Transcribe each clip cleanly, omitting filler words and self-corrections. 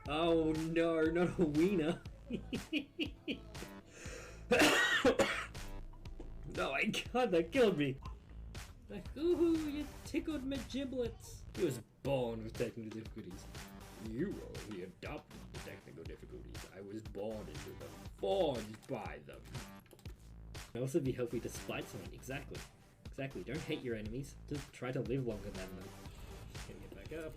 Oh no, not a wiener. No, my god, that killed me. Like, ooh, you tickled my giblets. He was born with technical difficulties. You only adopted the technical difficulties. I was born into them, forged by them. It also be healthy to spite someone. Exactly. Exactly. Don't hate your enemies. Just try to live longer than them. Just gonna get back up.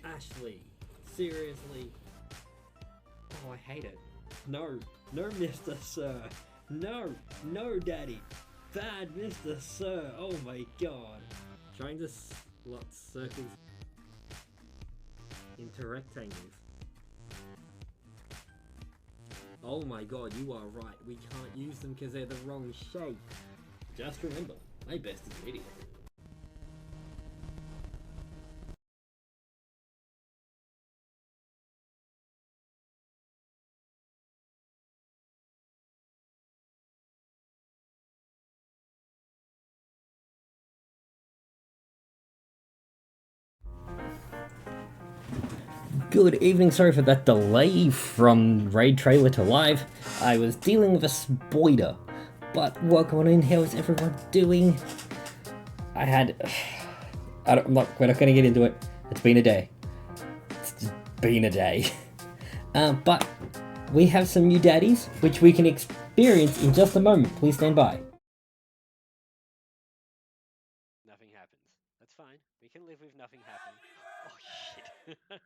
Ashley. Seriously. Oh, I hate it. No. No, Mr. Sir. No. No, Daddy. Bad Mr. Sir. Oh my god. Trying to slot circles into rectangles. Oh my god, you are right. We can't use them because they're the wrong shape. Just remember, my best is an idiot. Good evening, sorry for that delay from raid trailer to live. I was dealing with a spoiler. But welcome on in, how's everyone doing? We're not gonna get into it. It's been a day. It's just been a day. But we have some new daddies, which we can experience in just a moment. Please stand by. Nothing happens. That's fine. We can live with nothing happening. Oh shit.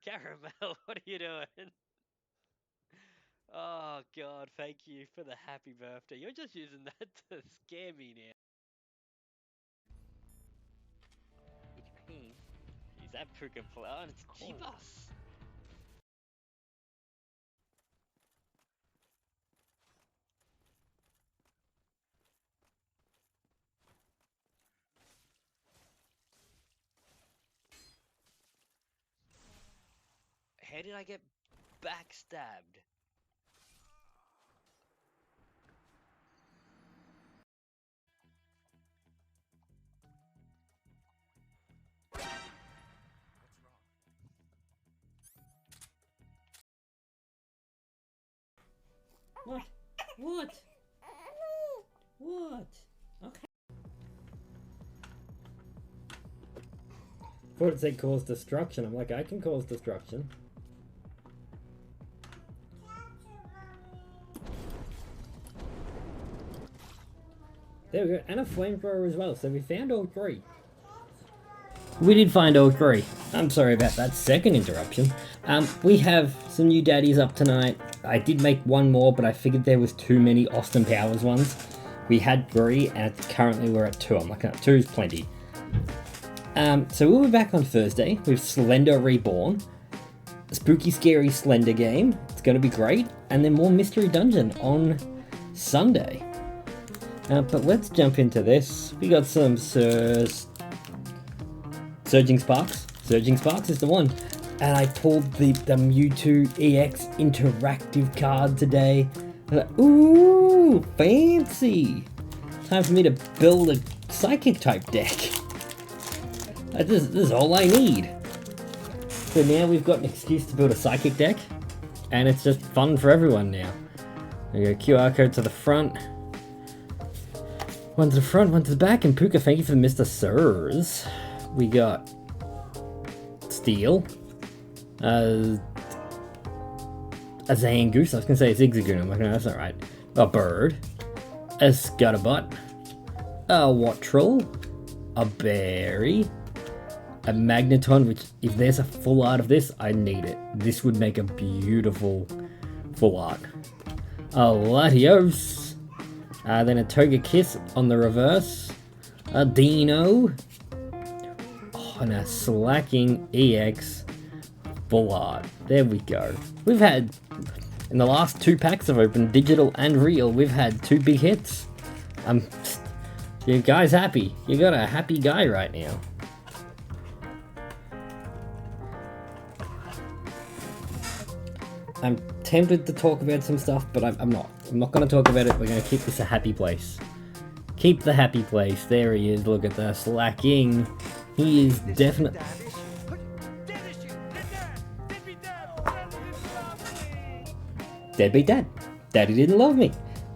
Caramel, what are you doing? Oh god, thank you for the happy birthday. You're just using that to scare me now. It's pain. Is that Puka Flower? It's Chivas. How did I get backstabbed? What? What? What? Okay. Thought it said cause destruction. I'm like, I can cause destruction. There we go, and a flamethrower as well, so we found all three. We did find all three. I'm sorry about that second interruption. We have some new daddies up tonight. I did make one more, but I figured there was too many Austin Powers ones. We had three, and currently we're at two. I'm like, two is plenty. So we'll be back on Thursday with Slender Reborn. Spooky Scary Slender game. It's going to be great. And then more Mystery Dungeon on Sunday. But let's jump into this. We got some Surging Sparks. Surging Sparks is the one. And I pulled the Mewtwo EX interactive card today. I was like, ooh, fancy. Time for me to build a Psychic type deck. This is all I need. So now we've got an excuse to build a Psychic deck. And it's just fun for everyone now. We go QR code to the front. One to the front, one to the back, and Puka, thank you for the Mr. Sirs. We got Steel, a Zangoose, I was gonna say a Zigzagoon, I'm like, no, that's not right. A Bird, a Scuttlebutt, a Wattrel, a Berry, a Magneton, which if there's a full art of this, I need it. This would make a beautiful full art. A Latios. Then a Togekiss on the reverse, a Dino, and a Slacking EX full art. There we go. We've had, in the last two packs I've opened, digital and real, we've had two big hits. You guys happy? You got a happy guy right now. I'm tempted to talk about some stuff, but I'm not. I'm not going to talk about it. We're going to keep this a happy place. Keep the happy place. There he is. Look at the slacking. He is definitely... Deadbeat dad. Daddy didn't love me.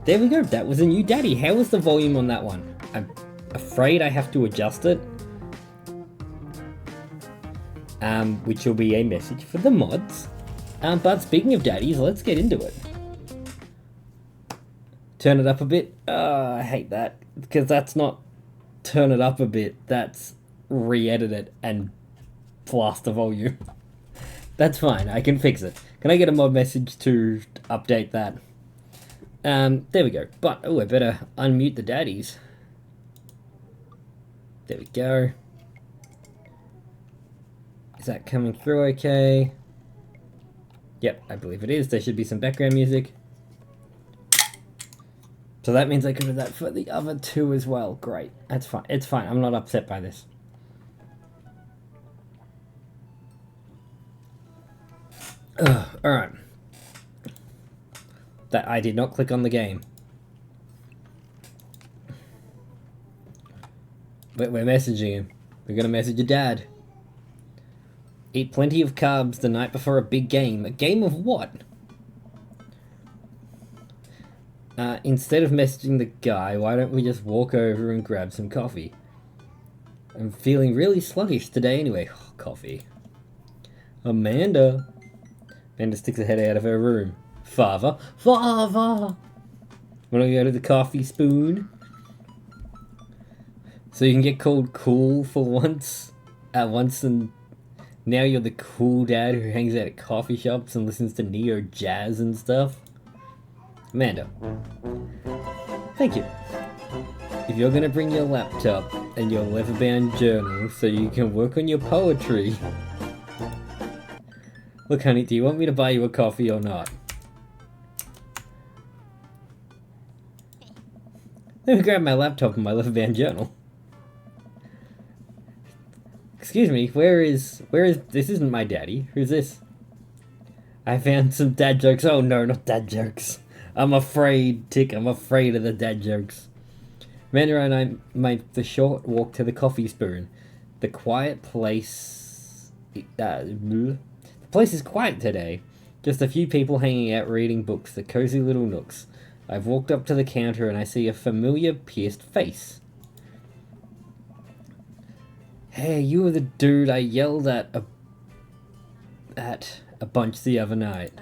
There we go. That was a new daddy. How was the volume on that one? I'm afraid I have to adjust it. Which will be a message for the mods. But speaking of daddies, let's get into it. Turn it up a bit. I hate that. Because that's not turn it up a bit. That's re-edit it and blast the volume. That's fine. I can fix it. Can I get a mod message to update that? There we go. But, oh, I better unmute the daddies. There we go. Is that coming through okay? Yep, I believe it is. There should be some background music. So that means I could do that for the other two as well. Great. That's fine. It's fine. I'm not upset by this. Alright. That I did not click on the game. But we're messaging him. We're gonna message your dad. Eat plenty of carbs the night before a big game. A game of what? Instead of messaging the guy, why don't we just walk over and grab some coffee? I'm feeling really sluggish today anyway. Oh, coffee. Amanda. Amanda sticks her head out of her room. Father. Father! Wanna go to the coffee spoon? So you can get called cool for once. And now you're the cool dad who hangs out at coffee shops and listens to neo jazz and stuff. Amanda. Thank you. If you're gonna bring your laptop and your leather-bound journal so you can work on your poetry... Look, honey, do you want me to buy you a coffee or not? Let me grab my laptop and my leather-bound journal. Excuse me, where is... This isn't my daddy. Who's this? I found some dad jokes. Oh no, not dad jokes. I'm afraid, Tick. I'm afraid of the dad jokes. Amanda and I made the short walk to the coffee spoon. The quiet place... the place is quiet today. Just a few people hanging out reading books. The cozy little nooks. I've walked up to the counter and I see a familiar pierced face. Hey, you were the dude I yelled at a bunch the other night.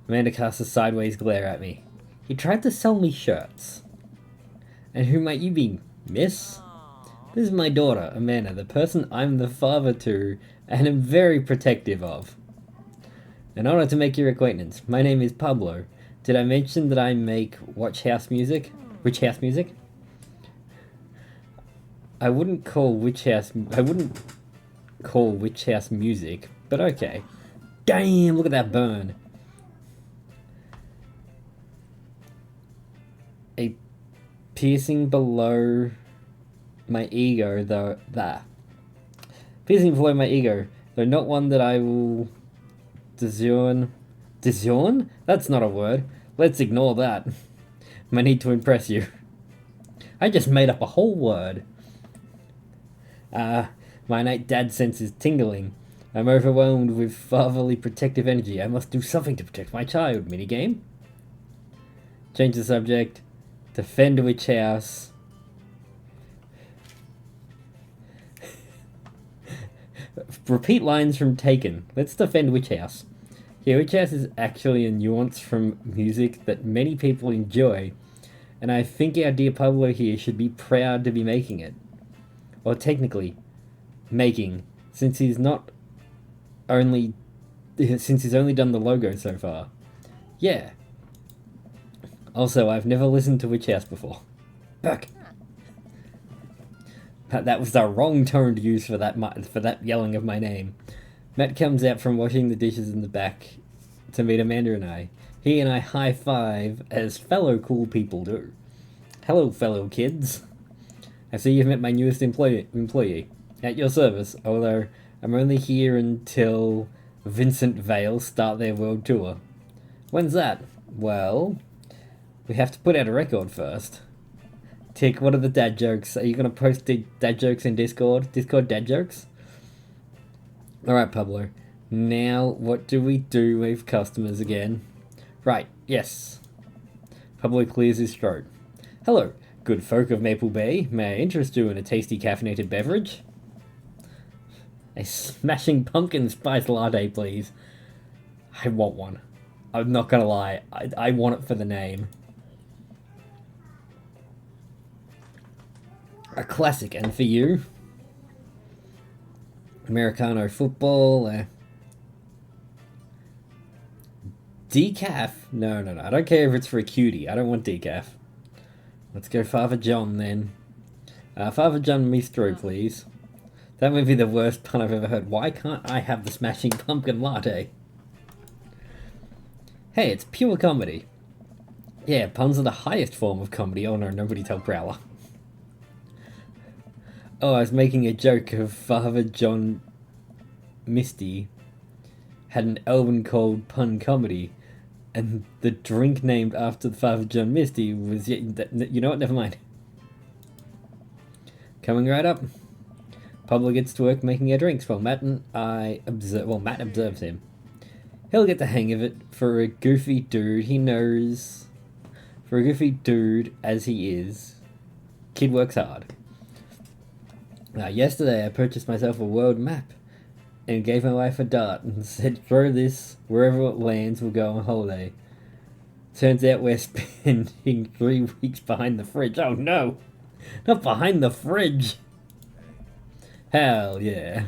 Amanda casts a sideways glare at me. He tried to sell me shirts. And who might you be, miss? This is my daughter, Amanda, the person I'm the father to and am very protective of. An honor to make your acquaintance. My name is Pablo. Did I mention that I make witch house music? I wouldn't call witch house music, but okay. Damn, look at that burn. A piercing below my ego, though. Piercing below my ego, though not one that I will discern. Discern? That's not a word. Let's ignore that. My need to impress you. I just made up a whole word. My innate dad sense is tingling. I'm overwhelmed with fatherly protective energy. I must do something to protect my child. Minigame? Change the subject. Defend witch house. Repeat lines from Taken. Let's defend witch house. Yeah, witch house is actually a nuance from music that many people enjoy, and I think our dear Pablo here should be proud to be making it. Or technically, making, since he's only done the logo so far. Yeah. Also, I've never listened to Witch House before. Back. That was the wrong tone to use for that yelling of my name. Matt comes out from washing the dishes in the back to meet Amanda and I. He and I high five as fellow cool people do. Hello, fellow kids. I see you've met my newest employee. At your service, although I'm only here until Vincent Vale start their world tour. When's that? Well, we have to put out a record first. Tick, what are the dad jokes? Are you gonna post the dad jokes in Discord? Discord dad jokes? Alright, Pablo. Now, what do we do with customers again? Right, yes. Pablo clears his throat. Hello, good folk of Maple Bay. May I interest you in a tasty caffeinated beverage? A smashing pumpkin spice latte, please. I want one. I'm not gonna lie. I want it for the name. A classic, and for you? Americano football. Decaf? No. I don't care if it's for a cutie. I don't want decaf. Let's go Father John then. Father John me through, please. That would be the worst pun I've ever heard. Why can't I have the smashing pumpkin latte? Hey, it's pure comedy. Yeah, puns are the highest form of comedy. Oh no, nobody tell Prowler. Oh, I was making a joke of Father John Misty had an album called Pun Comedy, and the drink named after the Father John Misty was... You know what? Never mind. Coming right up. Pablo gets to work making our drinks while Matt observes him. He'll get the hang of it. For a goofy dude, he knows. For a goofy dude as he is, kid works hard. Yesterday I purchased myself a world map and gave my wife a dart and said, throw this, wherever it lands, we'll go on holiday. Turns out we're spending 3 weeks behind the fridge. Oh no! Not behind the fridge! Hell yeah.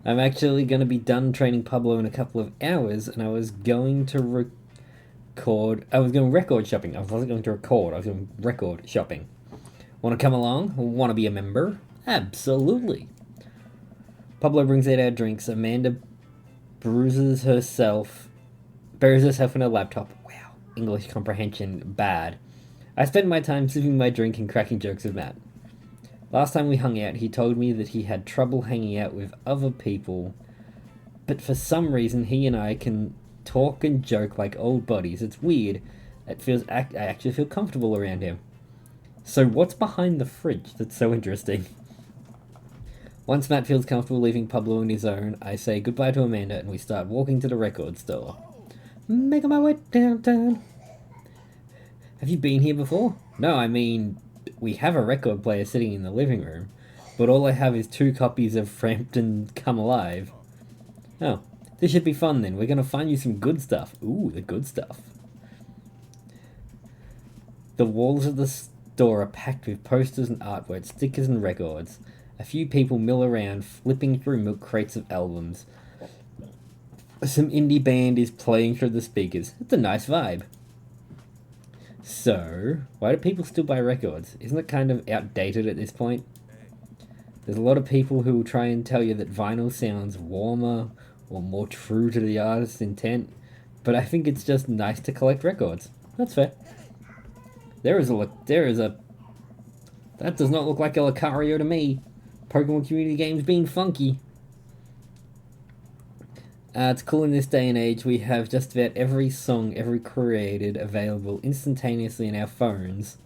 I'm actually going to be done training Pablo in a couple of hours, and I was going to record shopping. I wasn't going to record, I was going to record shopping. Want to come along? Want to be a member? Absolutely. Pablo brings out our drinks. Amanda buries herself in her laptop. Wow, English comprehension bad. I spend my time sipping my drink and cracking jokes with Matt. Last time we hung out, he told me that he had trouble hanging out with other people, but for some reason he and I can talk and joke like old buddies. It's weird. I actually feel comfortable around him. So what's behind the fridge that's so interesting? Once Matt feels comfortable leaving Pablo on his own, I say goodbye to Amanda and we start walking to the record store. Making my way downtown. Have you been here before? No, I mean, we have a record player sitting in the living room, but all I have is 2 copies of Frampton Come Alive. Oh, this should be fun then. We're going to find you some good stuff. Ooh, the good stuff. The walls of the store are packed with posters and artwork, stickers and records. A few people mill around, flipping through milk crates of albums. Some indie band is playing through the speakers. It's a nice vibe. So, why do people still buy records? Isn't it kind of outdated at this point? There's a lot of people who will try and tell you that vinyl sounds warmer or more true to the artist's intent, but I think it's just nice to collect records. That's fair. That does not look like a Lucario to me. Pokemon community games being funky. It's cool in this day and age. We have just about every song ever created available instantaneously in our phones.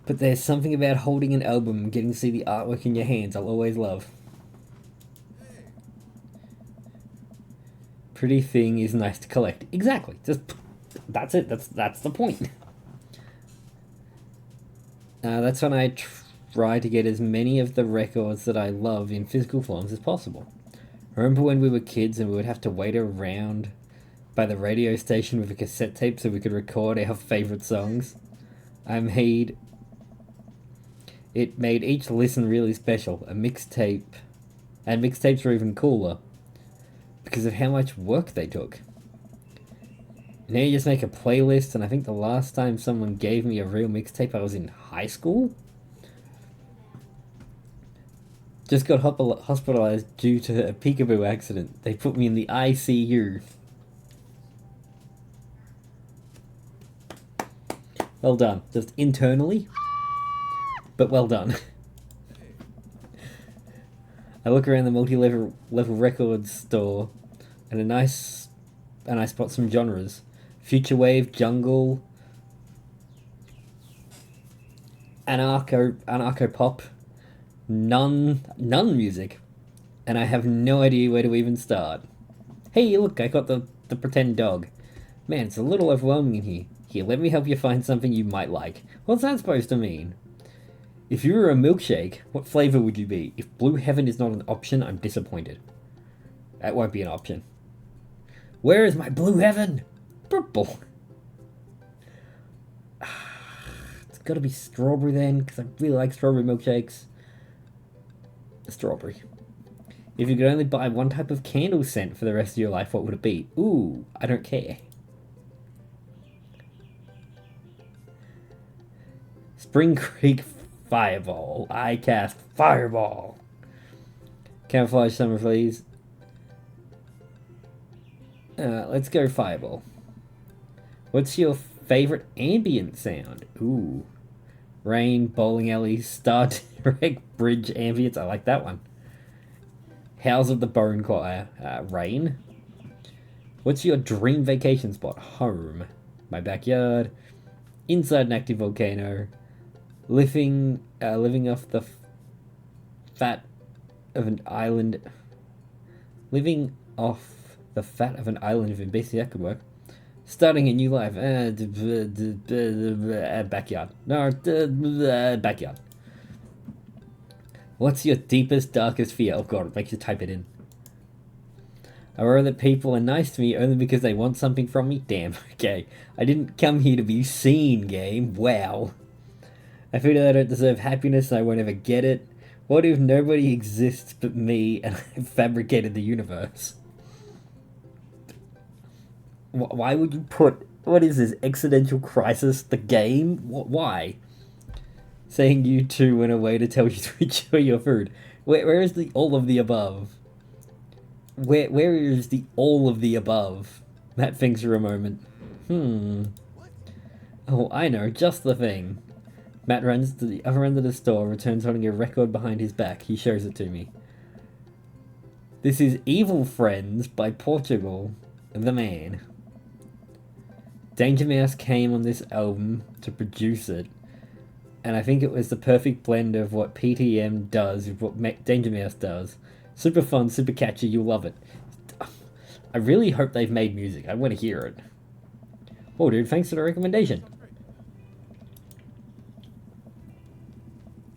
But there's something about holding an album and getting to see the artwork in your hands I'll always love. Pretty thing is nice to collect. Exactly. That's it. That's the point. That's when I try to get as many of the records that I love in physical forms as possible. Remember when we were kids and we would have to wait around by the radio station with a cassette tape so we could record our favourite songs? It made each listen really special. And mixtapes were even cooler because of how much work they took. Now you just make a playlist, and I think the last time someone gave me a real mixtape I was in high school? Just got hospitalized due to a peekaboo accident. They put me in the ICU. Well done. Just internally, but well done. I look around the multi-level records store, and I spot some genres. Future wave, jungle, anarcho pop, none music, and I have no idea where to even start. Hey, look, I got the pretend dog. Man, it's a little overwhelming in here. Here, let me help you find something you might like. What's that supposed to mean? If you were a milkshake, what flavor would you be? If Blue Heaven is not an option, I'm disappointed. That won't be an option. Where is my Blue Heaven? Purple. It's gotta be strawberry then, because I really like strawberry milkshakes. Strawberry. If you could only buy one type of candle scent for the rest of your life, what would it be? Ooh, I don't care. Spring Creek Fireball. I cast Fireball. Camouflage Summer, please. Let's go Fireball. What's your favorite ambient sound? Ooh. Rain, bowling alley, Star Trek, bridge ambience. I like that one. Howls of the Bone Choir. Rain. What's your dream vacation spot? Home. My backyard. Inside an active volcano. Living off the fat of an island. Living off the fat of an island of obesity, that could work. Starting a new life. Backyard. No, backyard. What's your deepest, darkest fear? Oh god, it makes you type it in. I worry that people are nice to me only because they want something from me? Damn, okay. I didn't come here to be seen, game. Wow. I feel that I don't deserve happiness and I won't ever get it. What if nobody exists but me and I've fabricated the universe? Why would you put... What is this? Existential Crisis? The game? Why? Saying you two in a way to tell you to enjoy your food. Where is the all of the above? Where is the all of the above? Matt thinks for a moment. Oh, I know, just the thing. Matt runs to the other end of the store, returns holding a record behind his back. He shows it to me. This is Evil Friends by Portugal, the man. Danger Mouse came on this album to produce it, and I think it was the perfect blend of what PTM does with what Danger Mouse does. Super fun, super catchy, you'll love it. I really hope they've made music. I want to hear it. Oh, dude, thanks for the recommendation.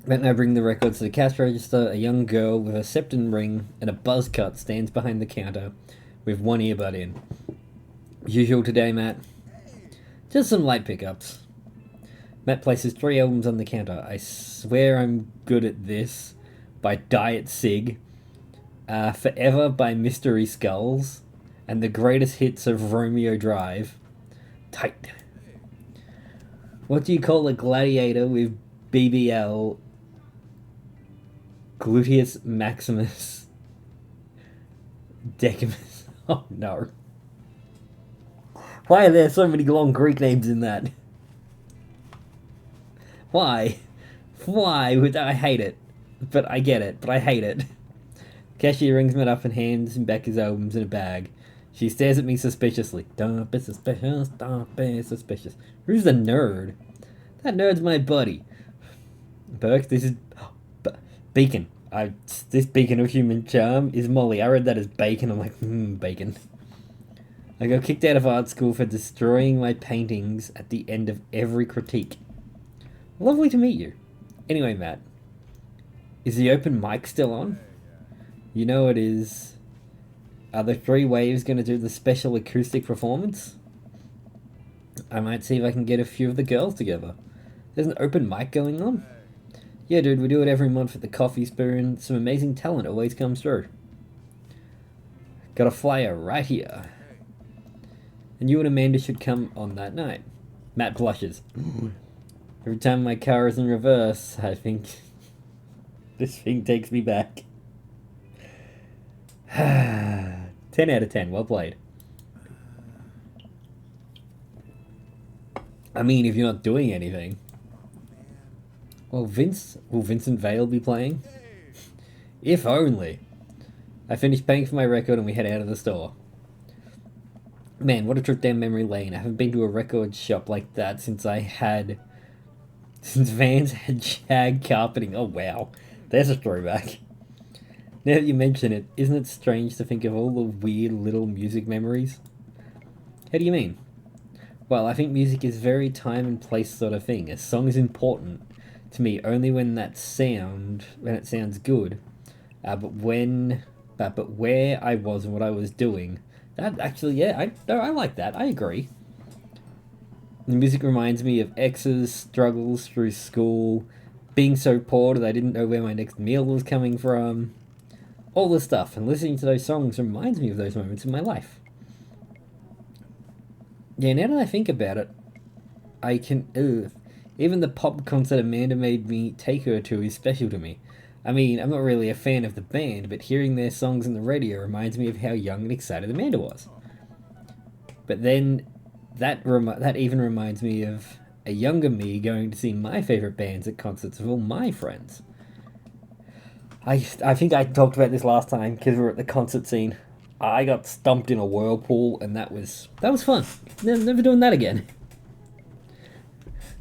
Then I bring the records to the cash register. A young girl with a septum ring and a buzz cut stands behind the counter with one earbud in. Usual today, Matt? Just some light pickups. Matt places 3 albums on the counter. I Swear I'm Good at This by Diet Sig, Forever by Mystery Skulls, and the greatest hits of Romeo Drive. Tight. What do you call a gladiator with BBL, Gluteus Maximus, Decimus? Oh no. Why are there so many long Greek names in that? Why? Why would I hate it? But I get it, but I hate it. Cashier rings me up and hands him back his albums in a bag. She stares at me suspiciously. Don't be suspicious, don't be suspicious. Who's the nerd? That nerd's my buddy. Burke, this is... Beacon. This beacon of human charm is Molly. I read that as bacon. I'm like, bacon. I got kicked out of art school for destroying my paintings at the end of every critique. Lovely to meet you. Anyway, Matt. Is the open mic still on? You know it is. Are the 3 Waves going to do the special acoustic performance? I might see if I can get a few of the girls together. There's an open mic going on? Yeah, dude, we do it every month at the Coffee Spoon. Some amazing talent always comes through. Got a flyer right here. And you and Amanda should come on that night. Matt blushes. Every time my car is in reverse, I think this thing takes me back. 10 out of 10, well played. I mean, if you're not doing anything. Well, will Vincent Vale be playing? If only. I finished paying for my record and we head out of the store. Man, what a trip down memory lane. I haven't been to a record shop like that since I Since Vans had shag carpeting. Oh wow, there's a throwback. Now that you mention it, isn't it strange to think of all the weird little music memories? How do you mean? Well, I think music is very time and place sort of thing. A song is important to me only when it sounds good. But where I was and what I was doing, that actually, yeah, I like that. I agree. The music reminds me of exes, struggles through school, being so poor that I didn't know where my next meal was coming from, all this stuff. And listening to those songs reminds me of those moments in my life. Yeah, now that I think about it, I can. Even the pop concert Amanda made me take her to is special to me. I mean, I'm not really a fan of the band, but hearing their songs on the radio reminds me of how young and excited Amanda was. But then, that even reminds me of a younger me going to see my favorite bands at concerts with all my friends. I think I talked about this last time because we were at the concert scene. I got stumped in a whirlpool, and that was fun. Never doing that again.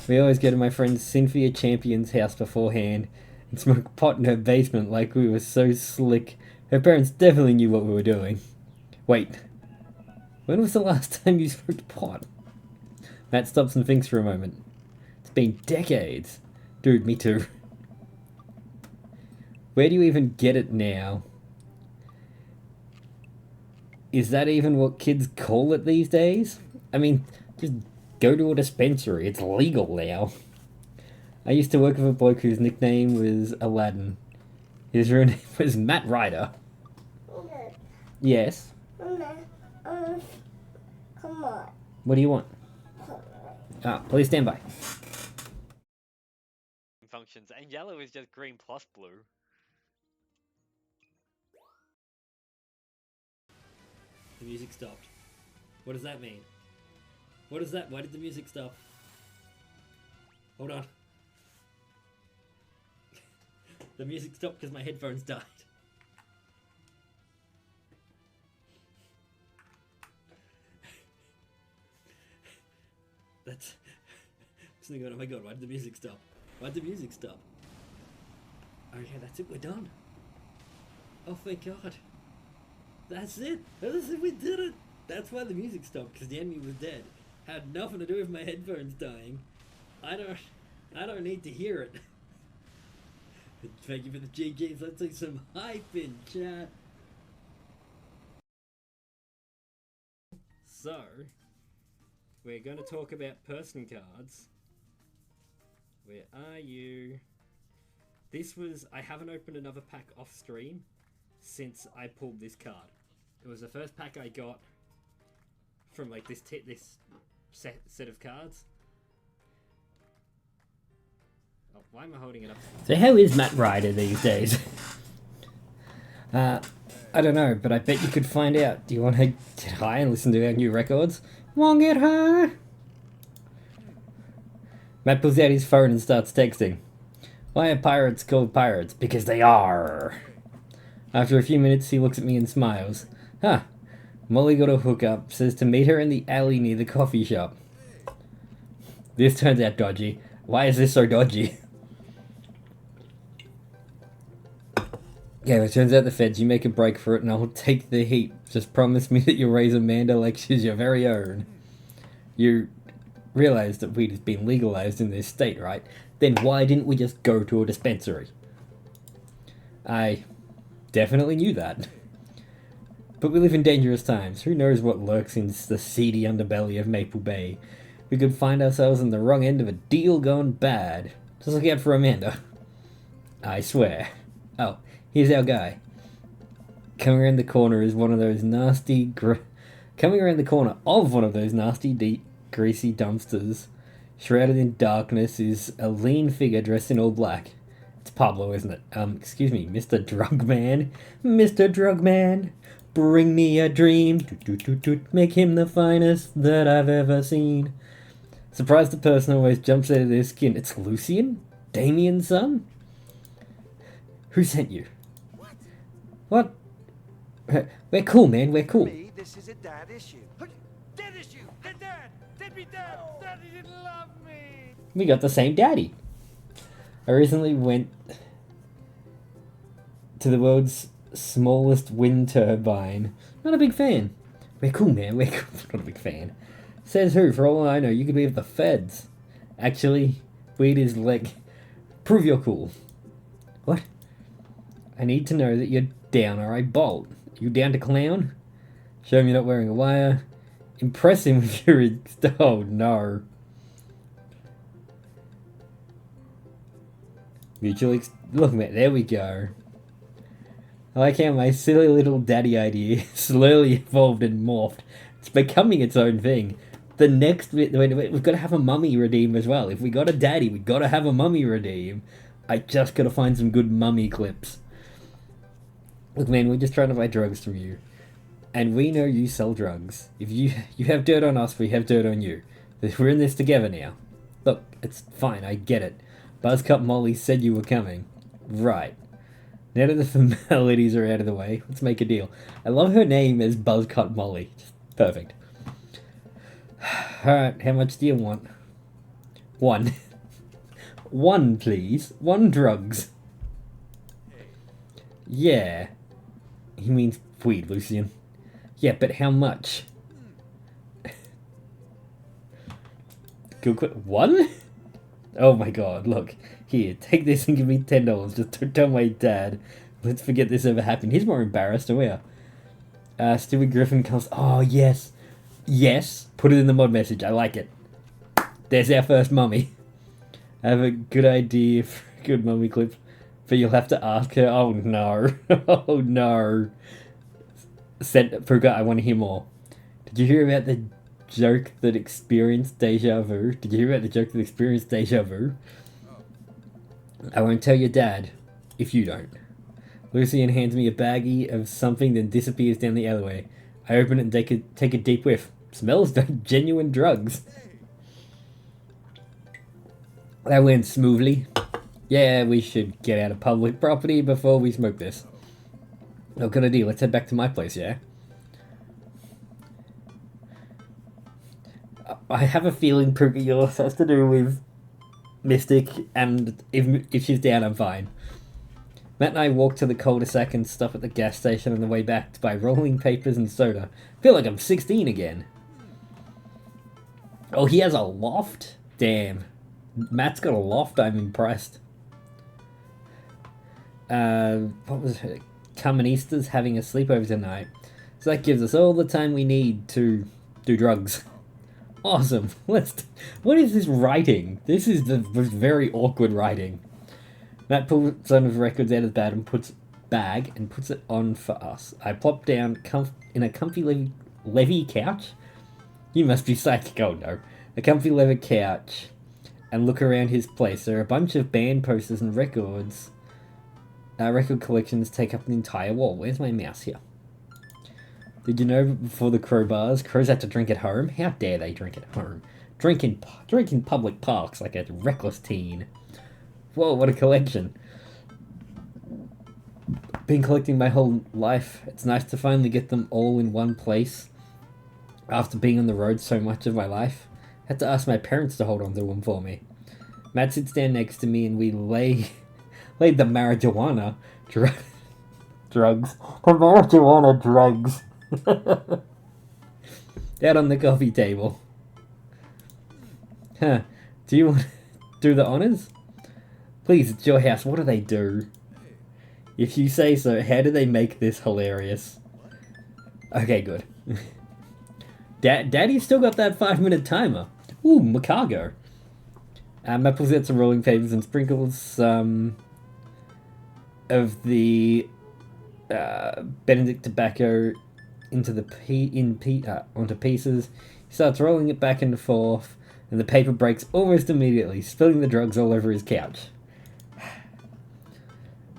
We always go to my friend Cynthia Champion's house beforehand and smoke pot in her basement like we were so slick. Her parents definitely knew what we were doing. Wait, when was the last time you smoked pot? Matt stops and thinks for a moment. It's been decades. Dude, me too. Where do you even get it now? Is that even what kids call it these days? I mean, just go to a dispensary. It's legal now. I used to work with a bloke whose nickname was Aladdin. His real name was Matt Ryder. Yes? Come on. What do you want? Please stand by. Functions, and yellow is just green plus blue. The music stopped. What does that mean? What is that? Why did the music stop? Hold on. The music stopped because my headphones died. That's... I'm going, oh my god, why did the music stop? Why did the music stop? Okay, that's it, we're done. Oh, thank god. That's it. We did it. That's why the music stopped, because the enemy was dead. Had nothing to do with my headphones dying. I don't need to hear it. Thank you for the GGs. Let's see some hype in chat. So, we're going to talk about person cards. Where are you? I haven't opened another pack off stream since I pulled this card. It was the first pack I got from like this set of cards. Oh, why am I holding it up? So how is Matt Ryder these days? I don't know, but I bet you could find out. Do you want to get high and listen to our new records? Want to get high? Matt pulls out his phone and starts texting. Why are pirates called pirates? Because they are. After a few minutes, he looks at me and smiles. Huh. Molly got a hookup, says to meet her in the alley near the coffee shop. This turns out dodgy. Why is this so dodgy? Yeah, it turns out the feds, you make a break for it and I'll take the heat. Just promise me that you'll raise Amanda like she's your very own. You realize that weed has been legalized in this state, right? Then why didn't we just go to a dispensary? I definitely knew that. But we live in dangerous times. Who knows what lurks in the seedy underbelly of Maple Bay? We could find ourselves on the wrong end of a deal gone bad. Just look out for Amanda. I swear. Oh, here's our guy. Coming around the corner is one of those nasty... Coming around the corner of one of those nasty, deep, greasy dumpsters, shrouded in darkness, is a lean figure dressed in all black. It's Pablo, isn't it? Excuse me, Mr. Drugman. Mr. Drugman, bring me a dream. Make him the finest that I've ever seen. Surprised the person always jumps out of their skin. It's Lucian? Damien's son? Who sent you? What? We're cool, man. We're cool. Me, this is a dad issue. Dad issue! Dad! Dad be dad! Daddy didn't love me! We got the same daddy. I recently went to the world's smallest wind turbine. Not a big fan. We're cool, man. We're cool. Not a big fan. Says who? For all I know, you could be with the feds. Actually, weed is like, prove you're cool. What? I need to know that you're down or I bolt. You down to clown? Show me you're not wearing a wire. Impress him with your... Oh, no. Look, man, there we go. I like how my silly little daddy idea slowly evolved and morphed. It's becoming its own thing. The next bit, we've got to have a mummy redeem as well. If we got a daddy, we've got to have a mummy redeem. I just got to find some good mummy clips. Look, man, we're just trying to buy drugs from you. And we know you sell drugs. If you have dirt on us, we have dirt on you. We're in this together now. Look, it's fine, I get it. Buzzcut Molly said you were coming. Right. Now that the formalities are out of the way, let's make a deal. I love her name as Buzzcut Molly. Just perfect. Alright, how much do you want? One. One, please. One drugs. Yeah. He means weed, Lucian. Yeah, but how much? Good quick. One? Oh my god, look. Here, take this and give me $10. Just don't tell my dad. Let's forget this ever happened. He's more embarrassed than we are. Stewie Griffin comes. Oh, yes. Yes. Put it in the mod message. I like it. There's our first mummy. I have a good idea for a good mummy clip, but you'll have to ask her. Oh, no. Oh, no. Forgot I want to hear more. Did you hear about the joke that experienced deja vu? Did you hear about the joke that experienced deja vu? I won't tell your dad if you don't. Lucian hands me a baggie of something, then disappears down the alleyway. I open it and take a deep whiff. Smells like genuine drugs. That went smoothly. Yeah, we should get out of public property before we smoke this. No good idea. Let's head back to my place, yeah? I have a feeling Prugalos has to do with Mystic, and if she's down, I'm fine. Matt and I walk to the cul-de-sac and stop at the gas station on the way back to buy rolling papers and soda. Feel like I'm 16 again. Oh, he has a loft? Damn. Matt's got a loft, I'm impressed. What was it? Carmenista's having a sleepover tonight. So that gives us all the time we need to do drugs. Awesome. What is this writing? This is the very awkward writing. Matt pulls one of the records out of the bag and puts it on for us. I plop down in a comfy levy couch. You must be psychic. Oh no. A comfy leather couch and look around his place. There are a bunch of band posters and records. Record collections take up an entire wall. Where's my mouse here? Did you know before the crowbars, crows had to drink at home? How dare they drink at home? Drink in public parks like a reckless teen. Whoa, what a collection. Been collecting my whole life. It's nice to finally get them all in one place after being on the road so much of my life. Had to ask my parents to hold on to them for me. Matt sits down next to me and we laid the marijuana drugs. The marijuana drugs. Out on the coffee table. Huh. Do you want to do the honors? Please, it's your house. What do they do? If you say so, how do they make this hilarious? Okay, good. Daddy's still got that 5-minute timer. Ooh, Macago. Matt pulls out some rolling papers and sprinkles some of the Benedict tobacco into onto pieces. He starts rolling it back and forth, and the paper breaks almost immediately, spilling the drugs all over his couch.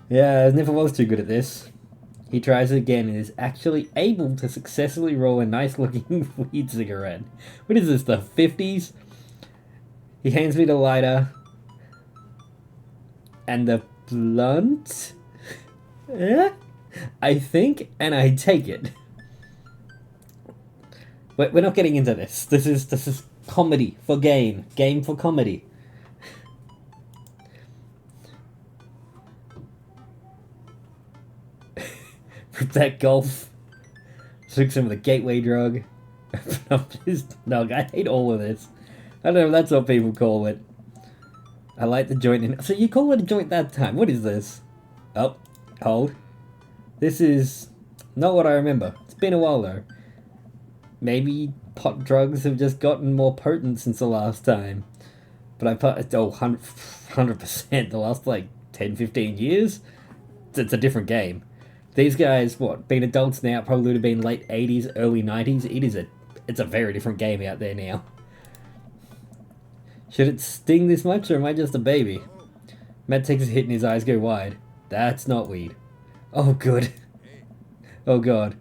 Yeah, I never was too good at this. He tries it again and is actually able to successfully roll a nice-looking weed cigarette. What is this, the 50s? He hands me the lighter and the blunt, I think, and I take it. We're not getting into this. This is comedy for game for comedy. Rip that golf. Took some of the gateway drug. I'm just, no, I hate all of this. I don't know if that's what people call it. I like the joint in. So you call it a joint that time? What is this? Oh, hold. This is not what I remember. It's been a while though. Maybe pot drugs have just gotten more potent since the last time. But I put, 100% the last like 10, 15 years. It's a different game. These guys, what, being adults now, probably would have been late 80s, early 90s. It's a very different game out there now. Should it sting this much, or am I just a baby? Matt takes a hit and his eyes go wide. That's not weed. Oh, good. Oh, God.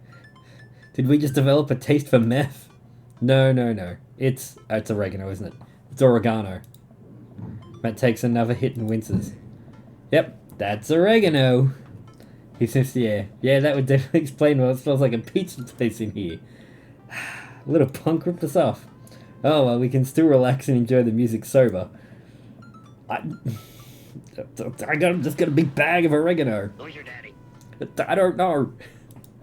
Did we just develop a taste for meth? No. It's oregano, isn't it? It's oregano. Matt takes another hit and winces. Yep, that's oregano. He sniffs the air. Yeah, that would definitely explain why it smells like a pizza place in here. A little punk ripped us off. Oh, well, we can still relax and enjoy the music sober. I just got a big bag of oregano. Who's your daddy? I don't know.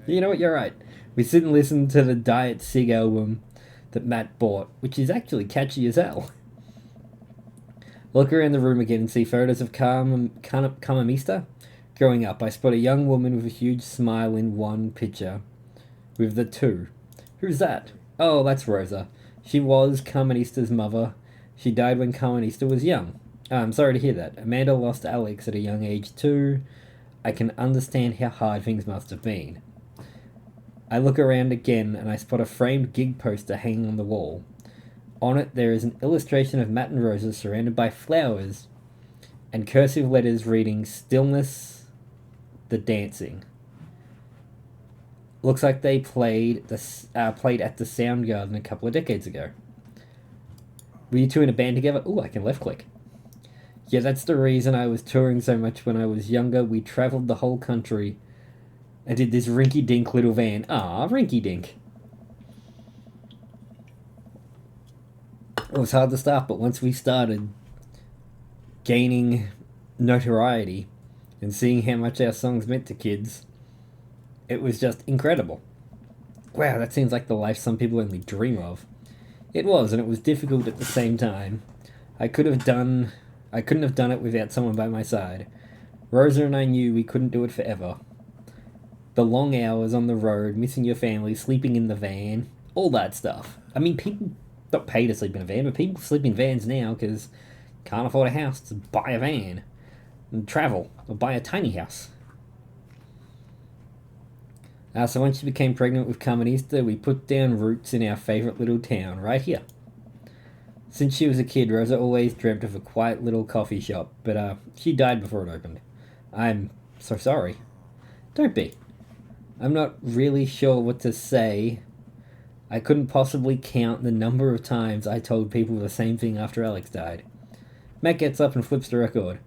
You know what, you're right. We sit and listen to the Diet Sig album that Matt bought, which is actually catchy as hell. Look around the room again and see photos of Kamamista. Growing up, I spot a young woman with a huge smile in one picture. With the two. Who's that? Oh, that's Rosa. She was Carmenista's mother. She died when Carmenista was young. Oh, I'm sorry to hear that. Amanda lost Alex at a young age too. I can understand how hard things must have been. I look around again and I spot a framed gig poster hanging on the wall. On it there is an illustration of Matt and Rosa surrounded by flowers and cursive letters reading Stillness the Dancing. Looks like they played at the Soundgarden a couple of decades ago. Were you two in a band together? Ooh, I can left click. Yeah, that's the reason I was touring so much when I was younger. We travelled the whole country and did this rinky-dink little van. Ah, rinky-dink. It was hard to start, but once we started gaining notoriety and seeing how much our songs meant to kids, it was just incredible. Wow, that seems like the life some people only dream of. It was, and it was difficult at the same time. I couldn't have done it without someone by my side. Rosa and I knew we couldn't do it forever. The long hours on the road, missing your family, sleeping in the van, all that stuff. I mean, people don't pay to sleep in a van, but people sleep in vans now because can't afford a house to buy a van and travel or buy a tiny house. So once she became pregnant with Carmenista, we put down roots in our favourite little town, right here. Since she was a kid, Rosa always dreamt of a quiet little coffee shop, but she died before it opened. I'm so sorry. Don't be. I'm not really sure what to say. I couldn't possibly count the number of times I told people the same thing after Alex died. Matt gets up and flips the record.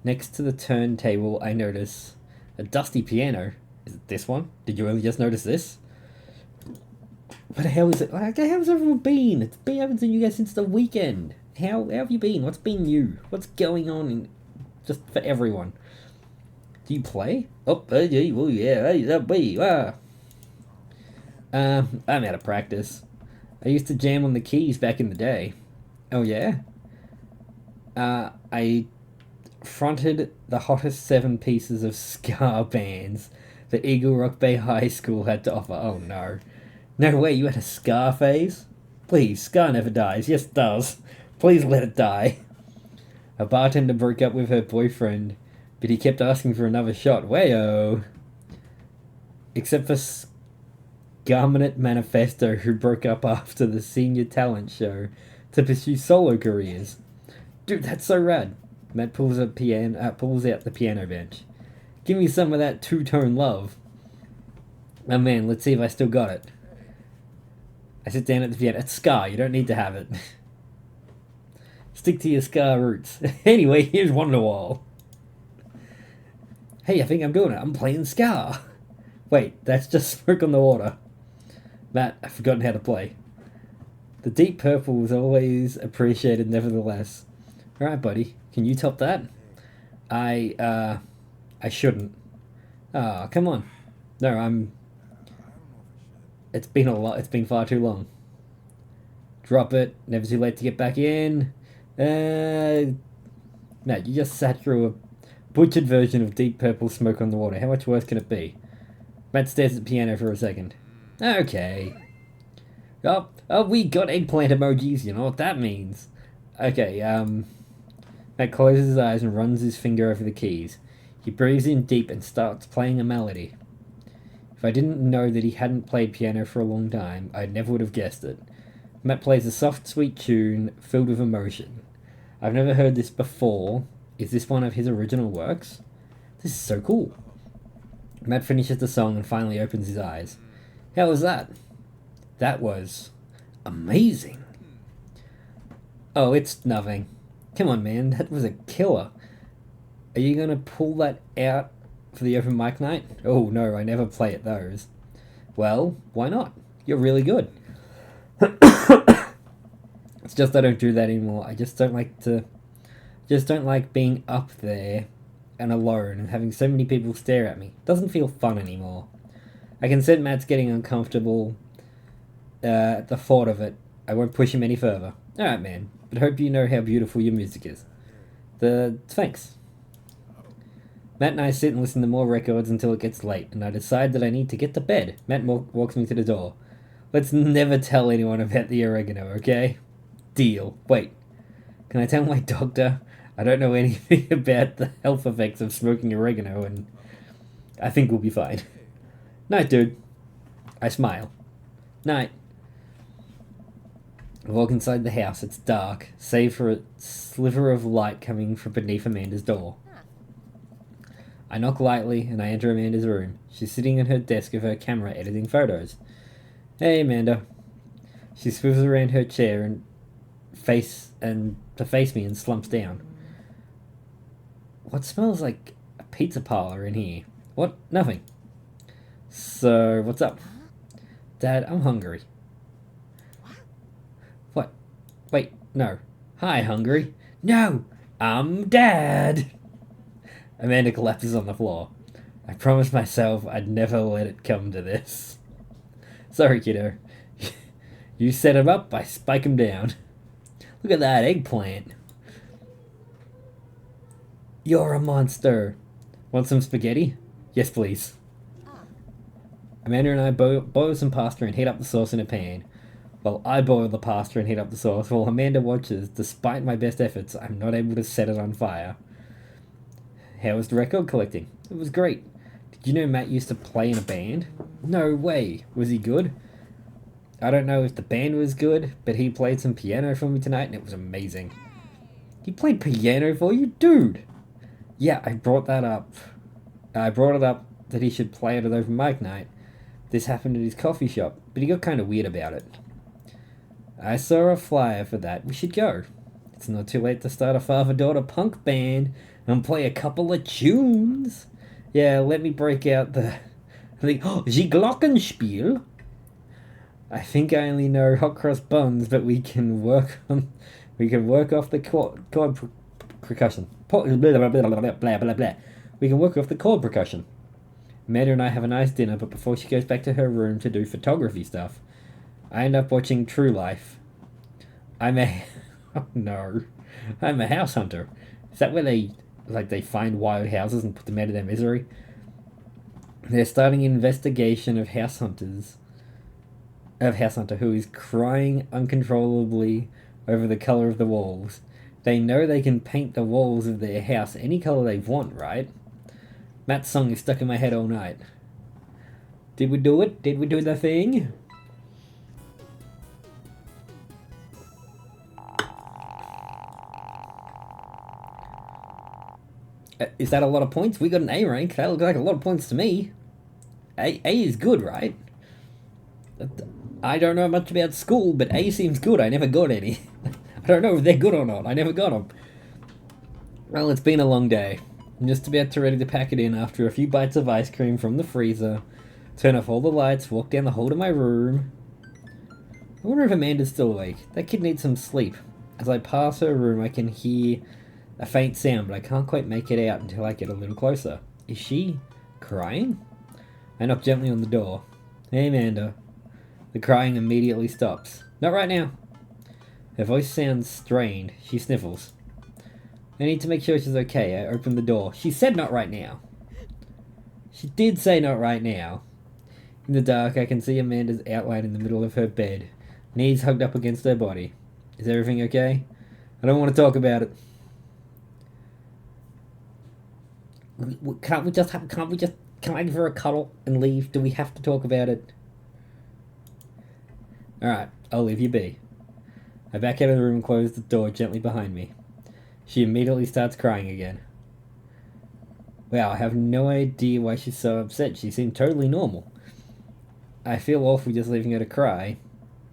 Next to the turntable, I notice a dusty piano. Is it this one? Did you only just notice this? What the hell is it? Like, how's everyone been? It's been having seen you guys since the weekend. How have you been? What's been new? What's going on just for everyone? Do you play? Oh, yeah, that'll be. I'm out of practice. I used to jam on the keys back in the day. Oh, yeah? I fronted the hottest 7 pieces of ska bands that Eagle Rock Bay High School had to offer. Oh, no. No way, you had a ska phase? Please, ska never dies. Yes, it does. Please let it die. A bartender broke up with her boyfriend, but he kept asking for another shot. Wayo. Except for Scarminate Manifesto, who broke up after the senior talent show to pursue solo careers. Dude, that's so rad. Matt pulls out the piano bench. Give me some of that two-tone love. Oh man, let's see if I still got it. I sit down at the piano. It's ska, you don't need to have it. Stick to your ska roots. Anyway, here's Wonderwall. Hey, I think I'm doing it. I'm playing ska. Wait, that's just Smoke on the Water. Matt, I've forgotten how to play. The Deep Purple was always appreciated nevertheless. Alright, buddy. Can you top that? I shouldn't. Ah, come on. No, I'm... It's been a lot. It's been far too long. Drop it. Never too late to get back in. Matt, you just sat through a butchered version of Deep Purple Smoke on the Water. How much worse can it be? Matt stares at the piano for a second. Okay. Oh, we got eggplant emojis. You know what that means. Okay, Matt closes his eyes and runs his finger over the keys. He breathes in deep and starts playing a melody. If I didn't know that he hadn't played piano for a long time, I never would have guessed it. Matt plays a soft, sweet tune filled with emotion. I've never heard this before. Is this one of his original works? This is so cool. Matt finishes the song and finally opens his eyes. How was that? That was amazing. Oh, it's nothing. Come on, man, that was a killer. Are you gonna pull that out for the open mic night? Oh no, I never play at those. Well, why not? You're really good. It's just I don't do that anymore. I just don't like being up there and alone and having so many people stare at me. It doesn't feel fun anymore. I can sense Matt's getting uncomfortable at the thought of it. I won't push him any further. Alright, man, but hope you know how beautiful your music is. Thanks. Matt and I sit and listen to more records until it gets late, and I decide that I need to get to bed. Matt walks me to the door. Let's never tell anyone about the oregano, okay? Deal. Wait, can I tell my doctor? I don't know anything about the health effects of smoking oregano, and I think we'll be fine. Night, dude. I smile. Night. I walk inside the house. It's dark, save for a sliver of light coming from beneath Amanda's door. I knock lightly, and I enter Amanda's room. She's sitting at her desk with her camera editing photos. Hey, Amanda. She swivels around her chair to face me and slumps down. What smells like a pizza parlor in here? What? Nothing. So, what's up? Dad, I'm hungry. What? Wait, no. Hi, hungry. No, I'm Dad. Amanda collapses on the floor. I promised myself I'd never let it come to this. Sorry, kiddo. You set him up, I spike him down. Look at that eggplant. You're a monster. Want some spaghetti? Yes, please. Amanda and I boil some pasta and heat up the sauce in a pan. While I boil the pasta and heat up the sauce, while Amanda watches, despite my best efforts, I'm not able to set it on fire. How was the record collecting? It was great. Did you know Matt used to play in a band? No way. Was he good? I don't know if the band was good, but he played some piano for me tonight and it was amazing. He played piano for you? Dude! Yeah, I brought that up. I brought it up that he should play at an open mic night. This happened at his coffee shop, but he got kind of weird about it. I saw a flyer for that. We should go. It's not too late to start a father-daughter punk band and play a couple of tunes. Yeah, let me break out the Glockenspiel. I think I only know hot cross buns, but we can work off the chord percussion. Blah, blah, blah, blah, blah, blah, blah. We can work off the chord percussion. Amanda and I have a nice dinner, but before she goes back to her room to do photography stuff, I end up watching True Life. I'm a house hunter. Is that where they find wild houses and put them out of their misery? They're starting an investigation of House Hunter who is crying uncontrollably over the color of the walls. They know they can paint the walls of their house any color they want, right? Matt's song is stuck in my head all night. Did we do it? Did we do the thing? Is that a lot of points? We got an A rank. That looks like a lot of points to me. A is good, right? I don't know much about school, but A seems good. I never got any. I don't know if they're good or not. I never got them. Well, it's been a long day. I'm just about ready to pack it in after a few bites of ice cream from the freezer, turn off all the lights, walk down the hall to my room. I wonder if Amanda's still awake. That kid needs some sleep. As I pass her room, I can hear a faint sound, but I can't quite make it out until I get a little closer. Is she crying? I knock gently on the door. Hey, Amanda. The crying immediately stops. Not right now. Her voice sounds strained. She sniffles. I need to make sure she's okay. I open the door. She said not right now. She did say not right now. In the dark, I can see Amanda's outline in the middle of her bed, knees hugged up against her body. Is everything okay? I don't want to talk about it. Can't I give her a cuddle and leave? Do we have to talk about it? Alright, I'll leave you be. I back out of the room and close the door gently behind me. She immediately starts crying again. Wow, I have no idea why she's so upset. She seemed totally normal. I feel awful just leaving her to cry,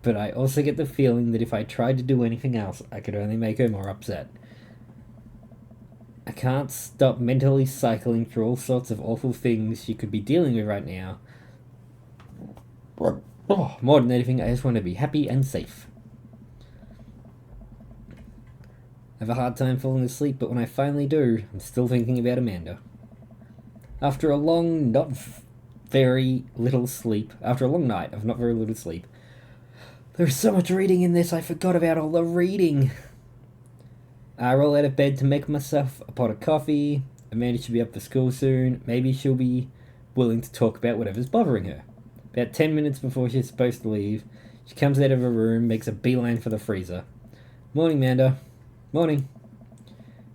but I also get the feeling that if I tried to do anything else, I could only make her more upset. I can't stop mentally cycling through all sorts of awful things she could be dealing with right now. Oh, more than anything, I just want to be happy and safe. I have a hard time falling asleep, but when I finally do, I'm still thinking about Amanda. After a long, not very little sleep, after a long night of not very little sleep, there's so much reading in this, I forgot about all the reading. I roll out of bed to make myself a pot of coffee. Amanda should be up for school soon. Maybe she'll be willing to talk about whatever's bothering her. About 10 minutes before she's supposed to leave, she comes out of her room, makes a beeline for the freezer. Morning, Amanda. Morning.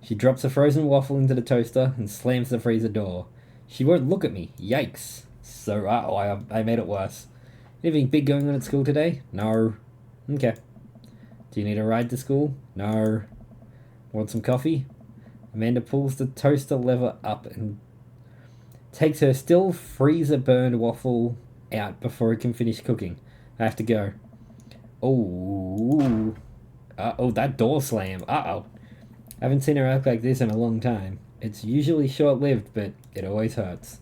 She drops a frozen waffle into the toaster and slams the freezer door. She won't look at me. Yikes. So, I made it worse. Anything big going on at school today? No. Okay. Do you need a ride to school? No. Want some coffee? Amanda pulls the toaster lever up and takes her still freezer-burned waffle out before it can finish cooking. I have to go. Oh. Uh-oh, that door slam. Uh-oh. I haven't seen her act like this in a long time. It's usually short-lived, but it always hurts.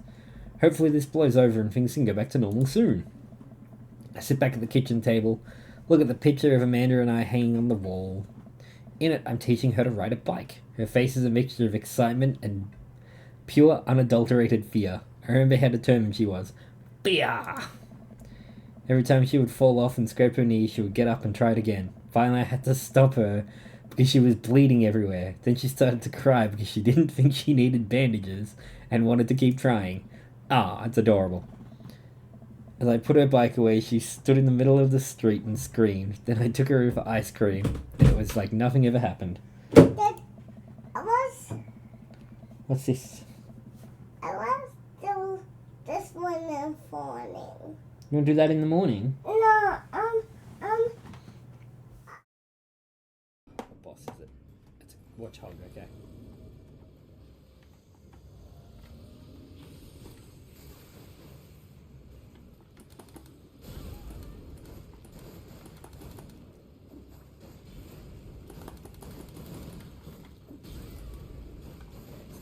Hopefully this blows over and things can go back to normal soon. I sit back at the kitchen table, look at the picture of Amanda and I hanging on the wall. In it, I'm teaching her to ride a bike. Her face is a mixture of excitement and pure, unadulterated fear. I remember how determined she was. Fear! Every time she would fall off and scrape her knee, she would get up and try it again. Finally, I had to stop her because she was bleeding everywhere. Then she started to cry because she didn't think she needed bandages and wanted to keep trying. Ah, it's adorable. As I put her bike away, she stood in the middle of the street and screamed. Then I took her for ice cream, and it was like nothing ever happened. What's this? I want to do this one in the morning. You want to do that in the morning? No, What boss is it? It's a watch hog, okay.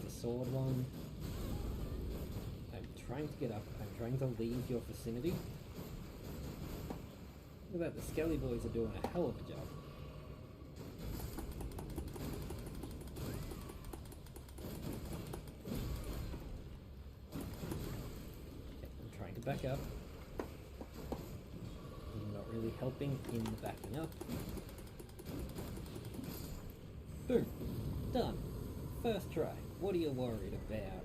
Sword one. I'm trying to get up. I'm trying to leave your vicinity. Look at that, the Skelly boys are doing a hell of a job. Okay, I'm trying to back up. I'm not really helping in the backing up. Boom. Done. First try. What are you worried about?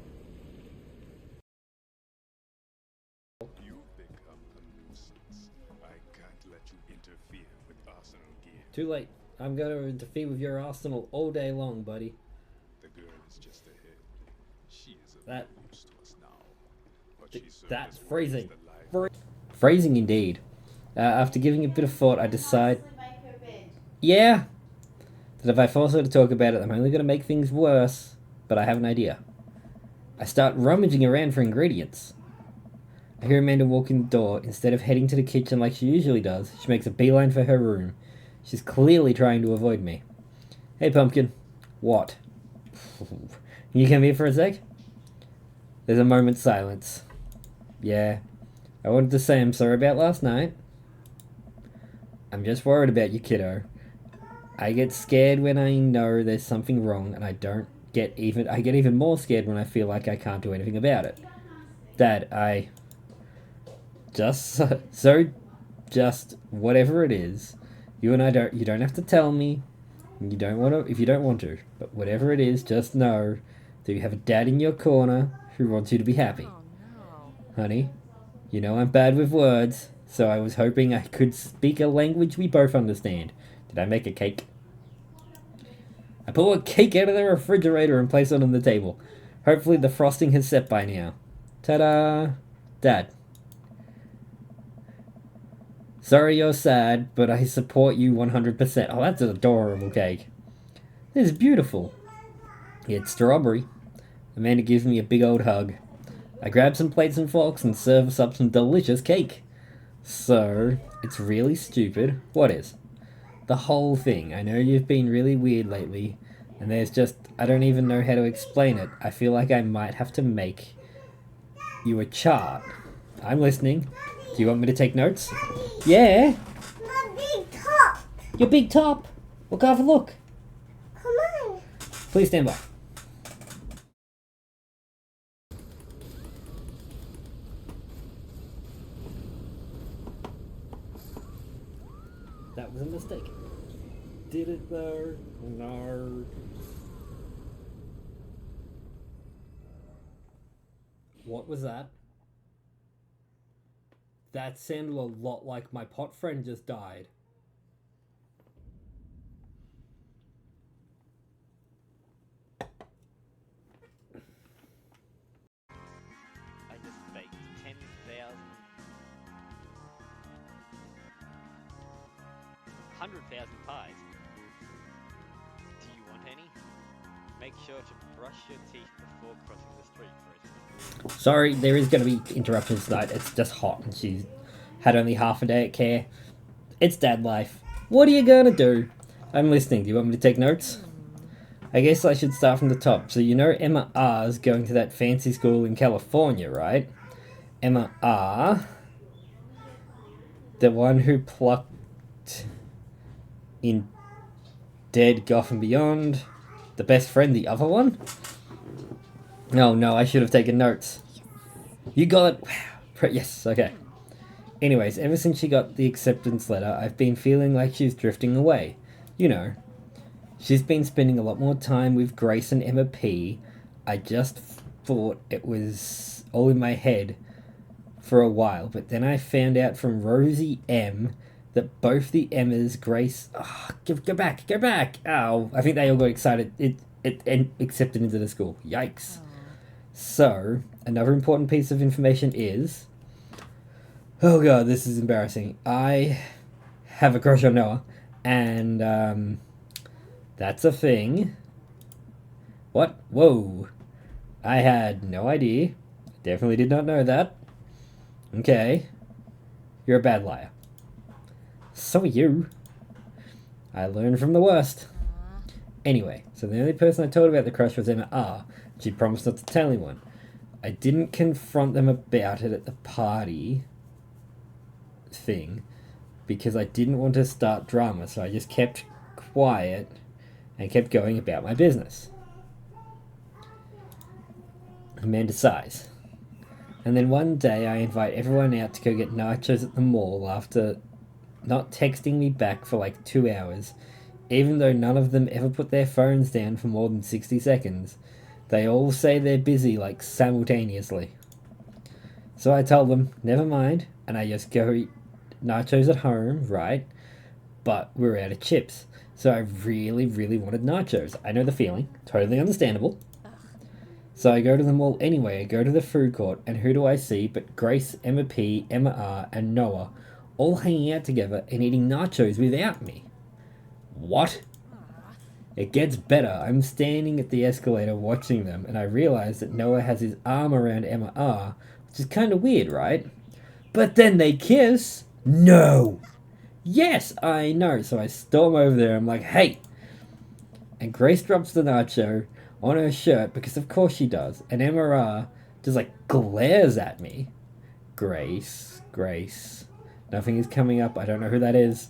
You've become a nuisance. I can't let you interfere with Arsenal gear. Too late. I'm going to interfere with your arsenal all day long, buddy. The girl is just ahead. She is of That- no use to us now. But she served That's us well phrasing. as the life- Phrasing indeed. After giving a bit of thought, I decide... Yeah! That if I force her to talk about it, I'm only going to make things worse. But I have an idea. I start rummaging around for ingredients. I hear Amanda walk in the door. Instead of heading to the kitchen like she usually does, she makes a beeline for her room. She's clearly trying to avoid me. Hey, Pumpkin. What? Can you come here for a sec? There's a moment's silence. Yeah. I wanted to say I'm sorry about last night. I'm just worried about you, kiddo. I get scared when I know there's something wrong, and I get even more scared when I feel like I can't do anything about it. Dad, just whatever it is, you and I don't. You don't have to tell me. You don't want to if you don't want to. But whatever it is, just know that you have a dad in your corner who wants you to be happy. Oh no. Honey, you know I'm bad with words, so I was hoping I could speak a language we both understand. Did I make a cake? I pull a cake out of the refrigerator and place it on the table. Hopefully the frosting has set by now. Ta-da! Dad. Sorry you're sad, but I support you 100%. Oh, that's an adorable cake. This is beautiful. It's strawberry. Amanda gives me a big old hug. I grab some plates and forks and serve us up some delicious cake. So, it's really stupid. What is? The whole thing. I know you've been really weird lately, and there's just, I don't even know how to explain it. I feel like I might have to make you a chart. I'm listening. Do you want me to take notes? Yeah. My big top. Your big top. We'll go have a look. Come on. Please stand by. That was a mistake. Did it though? No. What was that? That sounded a lot like my pot friend just died. I just baked 10,000... 100,000 pies. Do you want any? Make sure to brush your teeth before crossing the street first. Sorry, there is going to be interruptions tonight. It's just hot and she's had only half a day at care. It's dad life. What are you going to do? I'm listening. Do you want me to take notes? I guess I should start from the top. So you know Emma R's going to that fancy school in California, right? Emma R. The one who plucked in Dead Gotham Beyond. The best friend, the other one? Oh no, I should have taken notes. You got it. Wow. Yes, okay. Anyways, ever since she got the acceptance letter, I've been feeling like she's drifting away. You know, she's been spending a lot more time with Grace and Emma P. I just thought it was all in my head for a while, but then I found out from Rosie M that both the Emmas, Grace... Oh, go back! Oh, I think they all got excited. It accepted into the school. Yikes. So, another important piece of information is... Oh god, this is embarrassing. I have a crush on Noah, and, that's a thing. What? Whoa. I had no idea. Definitely did not know that. Okay. You're a bad liar. So are you. I learned from the worst. Anyway, so the only person I told about the crush was Emma R. She promised not to tell anyone. I didn't confront them about it at the party thing because I didn't want to start drama, so I just kept quiet and kept going about my business. Amanda sighs. And then one day I invite everyone out to go get nachos at the mall after not texting me back for like 2 hours, even though none of them ever put their phones down for more than 60 seconds. They all say they're busy, like, simultaneously. So I tell them, never mind, and I just go eat nachos at home, right? But we're out of chips. So I really, really wanted nachos. I know the feeling. Totally understandable. So I go to the mall anyway. I go to the food court, and who do I see but Grace, Emma P, Emma R, and Noah all hanging out together and eating nachos without me. What? It gets better. I'm standing at the escalator watching them, and I realize that Noah has his arm around Emma R, which is kind of weird, right? But then they kiss. No! Yes, I know. So I storm over there. I'm like, hey! And Grace drops the nacho on her shirt, because of course she does. And Emma R just like glares at me. Grace. Nothing is coming up. I don't know who that is.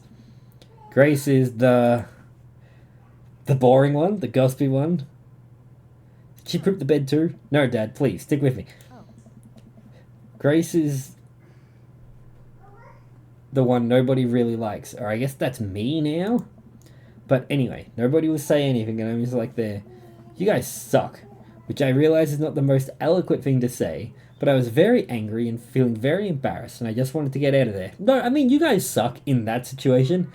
Grace is the boring one, the gossipy one. Did she poop the bed too? No, Dad, please, stick with me. Oh. Grace is the one nobody really likes. Or I guess that's me now? But anyway, nobody will say anything, and I'm just like there. You guys suck. Which I realize is not the most eloquent thing to say, but I was very angry and feeling very embarrassed, and I just wanted to get out of there. No, I mean, you guys suck in that situation.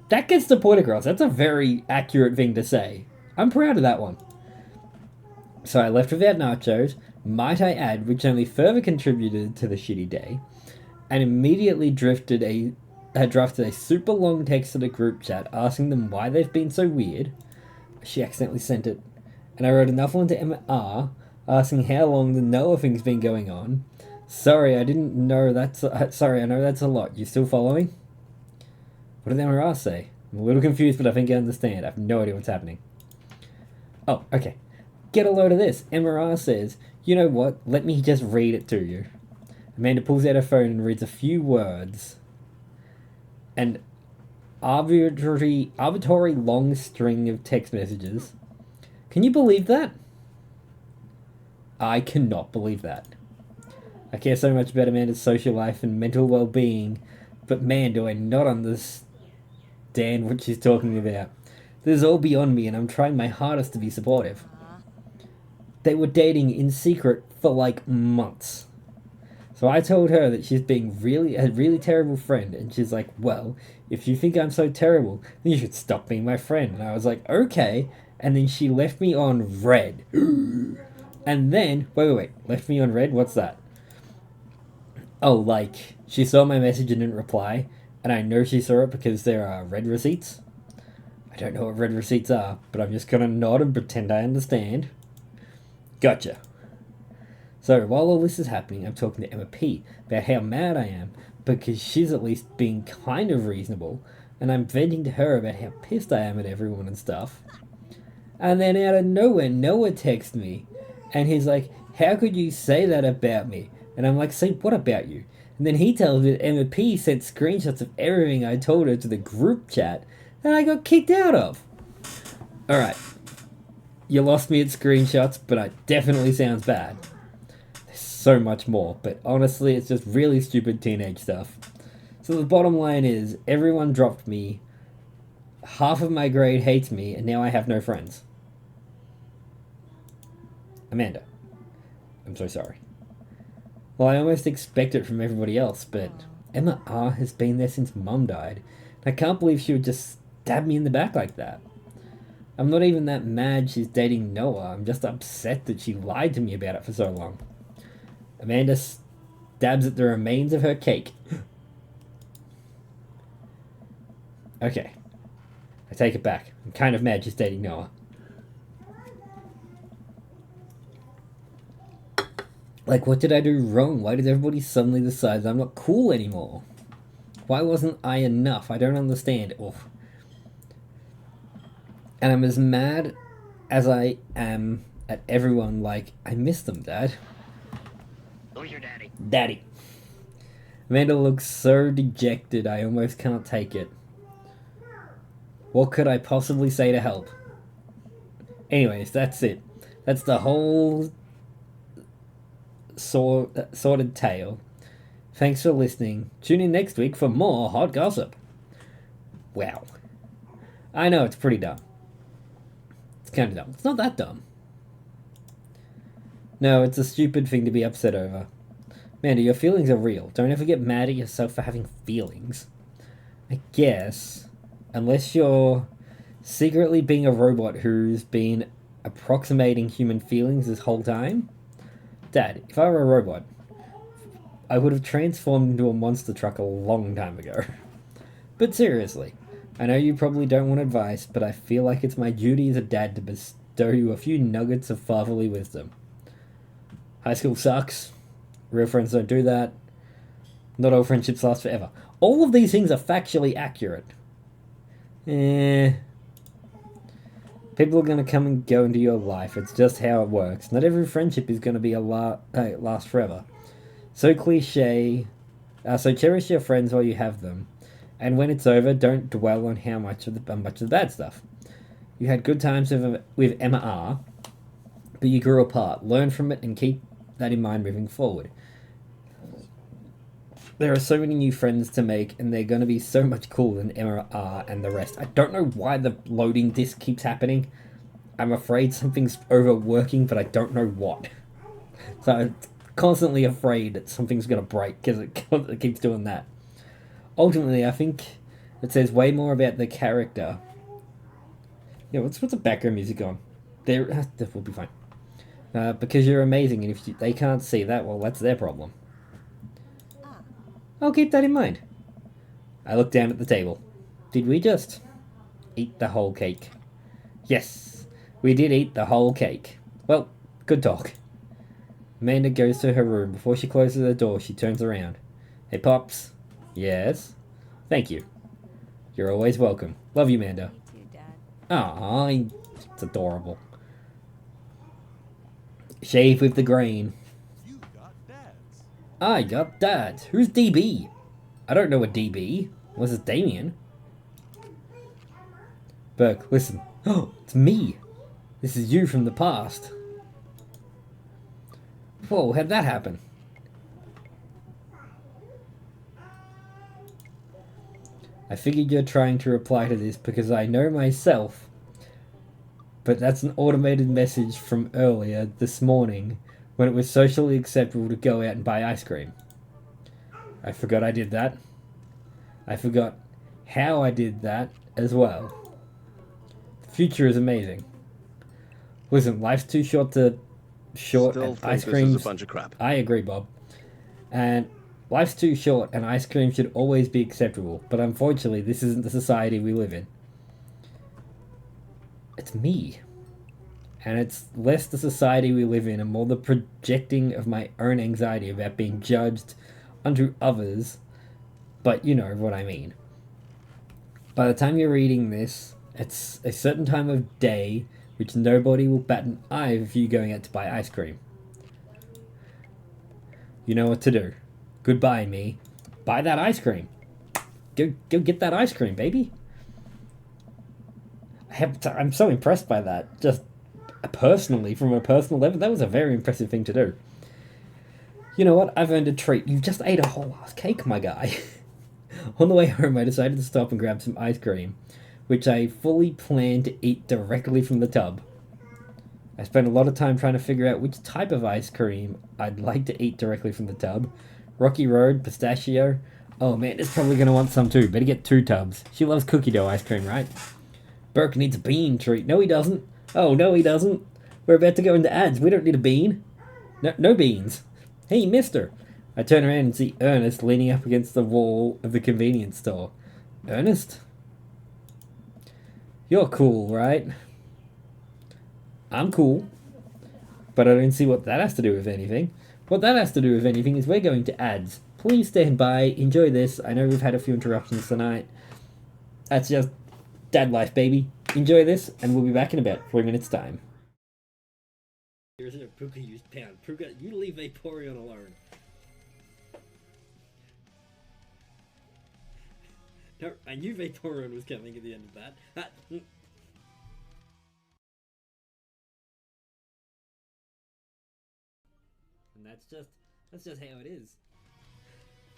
That gets the point across. That's a very accurate thing to say. I'm proud of that one. So I left without nachos, might I add, which only further contributed to the shitty day, and immediately drafted a super long text to the group chat asking them why they've been so weird. She accidentally sent it. And I wrote another one to Emma R, asking how long the Noah thing's been going on. Sorry, I didn't know that's... sorry, I know that's a lot. You still following? What did Emma R say? I'm a little confused, but I think I understand. I have no idea what's happening. Oh, okay. Get a load of this. Emma R says, you know what? Let me just read it to you. Amanda pulls out her phone and reads a few words. An arbitrary long string of text messages. Can you believe that? I cannot believe that. I care so much about Amanda's social life and mental well-being, but man, do I not understand what she's talking about. This is all beyond me, and I'm trying my hardest to be supportive. They were dating in secret for like months. So I told her that she's being a really terrible friend, and she's like, well, if you think I'm so terrible, then you should stop being my friend. And I was like, okay. And then she left me on red. And then, wait, left me on red? What's that? Oh, like, she saw my message and didn't reply, and I know she saw it because there are red receipts. I don't know what red receipts are, but I'm just gonna nod and pretend I understand. Gotcha. So, while all this is happening, I'm talking to Emma P about how mad I am, because she's at least being kind of reasonable, and I'm venting to her about how pissed I am at everyone and stuff. And then out of nowhere, Noah texts me, and he's like, how could you say that about me? And I'm like, say what about you? And then he tells me that Emma P sent screenshots of everything I told her to the group chat that I got kicked out of. Alright. You lost me at screenshots, but it definitely sounds bad. There's so much more, but honestly, it's just really stupid teenage stuff. So the bottom line is, everyone dropped me, half of my grade hates me, and now I have no friends. Amanda, I'm so sorry. Well, I almost expect it from everybody else, but Emma R has been there since Mum died. And I can't believe she would just stab me in the back like that. I'm not even that mad she's dating Noah. I'm just upset that she lied to me about it for so long. Amanda stabs at the remains of her cake. Okay. I take it back. I'm kind of mad she's dating Noah. Like, what did I do wrong? Why did everybody suddenly decide that I'm not cool anymore? Why wasn't I enough? I don't understand. Oof. And I'm as mad as I am at everyone, like, I miss them, Dad. Who's your daddy? Daddy. Amanda looks so dejected, I almost can't take it. What could I possibly say to help? Anyways, that's it. That's the whole sorted tale. Thanks for listening. Tune in next week for more hot gossip. Wow. I know, it's pretty dumb. It's kind of dumb. It's not that dumb. No, it's a stupid thing to be upset over. Amanda, your feelings are real. Don't ever get mad at yourself for having feelings. I guess, unless you're secretly being a robot who's been approximating human feelings this whole time. Dad, if I were a robot, I would have transformed into a monster truck a long time ago. But seriously, I know you probably don't want advice, but I feel like it's my duty as a dad to bestow you a few nuggets of fatherly wisdom. High school sucks. Real friends don't do that. Not all friendships last forever. All of these things are factually accurate. People are going to come and go into your life. It's just how it works. Not every friendship is going to be last forever. So cliche. So cherish your friends while you have them. And when it's over, don't dwell on how much of the bad stuff. You had good times with Emma R, but you grew apart. Learn from it and keep that in mind moving forward. There are so many new friends to make, and they're going to be so much cooler than Emma are and the rest. I don't know why the loading disc keeps happening. I'm afraid something's overworking, but I don't know what. So I'm constantly afraid that something's going to break because it keeps doing that. Ultimately, I think it says way more about the character. Yeah, what's the background music on? That will be fine. Because you're amazing, and if they can't see that, well, that's their problem. I'll keep that in mind. I looked down at the table. Did we just eat the whole cake? Yes, we did eat the whole cake. Well, good talk. Amanda goes to her room. Before she closes the door, she turns around. Hey, Pops. Yes? Thank you. You're always welcome. Love you, Amanda. You too, Dad. Aw, it's adorable. Shave with the grain. You got dads. I got dads. Who's DB? I don't know a DB. Was it Damien? Burke, listen. Oh, it's me. This is you from the past. Whoa, how'd that happen? I figured you're trying to reply to this because I know myself, but that's an automated message from earlier this morning when it was socially acceptable to go out and buy ice cream. I forgot I did that. I forgot how I did that as well. The future is amazing. Listen, life's too short to Still and think ice this cream. is a bunch of crap. I agree, Bob. And life's too short, and ice cream should always be acceptable. But unfortunately, this isn't the society we live in. It's me. And it's less the society we live in and more the projecting of my own anxiety about being judged unto others. But you know what I mean. By the time you're reading this, it's a certain time of day which nobody will bat an eye if you going out to buy ice cream. You know what to do. Goodbye, me. Buy that ice cream. Go get that ice cream, baby. I'm so impressed by that. Just personally, from a personal level, that was a very impressive thing to do. You know what? I've earned a treat. You just ate a whole ass cake, my guy. On the way home, I decided to stop and grab some ice cream, which I fully planned to eat directly from the tub. I spent a lot of time trying to figure out which type of ice cream I'd like to eat directly from the tub. Rocky Road, pistachio. Oh man, it's probably going to want some too. Better get 2 tubs. She loves cookie dough ice cream, right? Burke needs a bean treat. No, he doesn't. Oh, no, he doesn't. We're about to go into ads. We don't need a bean. No beans. Hey, mister. I turn around and see Ernest leaning up against the wall of the convenience store. Ernest? You're cool, right? I'm cool. But I don't see what that has to do with anything. What that has to do with anything is we're going to ads. Please stand by. Enjoy this. I know we've had a few interruptions tonight. That's just dad life, baby. Enjoy this, and we'll be back in about 3 minutes' time. Here isn't a Puka used pound. Puka, you leave Vaporeon alone. No, I knew Vaporeon was coming at the end of that. And that's just how it is.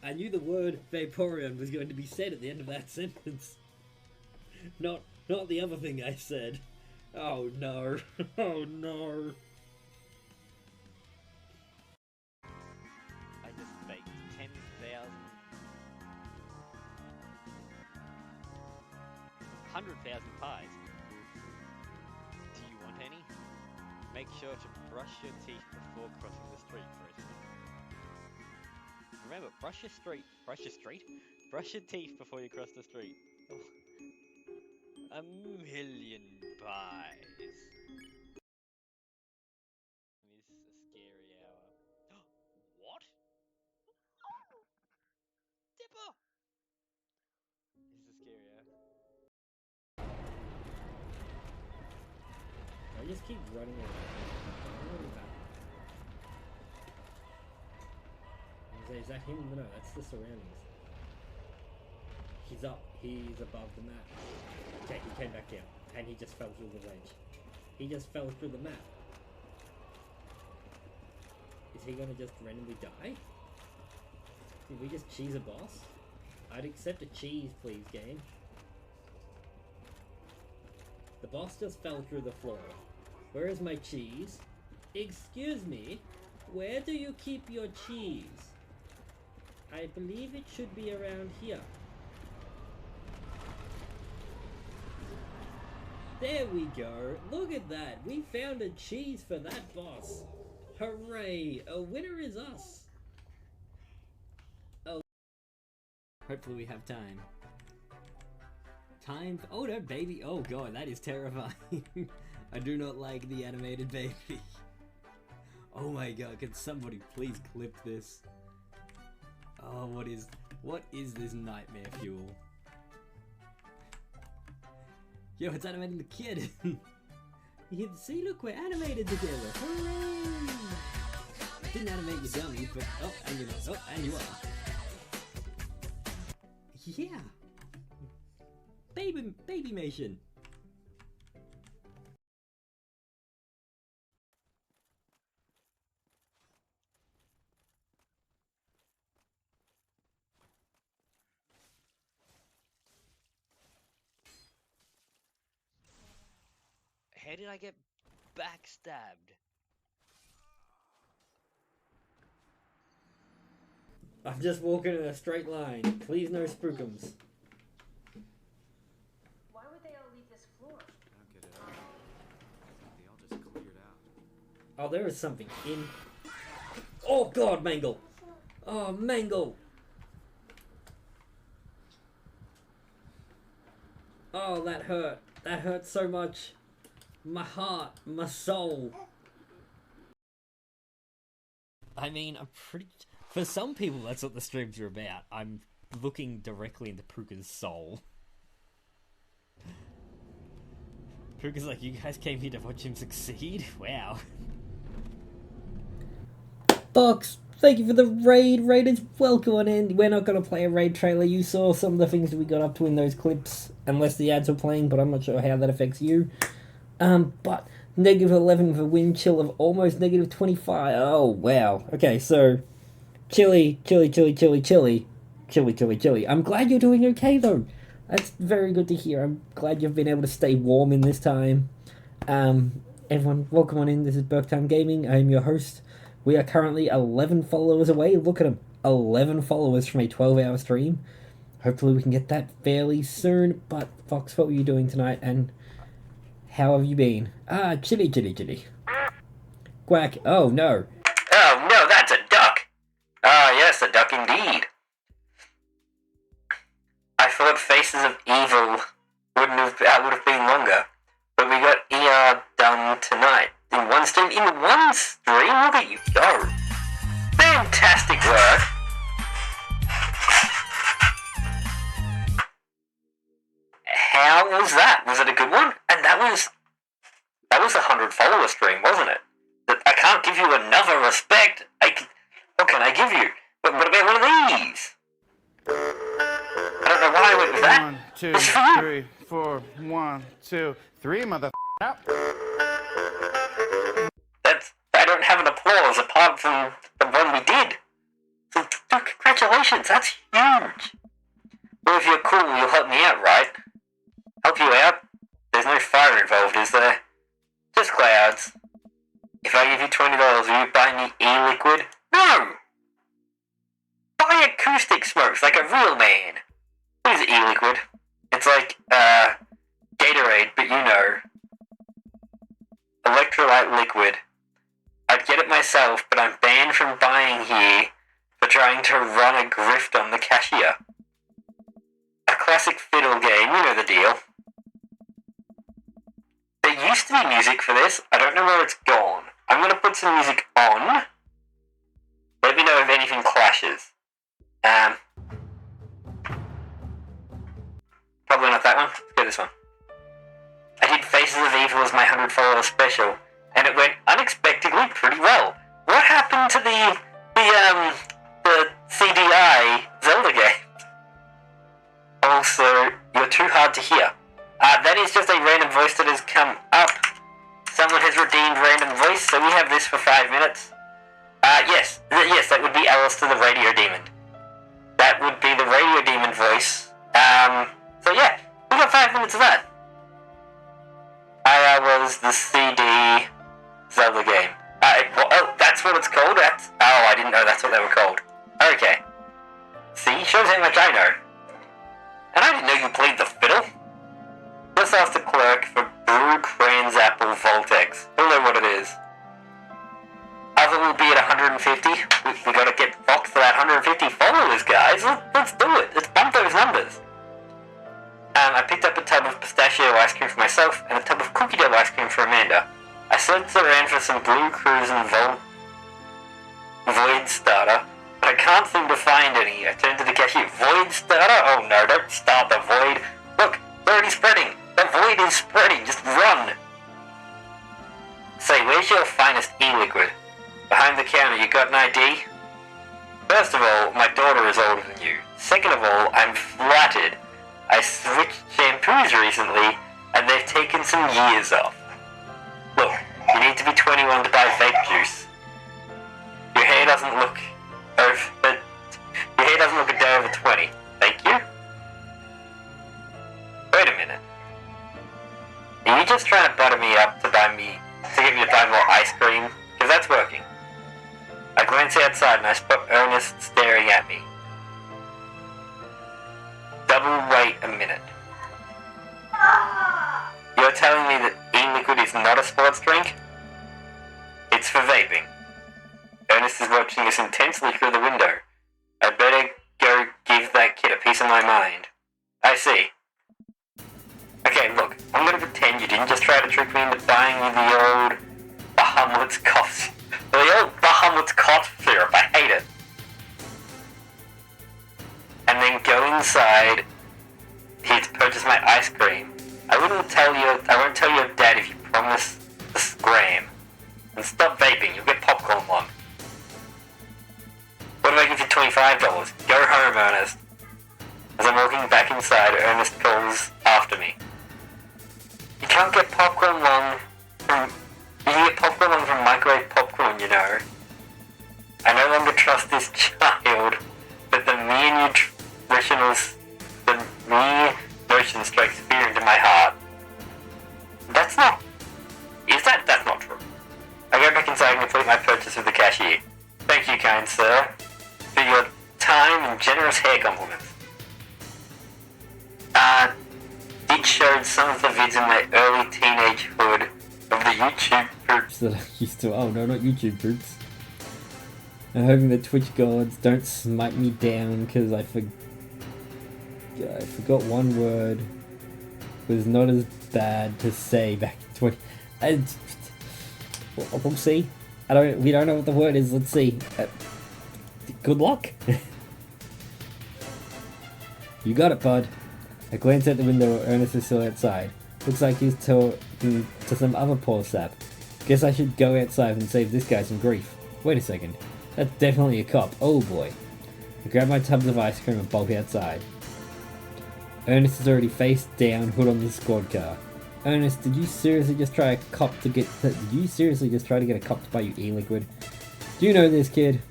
I knew the word Vaporeon was going to be said at the end of that sentence. Not the other thing I said. Oh no. Oh no. I just baked 10,000... 100,000 pies. Do you want any? Make sure to brush your teeth before crossing the street, Chris. Remember, brush your teeth before you cross the street. A million pies. This is a scary hour. What? Dipper! This is a scary hour. I just keep running around. Is that him? No, that's the surroundings. He's up. He's above the map. Okay, he came back down. And he just fell through the ledge. He just fell through the map. Is he gonna just randomly die? Did we just cheese a boss? I'd accept a cheese, please, game. The boss just fell through the floor. Where is my cheese? Excuse me, where do you keep your cheese? I believe it should be around here. There we go. Look at that. We found a cheese for that boss. Hooray! A winner is us. Oh. Hopefully we have time. Time. Oh no, baby. Oh god, that is terrifying. I do not like the animated baby. Oh my god, can somebody please clip this? Oh, what is this nightmare fuel? Yo, it's animating the kid. You can see, look, we're animated together. Hooray! Didn't animate your dummy, but oh, and you're not. Oh, and you are. Yeah. Babymation. How did I get backstabbed? I'm just walking in a straight line. Please no spookums. Why would they all leave this floor? I don't get it either. They all just cleared out. Oh, there is something in. Oh god, Mangle! Oh, Mangle! Oh, that hurt. That hurt so much. My heart, my soul. I mean, I'm pretty... For some people, that's what the streams are about. I'm looking directly into Puka's soul. Puka's like, you guys came here to watch him succeed? Wow. Box, thank you for the raid. Raiders, welcome on in. We're not going to play a raid trailer. You saw some of the things that we got up to in those clips. Unless the ads were playing, but I'm not sure how that affects you. But negative 11 for wind chill of almost negative 25. Oh, wow. Okay, so... Chilly. I'm glad you're doing okay, though. That's very good to hear. I'm glad you've been able to stay warm in this time. Everyone, welcome on in. This is Burktime Gaming. I'm your host. We are currently 11 followers away. Look at them. 11 followers from a 12-hour stream. Hopefully we can get that fairly soon. But, Fox, what were you doing tonight? And how have you been? Ah, chilly. Quack. Oh, no. Oh no, that's a duck! Ah, yes, a duck indeed. I thought Faces of Evil would have been longer, but we got ER done tonight. In one stream? Look at you go! Fantastic work! How was that? Was it a good one? And that was a 100 follower stream, wasn't it? I can't give you another respect. What can I give you? What about one of these? I don't know why I went with that. 1, 2, 3, 4. 1, 2, 3, mother. I don't have an applause apart from the one we did. So, congratulations, that's huge. Well, if you're cool, you'll help me out, right? Help you out? There's no fire involved, is there? Just clouds. If I give you $20, will you buy me e-liquid? No! Buy acoustic smokes like a real man. What is e-liquid? It's like, Gatorade, but you know. Electrolyte liquid. I'd get it myself, but I'm banned from buying here for trying to run a grift on the cashier. A classic fiddle game, you know the deal. There used to be music for this. I don't know where it's gone. I'm going to put some music on. Let me know if anything clashes. Probably not that one. Let's go this one. I did Faces of Evil as my 100 follower special, and it went unexpectedly pretty well. What happened to the CDI Zelda game? Also, you're too hard to hear. That is just a random voice that has come up. Someone has redeemed random voice, so we have this for 5 minutes. Yes, that would be Alice to the Radio Demon. that would be the radio demon voice. So yeah, we got 5 minutes of that. I was the CD Zelda game. Oh, that's what it's called? I didn't know that's what they were called. Okay. See, shows how much I know. And I didn't know you played the fiddle. Just ask the clerk for Brew Cran's Apple Voltex. He'll know what it is. Other will be at 150. We gotta get Fox to that 150 followers, guys. Let's do it. Let's bump those numbers. I picked up a tub of pistachio ice cream for myself and a tub of cookie dough ice cream for Amanda. I searched around for some Blue Cruise and Void Starter, but I can't seem to find any. I turned to the cashier. Void Starter? Oh no, don't start the void. Look, it's already spreading. The void is spreading. Just run. Say, where's your finest e-liquid? Behind the counter, you got an ID? First of all, my daughter is older than you. Second of all, I'm flattered. I switched shampoos recently, and they've taken some years off. Look, you need to be 21 to buy vape juice. Your hair doesn't look a day over 20. Thank you. Wait a minute. Are you just trying to butter me up to get me to buy more ice cream? Because that's working. I glance outside and I spot Ernest staring at me. Double wait a minute. You're telling me that e-liquid is not a sports drink? It's for vaping. Ernest is watching us intensely through the window. I better go give that kid a piece of my mind. I see. Okay, look, I'm gonna pretend you didn't just try to trick me into buying you the old Bahamut's cough syrup. I hate it. And then go inside here to purchase my ice cream. I won't tell your dad if you promise to scram. And stop vaping, you'll get popcorn one. What if I give you $25? Go home, Ernest. As I'm walking back inside, Ernest calls after me. You can't get popcorn long from... You can get popcorn long from microwave popcorn, you know. I no longer trust this child, but the mere notion strikes fear into my heart. That's not true. I go back inside and complete my purchase with the cashier. Thank you, kind sir, for your time and generous hair compliments. Did show some of the vids in my early teenagehood of the YouTube groups that I used to. Oh no, not YouTube groups. I'm hoping the Twitch gods don't smite me down because I forgot one word. Was not as bad to say back in 20. We'll see. We don't know what the word is. Let's see. Good luck. You got it, bud. I glance out the window. Ernest is still outside. Looks like he's talking to some other poor sap. Guess I should go outside and save this guy some grief. Wait a second. That's definitely a cop. Oh boy. I grab my tubs of ice cream and bulk outside. Ernest is already face down, hood on the squad car. Ernest, did you seriously just try to get a cop to buy you e-liquid? Do you know this kid?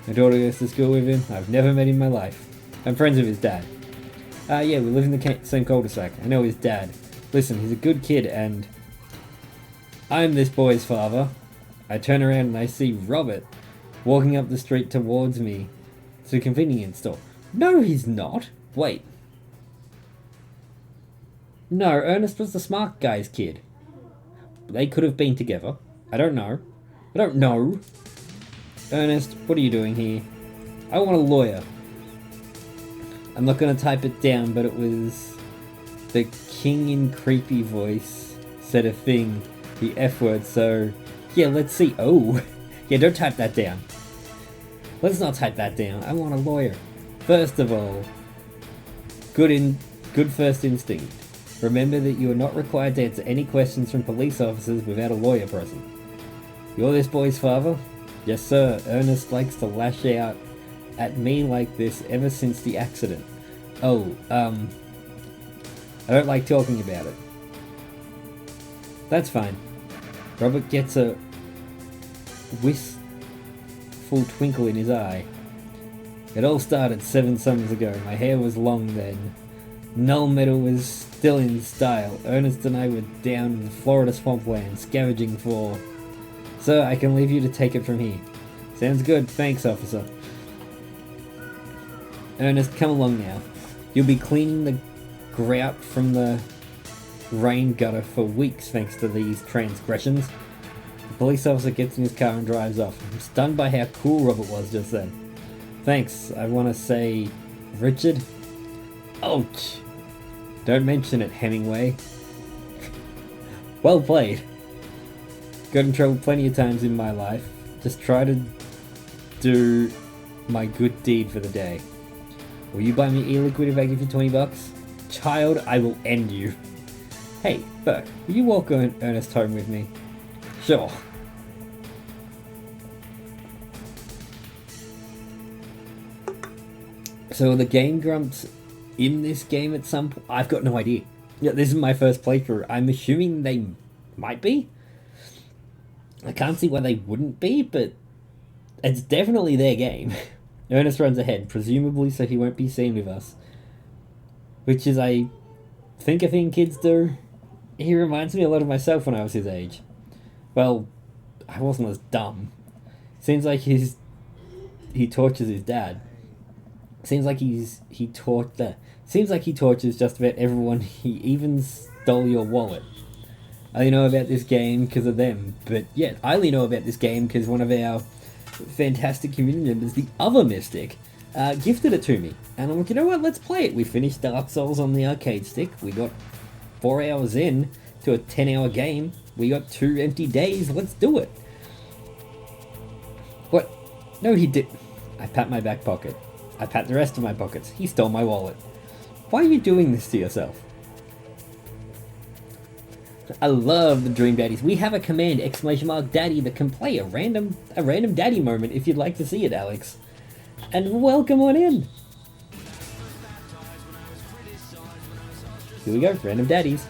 My daughter goes to school with him. I've never met him in my life. I'm friends with his dad. Yeah, we live in the same cul-de-sac. I know his dad. Listen, he's a good kid and... I'm this boy's father. I turn around and I see Robert walking up the street towards me to the convenience store. No, he's not. Wait. No, Ernest was the smart guy's kid. They could have been together. I don't know. Ernest, what are you doing here? I want a lawyer. I'm not going to type it down, but it was... The king in creepy voice said a thing. The F word, so... Yeah, let's see. Oh. Yeah, don't type that down. Let's not type that down. I want a lawyer. First of all, good first instinct. Remember that you are not required to answer any questions from police officers without a lawyer present. You're this boy's father? Yes, sir. Ernest likes to lash out at me like this ever since the accident. Oh, I don't like talking about it. That's fine. Robert gets a wistful twinkle in his eye. It all started 7 summers ago. My hair was long then. Null metal was still in style. Ernest and I were down in the Florida swampland scavenging for... Sir, I can leave you to take it from here. Sounds good. Thanks, officer. Ernest, come along now. You'll be cleaning the grout from the rain gutter for weeks thanks to these transgressions. The police officer gets in his car and drives off. I'm stunned by how cool Robert was just then. Thanks. I want to say... Richard? Ouch. Don't mention it, Hemingway. Well played. Got in trouble plenty of times in my life. Just try to do my good deed for the day. Will you buy me e-liquid if I give you $20? Child, I will end you. Hey, Burke, will you walk Ernest home with me? Sure. So are the Game Grumps in this game at some point? I've got no idea. Yeah, this is my first playthrough. I'm assuming they might be. I can't see why they wouldn't be, but it's definitely their game. Ernest runs ahead, presumably so he won't be seen with us. Which is, I think, a thing kids do. He reminds me a lot of myself when I was his age. Well, I wasn't as dumb. Seems like he tortures his dad. Seems like he tortures just about everyone. He even stole your wallet. I only know about this game because of them, but yeah, I only know about this game because one of our fantastic community members, the other Mystic, gifted it to me. And I'm like, you know what, let's play it. We finished Dark Souls on the arcade stick. We got 4 hours in to a 10-hour game. We got 2 empty days. Let's do it. What? No, he did. I pat my back pocket. I pat the rest of my pockets. He stole my wallet. Why are you doing this to yourself? I love the Dream Daddies. We have a command, ! Daddy, that can play a random daddy moment if you'd like to see it, Alex. And welcome on in. Here we go, random daddies.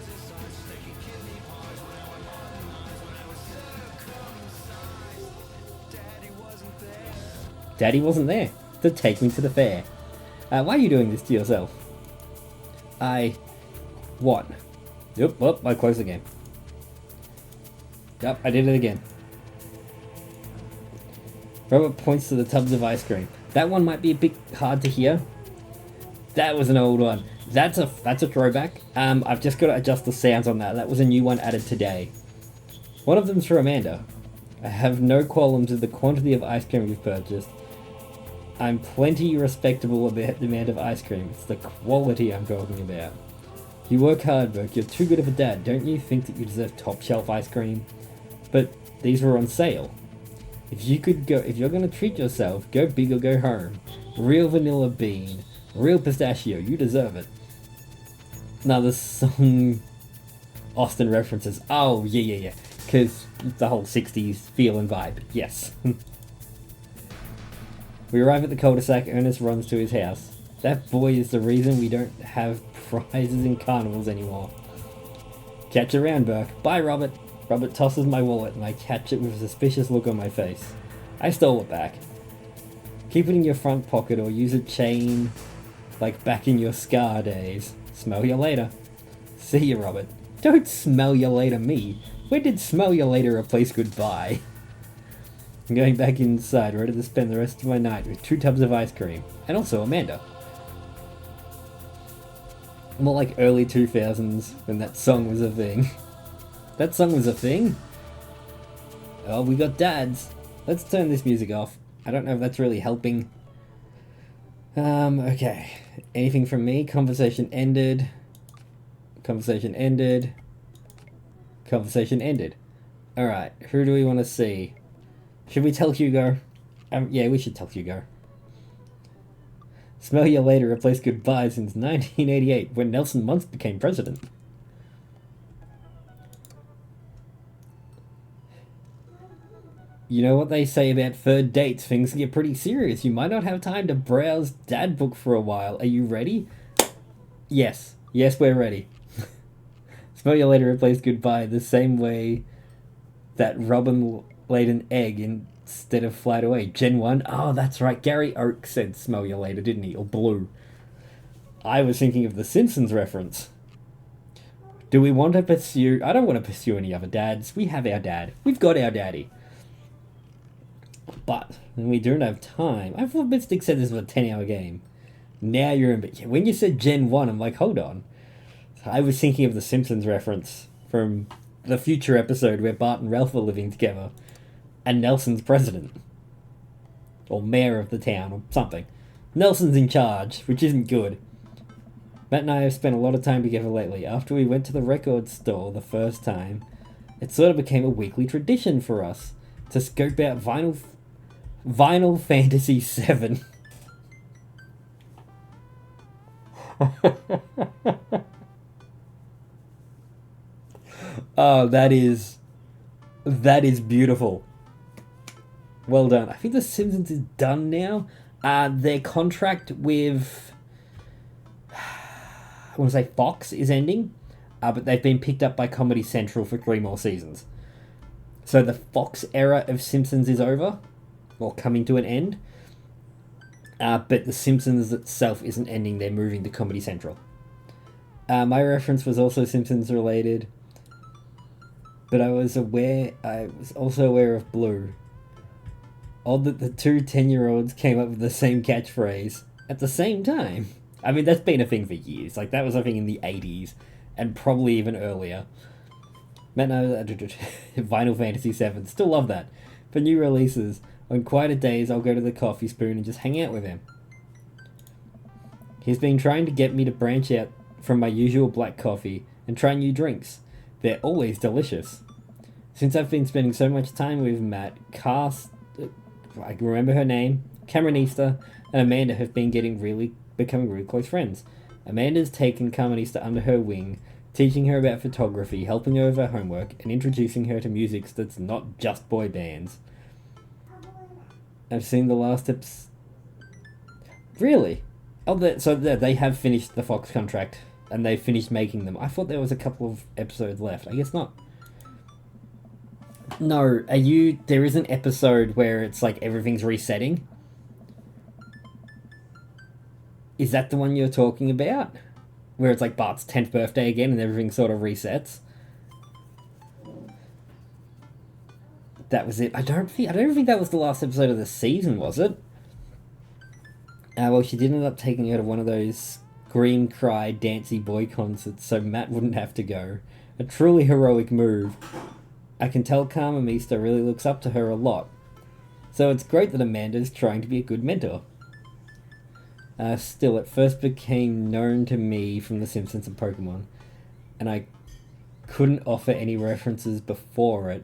Daddy wasn't there to take me to the fair. Why are you doing this to yourself? What? Yep, well, I closed the game. Yep, I did it again. Robert points to the tubs of ice cream. That one might be a bit hard to hear. That was an old one. That's a throwback. I've just got to adjust the sounds on that. That was a new one added today. One of them's for Amanda. I have no qualms with the quantity of ice cream you've purchased. I'm plenty respectable about the amount of ice cream. It's the quality I'm talking about. You work hard, Burke. You're too good of a dad. Don't you think that you deserve top shelf ice cream? But these were on sale. If you're gonna treat yourself, go big or go home. Real vanilla bean, real pistachio. You deserve it. Another song Austin references. Oh yeah. Because the whole 60s feel and vibe. Yes. We arrive at the cul-de-sac. Ernest runs to his house. That boy is the reason we don't have prizes in carnivals anymore. Catch you around, Burke. Bye, Robert. Robert tosses my wallet and I catch it with a suspicious look on my face. I stole it back. Keep it in your front pocket or use a chain like back in your Scar days. Smell you later. See you, Robert. Don't smell you later me. When did smell you later replace goodbye? I'm going back inside, ready to spend the rest of my night with 2 tubs of ice cream. And also Amanda. More like early 2000s when that song was a thing. That song was a thing? Oh, we got dads. Let's turn this music off. I don't know if that's really helping. Okay. Anything from me? Conversation ended. Conversation ended. Conversation ended. Alright, who do we want to see? Should we tell Hugo? Yeah, we should tell Hugo. Smell you later replaced goodbye since 1988 when Nelson Muntz became president. You know what they say about third dates, things get pretty serious. You might not have time to browse Dad Book for a while. Are you ready? Yes. Yes, we're ready. Smell you later replaced goodbye the same way that Robin laid an egg in instead of flat away. Gen 1? Oh, that's right. Gary Oak said smell you later, didn't he? Or blue. I was thinking of the Simpsons reference. Do we want to pursue... I don't want to pursue any other dads. We have our dad. We've got our daddy. But we don't have time. I thought Mystic said this was a 10-hour game. Now you're in... But when you said Gen 1, I'm like, hold on. I was thinking of the Simpsons reference from the future episode where Bart and Ralph are living together. And Nelson's president. Or mayor of the town, or something. Nelson's in charge, which isn't good. Matt and I have spent a lot of time together lately. After we went to the record store the first time, it sort of became a weekly tradition for us to scope out Vinyl Fantasy 7. Oh, that is beautiful. Well done. I think The Simpsons is done now. Their contract with, I want to say Fox is ending, but they've been picked up by Comedy Central for 3 more seasons. So the Fox era of Simpsons is over, or coming to an end. But The Simpsons itself isn't ending, they're moving to Comedy Central. My reference was also Simpsons related, but I was also aware of Blue. Odd that the two 10-year-olds came up with the same catchphrase at the same time. I mean, that's been a thing for years. Like, that was a thing in the 80s, and probably even earlier. Man, no, Vinyl Fantasy 7, still love that. For new releases, on quieter days, I'll go to the Coffee Spoon and just hang out with him. He's been trying to get me to branch out from my usual black coffee and try new drinks. They're always delicious. Since I've been spending so much time with Matt, I can remember her name, Cameronista, and Amanda have been becoming really close friends. Amanda's taken Carmenista under her wing, teaching her about photography, helping her with her homework, and introducing her to music that's not just boy bands. I've seen the last episode. Really? Oh, so they have finished the Fox contract, and they've finished making them. I thought there was a couple of episodes left. I guess not. No, there is an episode where it's like everything's resetting. Is that the one you're talking about? Where it's like Bart's 10th birthday again and everything sort of resets? That was it. I don't think that was the last episode of the season, was it? Well, she did end up taking her to one of those Green Cry Dancy Boy concerts so Matt wouldn't have to go. A truly heroic move. I can tell Carmenista really looks up to her a lot. So it's great that Amanda's trying to be a good mentor. Still, it first became known to me from The Simpsons and Pokemon, and I couldn't offer any references before it,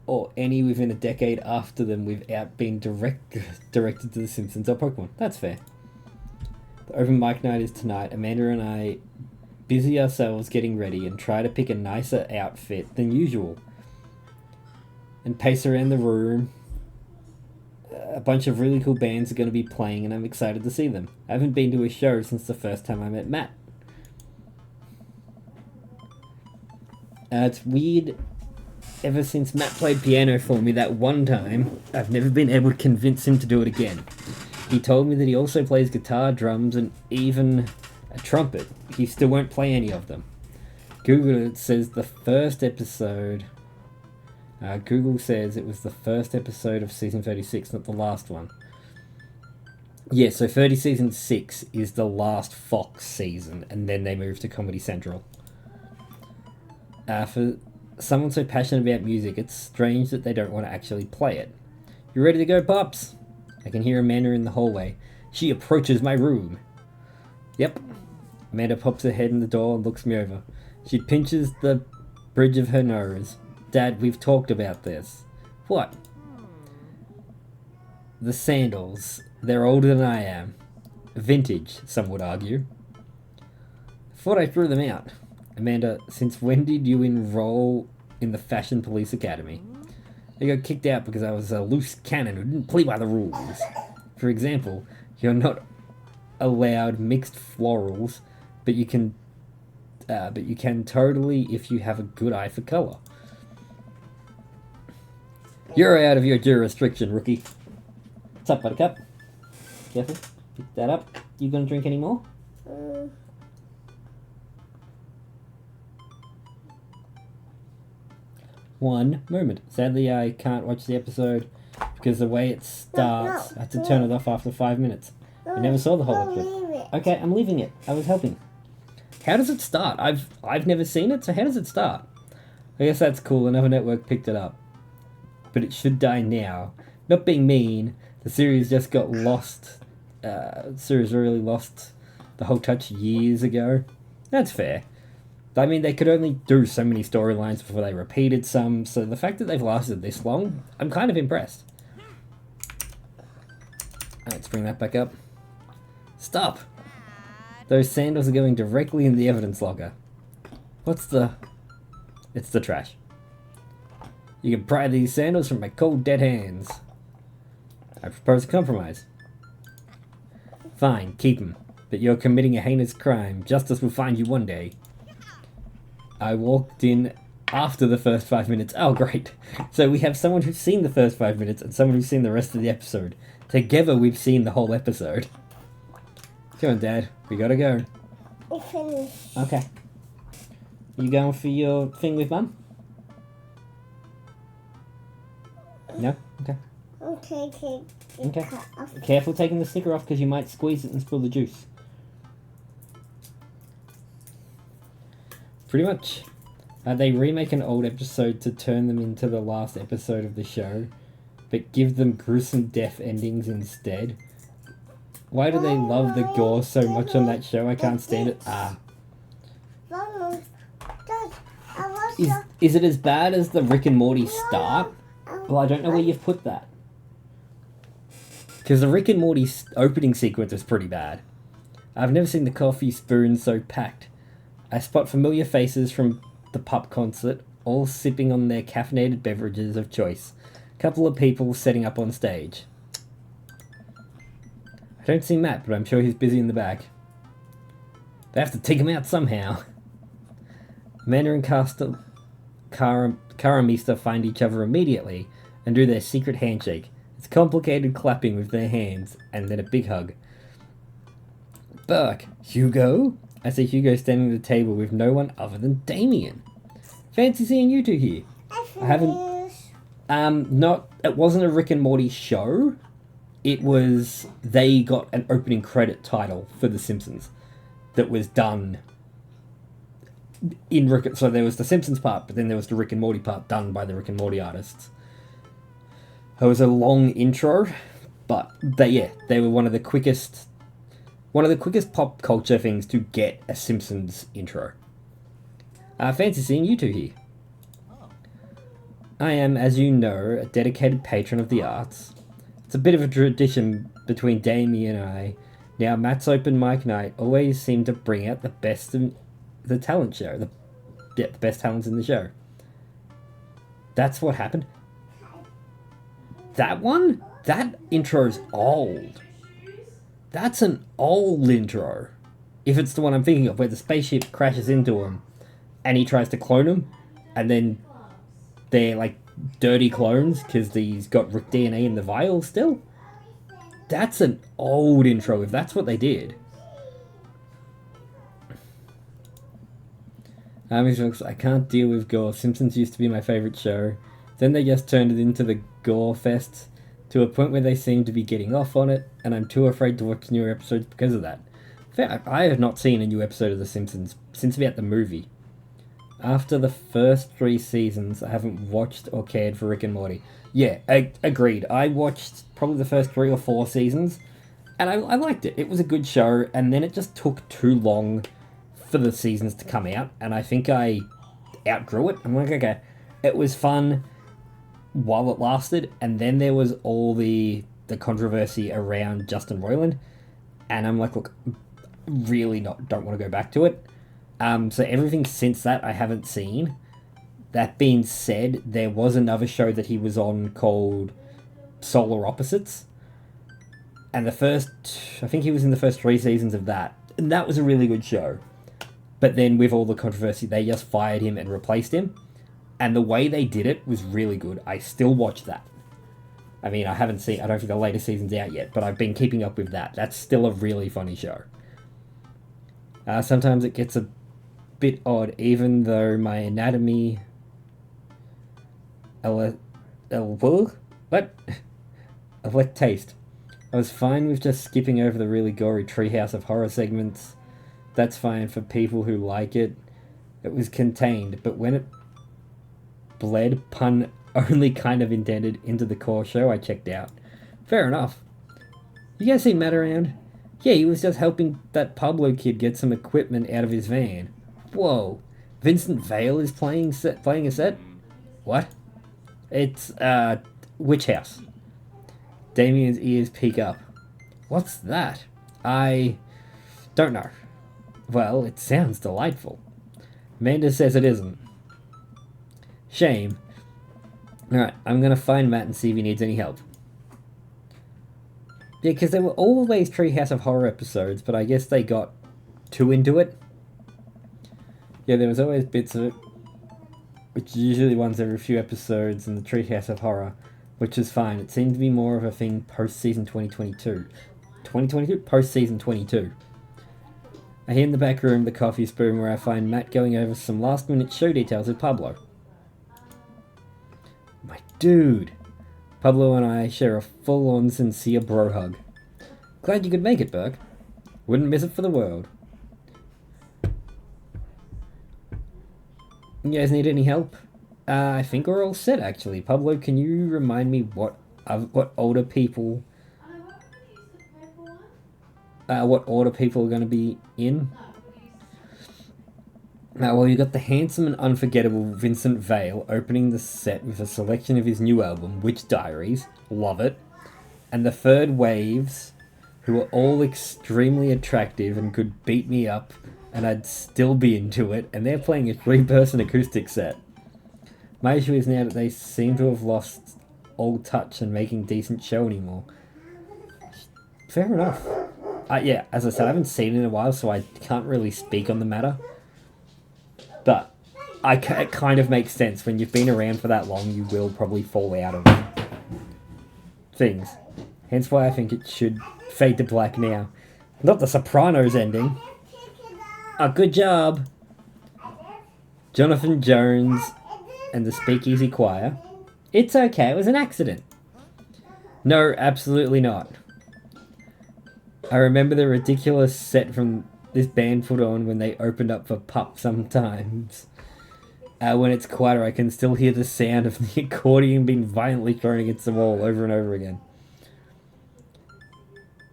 or any within a decade after them without being directed to The Simpsons or Pokemon. That's fair. The open mic night is tonight. Amanda and I busy ourselves getting ready and try to pick a nicer outfit than usual, and pace around the room. A bunch of really cool bands are going to be playing, and I'm excited to see them. I haven't been to a show since the first time I met Matt. It's weird. Ever since Matt played piano for me that one time, I've never been able to convince him to do it again. He told me that he also plays guitar, drums, and even a trumpet. He still won't play any of them. Google it says the first episode... Google says it was the first episode of season 36, not the last one. Yeah, so season 6 is the last Fox season, and then they move to Comedy Central. For someone so passionate about music, it's strange that they don't want to actually play it. You ready to go, Pops? I can hear Amanda in the hallway. She approaches my room. Yep. Amanda pops her head in the door and looks me over. She pinches the bridge of her nose. Dad, we've talked about this. What? The sandals. They're older than I am. Vintage, some would argue. Thought I threw them out. Amanda, since when did you enroll in the Fashion Police Academy? I got kicked out because I was a loose cannon who didn't play by the rules. For example, you're not allowed mixed florals, but you can totally if you have a good eye for colour. You're out of your jurisdiction, rookie. What's up, Buttercup? Careful. Pick that up. You gonna drink any more? One moment. Sadly, I can't watch the episode because the way it starts, I had to turn it off after 5 minutes. I never saw the whole episode. Okay, I'm leaving it. I was helping. How does it start? I've never seen it, so how does it start? I guess that's cool. Another network picked it up. But it should die now. Not being mean, the series just got lost. Series really lost the whole touch years ago. That's fair. I mean, they could only do so many storylines before they repeated some, so the fact that they've lasted this long, I'm kind of impressed. Let's bring that back up. Stop! Those sandals are going directly in the evidence locker. What's the... It's the trash. You can pry these sandals from my cold, dead hands. I propose a compromise. Fine, keep them. But you're committing a heinous crime. Justice will find you one day. I walked in after the first 5 minutes. Oh, great. So we have someone who's seen the first 5 minutes and someone who's seen the rest of the episode. Together we've seen the whole episode. Come on, Dad. We gotta go. I finished. Okay. You going for your thing with Mum? No? Okay. Okay. Okay. Careful taking the sticker off because you might squeeze it and spill the juice. Pretty much. They remake an old episode to turn them into the last episode of the show, but give them gruesome death endings instead. Why do they love the gore so much on that show? I can't stand it. Mama, Dad, I was Is it as bad as the Rick and Morty start? Well, I don't know where you've put that. Because the Rick and Morty opening sequence is pretty bad. I've never seen the coffee spoon so packed. I spot familiar faces from the pup concert, all sipping on their caffeinated beverages of choice. A couple of people setting up on stage. I don't see Matt, but I'm sure he's busy in the back. They have to take him out somehow. Amanda and Karamista find each other immediately and do their secret handshake. It's complicated clapping with their hands, and then a big hug. Burke, Hugo? I see Hugo standing at the table with no one other than Damien. Fancy seeing you two here. I haven't... It wasn't a Rick and Morty show. It was... They got an opening credit title for The Simpsons that was done in Rick... So there was the Simpsons part, but then there was the Rick and Morty part done by the Rick and Morty artists. It was a long intro, but they were one of the quickest pop culture things to get a Simpsons intro. Fancy seeing you two here. I am, as you know, a dedicated patron of the arts. It's a bit of a tradition between Damien and I. Now, Matt's open mic night always seemed to bring out the best in the talent show. The best talents in the show. That's what happened. That one? That intro's old. That's an old intro. If it's the one I'm thinking of, where the spaceship crashes into him, and he tries to clone him, and then they're like dirty clones, because he's got Rick DNA in the vial still. That's an old intro, if that's what they did. I can't deal with gore. Simpsons used to be my favourite show. Then they just turned it into the gore fest, to a point where they seem to be getting off on it, and I'm too afraid to watch newer episodes because of that. I have not seen a new episode of The Simpsons since about the movie. After the first 3 seasons, I haven't watched or cared for Rick and Morty. Yeah, agreed. I watched probably the first 3 or 4 seasons, and I liked it. It was a good show, and then it just took too long for the seasons to come out, and I think I outgrew it. I'm like, okay, it was fun while it lasted, and then there was all the controversy around Justin Roiland, and I'm like, look, really don't want to go back to it. So everything since that I haven't seen. That being said, there was another show that he was on called Solar Opposites, and I think he was in the first 3 seasons of that, and that was a really good show. But then with all the controversy, they just fired him and replaced him. And the way they did it was really good. I still watch that. I mean, I don't think the latest season's out yet, but I've been keeping up with that. That's still a really funny show. Sometimes it gets a bit odd, even though my anatomy... Elect taste. I was fine with just skipping over the really gory Treehouse of Horror segments. That's fine for people who like it. It was contained, but when it bled, pun only kind of intended, into the core show, I checked out. Fair enough. You guys see Matt around? Yeah, he was just helping that Pablo kid get some equipment out of his van. Whoa. Vincent Vale is playing a set? What? It's, Witch House. Damien's ears peek up. What's that? I don't know. Well, it sounds delightful. Amanda says it isn't. Shame. Alright, I'm gonna find Matt and see if he needs any help. Yeah, because there were always Treehouse of Horror episodes, but I guess they got too into it. Yeah, there was always bits of it, which usually once every few episodes in the Treehouse of Horror, which is fine. It seemed to be more of a thing post-season 2022. 2022? Post-season 22. I hear in the back room the coffee spoon where I find Matt going over some last-minute show details with Pablo. My dude! Pablo and I share a full-on sincere bro hug. Glad you could make it, Burke. Wouldn't miss it for the world. You guys need any help? I think we're all set, actually. Pablo, can you remind me what older people... what order people are going to be in? Well, you got the handsome and unforgettable Vincent Vale opening the set with a selection of his new album, Witch Diaries. Love it. And the Third Waves, who are all extremely attractive and could beat me up, and I'd still be into it, and they're playing a 3-person acoustic set. My issue is now that they seem to have lost all touch and making decent show anymore. Fair enough. Yeah, as I said, I haven't seen it in a while, so I can't really speak on the matter. But it kind of makes sense. When you've been around for that long, you will probably fall out of things. Hence why I think it should fade to black now. Not the Sopranos ending. Oh, good job. Jonathan Jones and the Speakeasy Choir. It's okay, it was an accident. No, absolutely not. I remember the ridiculous set from this band put on when they opened up for Pup sometimes. When it's quieter, I can still hear the sound of the accordion being violently thrown against the wall over and over again.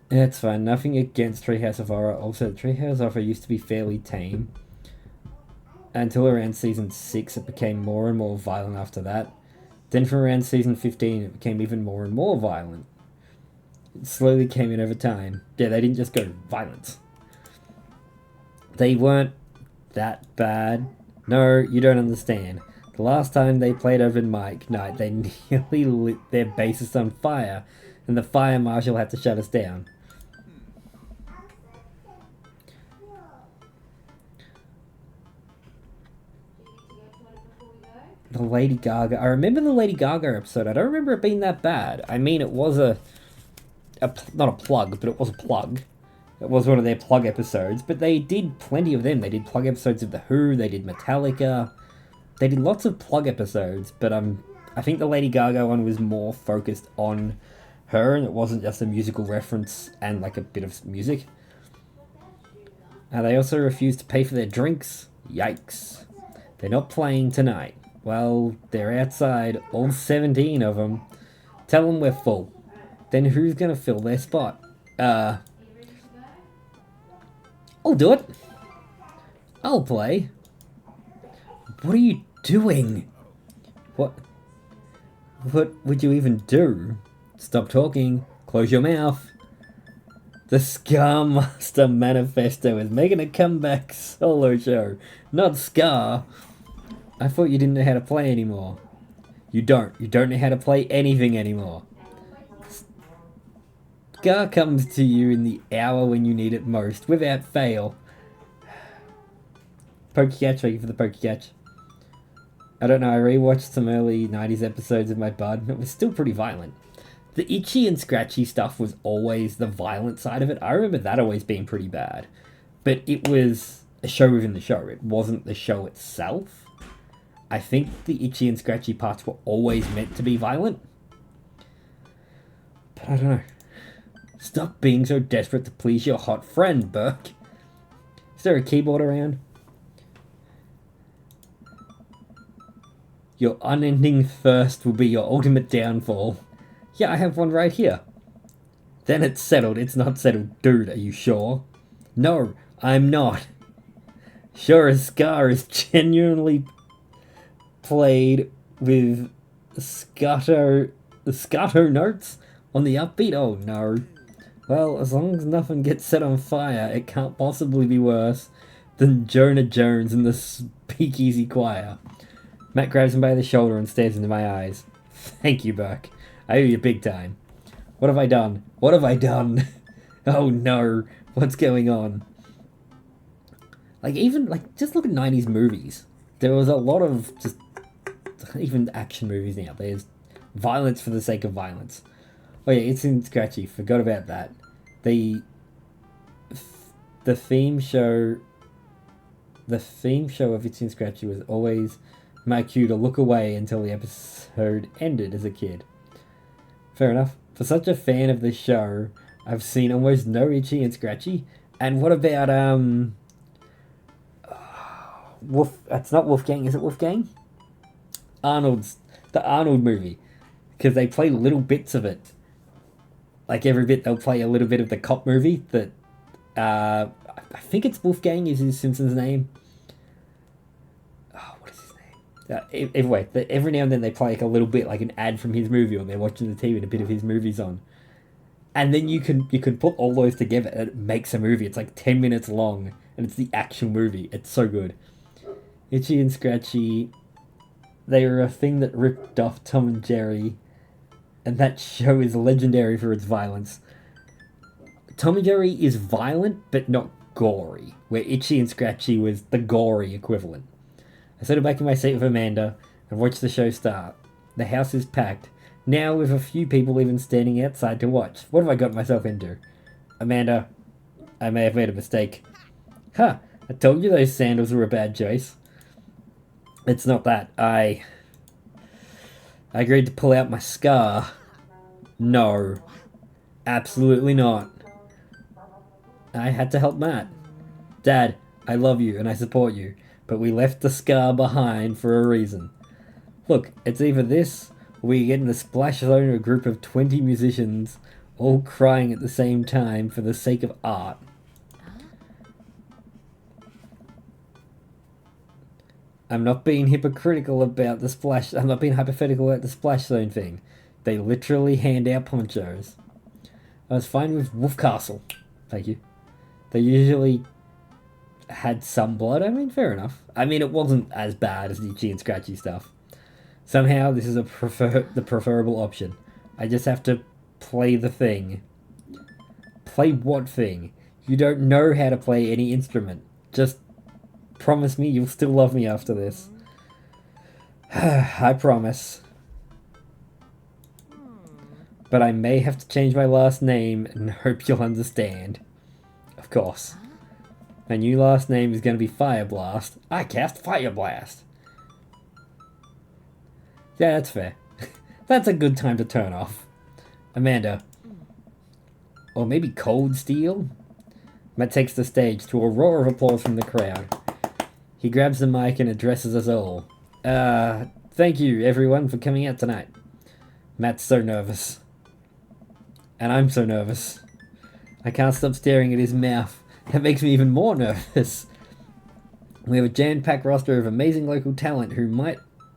That's fine, nothing against Treehouse of Horror. Also, Treehouse of Horror used to be fairly tame. Until around season 6, it became more and more violent after that. Then from around season 15, it became even more and more violent. It slowly came in over time. Yeah, they didn't just go violent. They weren't that bad. No, you don't understand. The last time they played open mic night, they nearly lit their bassist on fire, and the fire marshal had to shut us down. The Lady Gaga. I remember the Lady Gaga episode. I don't remember it being that bad. I mean, it was not a plug, but it was a plug. It was one of their plug episodes, but they did plenty of them. They did plug episodes of The Who, they did Metallica. They did lots of plug episodes, but I think the Lady Gaga one was more focused on her, and it wasn't just a musical reference and like a bit of music. They also refused to pay for their drinks. Yikes. They're not playing tonight. Well, they're outside, all 17 of them. Tell them we're full. Then who's gonna fill their spot? I'll do it. I'll play. What are you doing? What would you even do? Stop talking. Close your mouth. The Scar Master Manifesto is making a comeback solo show. Not Scar. I thought you didn't know how to play anymore. You don't. You don't know how to play anything anymore. Scar comes to you in the hour when you need it most, without fail. Pokey catch, thank you for the pokey catch. I don't know, I rewatched some early 90s episodes of my bud, and it was still pretty violent. The itchy and scratchy stuff was always the violent side of it. I remember that always being pretty bad. But it was a show within the show. It wasn't the show itself. I think the itchy and scratchy parts were always meant to be violent. But I don't know. Stop being so desperate to please your hot friend, Burke. Is there a keyboard around? Your unending thirst will be your ultimate downfall. Yeah, I have one right here. Then it's settled. It's not settled. Dude, are you sure? No, I'm not. Sure as Scar is genuinely played with scatto notes on the upbeat? Oh no. Well, as long as nothing gets set on fire, it can't possibly be worse than Jonah Jones in the Speakeasy Choir. Matt grabs him by the shoulder and stares into my eyes. Thank you, Burke. I owe you big time. What have I done? What have I done? Oh no, what's going on? Just look at 90s movies. There was a lot of just, even action movies now. There's violence for the sake of violence. Oh yeah, it's in Scratchy. Forgot about that. The theme show of It's in Scratchy was always my cue to look away until the episode ended as a kid. Fair enough. For such a fan of the show, I've seen almost no Itchy and Scratchy. And what about That's not Wolfgang, is it Wolfgang? The Arnold movie. Because they play little bits of it. Like every bit they'll play a little bit of the cop movie that I think it's Wolfgang is his Simpsons name. Oh, what is his name? Anyway, every now and then they play like a little bit, like an ad from his movie, or they're watching the TV and a bit of his movies on. And then you can put all those together and it makes a movie. It's like 10 minutes long and it's the actual movie. It's so good. Itchy and Scratchy, they were a thing that ripped off Tom and Jerry, and that show is legendary for its violence. Tom and Jerry is violent, but not gory, where Itchy and Scratchy was the gory equivalent. I settled back in my seat with Amanda and watched the show start. The house is packed, now with a few people even standing outside to watch. What have I got myself into? Amanda, I may have made a mistake. Huh, I told you those sandals were a bad choice. It's not that. I agreed to pull out my scar. No. Absolutely not. I had to help Matt. Dad, I love you and I support you, but we left the scar behind for a reason. Look, it's either this, or we get in the splash zone of a group of 20 musicians all crying at the same time for the sake of art. I'm not being hypocritical about the splash. I'm not being hypothetical about the splash zone thing. They literally hand out ponchos. I was fine with Wolf Castle. Thank you. They usually had some blood. I mean, fair enough. I mean, it wasn't as bad as the Itchy and Scratchy stuff. Somehow, this is the preferable option. I just have to play the thing. Play what thing? You don't know how to play any instrument. Just promise me you'll still love me after this. I promise. But I may have to change my last name and hope you'll understand. Of course. My new last name is going to be Fireblast. I cast Fireblast. Yeah, that's fair. That's a good time to turn off. Amanda. Or maybe Cold Steel? Matt takes the stage to a roar of applause from the crowd. He grabs the mic and addresses us all. Thank you, everyone, for coming out tonight. Matt's so nervous. And I'm so nervous. I can't stop staring at his mouth. That makes me even more nervous. We have a jam-packed roster of amazing local talent who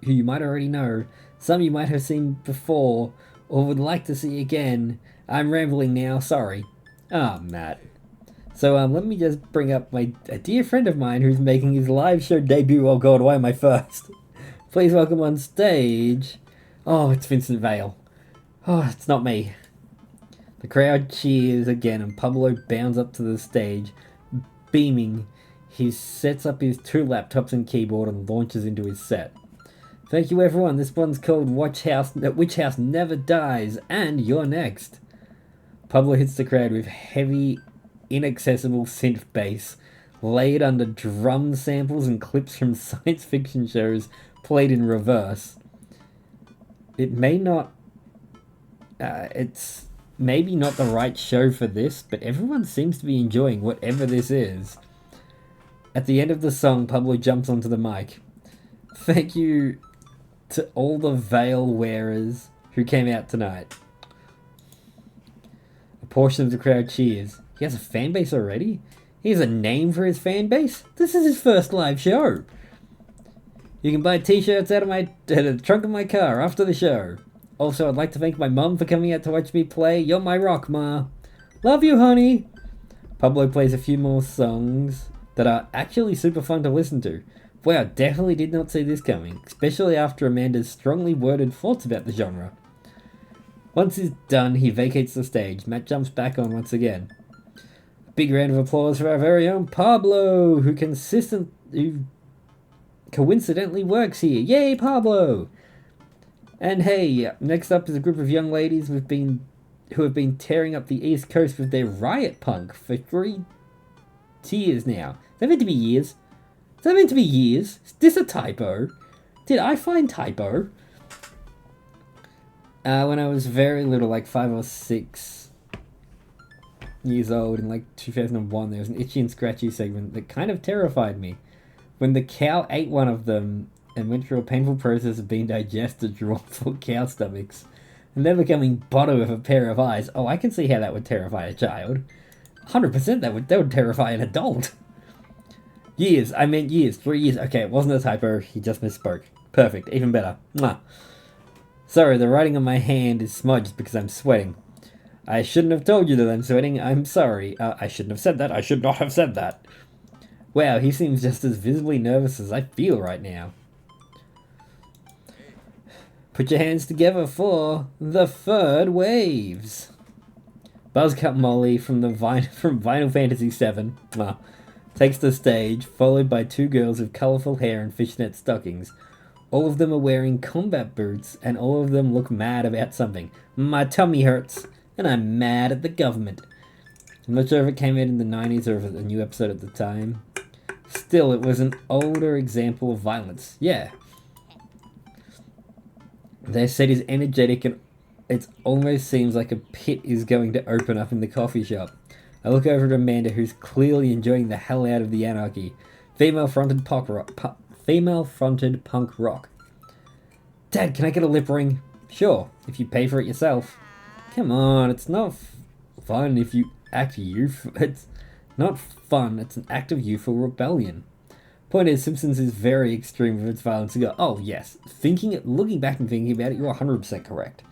you might already know. Some you might have seen before, or would like to see again. I'm rambling now, sorry. Ah, Matt. So, let me just bring up a dear friend of mine who's making his live show debut. Oh god, why am I first? Please welcome on stage. Oh, it's Vincent Vale. Oh, it's not me. The crowd cheers again and Pablo bounds up to the stage, beaming. He sets up his two laptops and keyboard and launches into his set. Thank you, everyone. This one's called Witch House Never Dies, and you're next. Pablo hits the crowd with heavy, inaccessible synth bass, laid under drum samples and clips from science fiction shows played in reverse. It may not... it's maybe not the right show for this, but everyone seems to be enjoying whatever this is. At the end of the song, Pablo jumps onto the mic. Thank you to all the veil wearers who came out tonight. A portion of the crowd cheers. He has a fan base already? He has a name for his fan base? This is his first live show. You can buy t-shirts out of the trunk of my car after the show. Also, I'd like to thank my mum for coming out to watch me play. You're my rock, Ma. Love you, honey. Pablo plays a few more songs that are actually super fun to listen to. Wow, definitely did not see this coming, especially after Amanda's strongly worded thoughts about the genre. Once he's done, he vacates the stage. Matt jumps back on once again. A big round of applause for our very own Pablo, who coincidentally works here. Yay, Pablo! And hey, next up is a group of young ladies who have been tearing up the East Coast with their riot punk for 3 years now. Is that meant to be years? Is that meant to be years? Is this a typo? Did I find typo? When I was very little, like 5 or 6 years old, in like 2001, there was an Itchy and Scratchy segment that kind of terrified me. When the cow ate one of them and went through a painful process of being digested through awful cow stomachs, and then becoming bottom with a pair of eyes. Oh, I can see how that would terrify a child. 100% that would terrify an adult. Years, I meant years, 3 years. Okay, it wasn't a typo, he just misspoke. Perfect, even better. Mwah. Sorry, the writing on my hand is smudged because I'm sweating. I shouldn't have told you that I'm sweating, I'm sorry. I shouldn't have said that, I should not have said that. Wow, he seems just as visibly nervous as I feel right now. Put your hands together for the third waves. Buzzcut Molly from Final Fantasy VII takes the stage, followed by 2 girls with colourful hair and fishnet stockings. All of them are wearing combat boots, and all of them look mad about something. My tummy hurts, and I'm mad at the government. I'm not sure if it came out in the 90s or if it was a new episode at the time. Still, it was an older example of violence. Yeah. Their set is energetic and it almost seems like a pit is going to open up in the coffee shop. I look over at Amanda, who's clearly enjoying the hell out of the anarchy. Female-fronted punk rock. Dad, can I get a lip ring? Sure, if you pay for it yourself. Come on, it's not fun if you act youthful. It's not fun, it's an act of youthful rebellion. Point is, Simpsons is very extreme with its violence. You go, oh yes, looking back and thinking about it, you're 100% correct.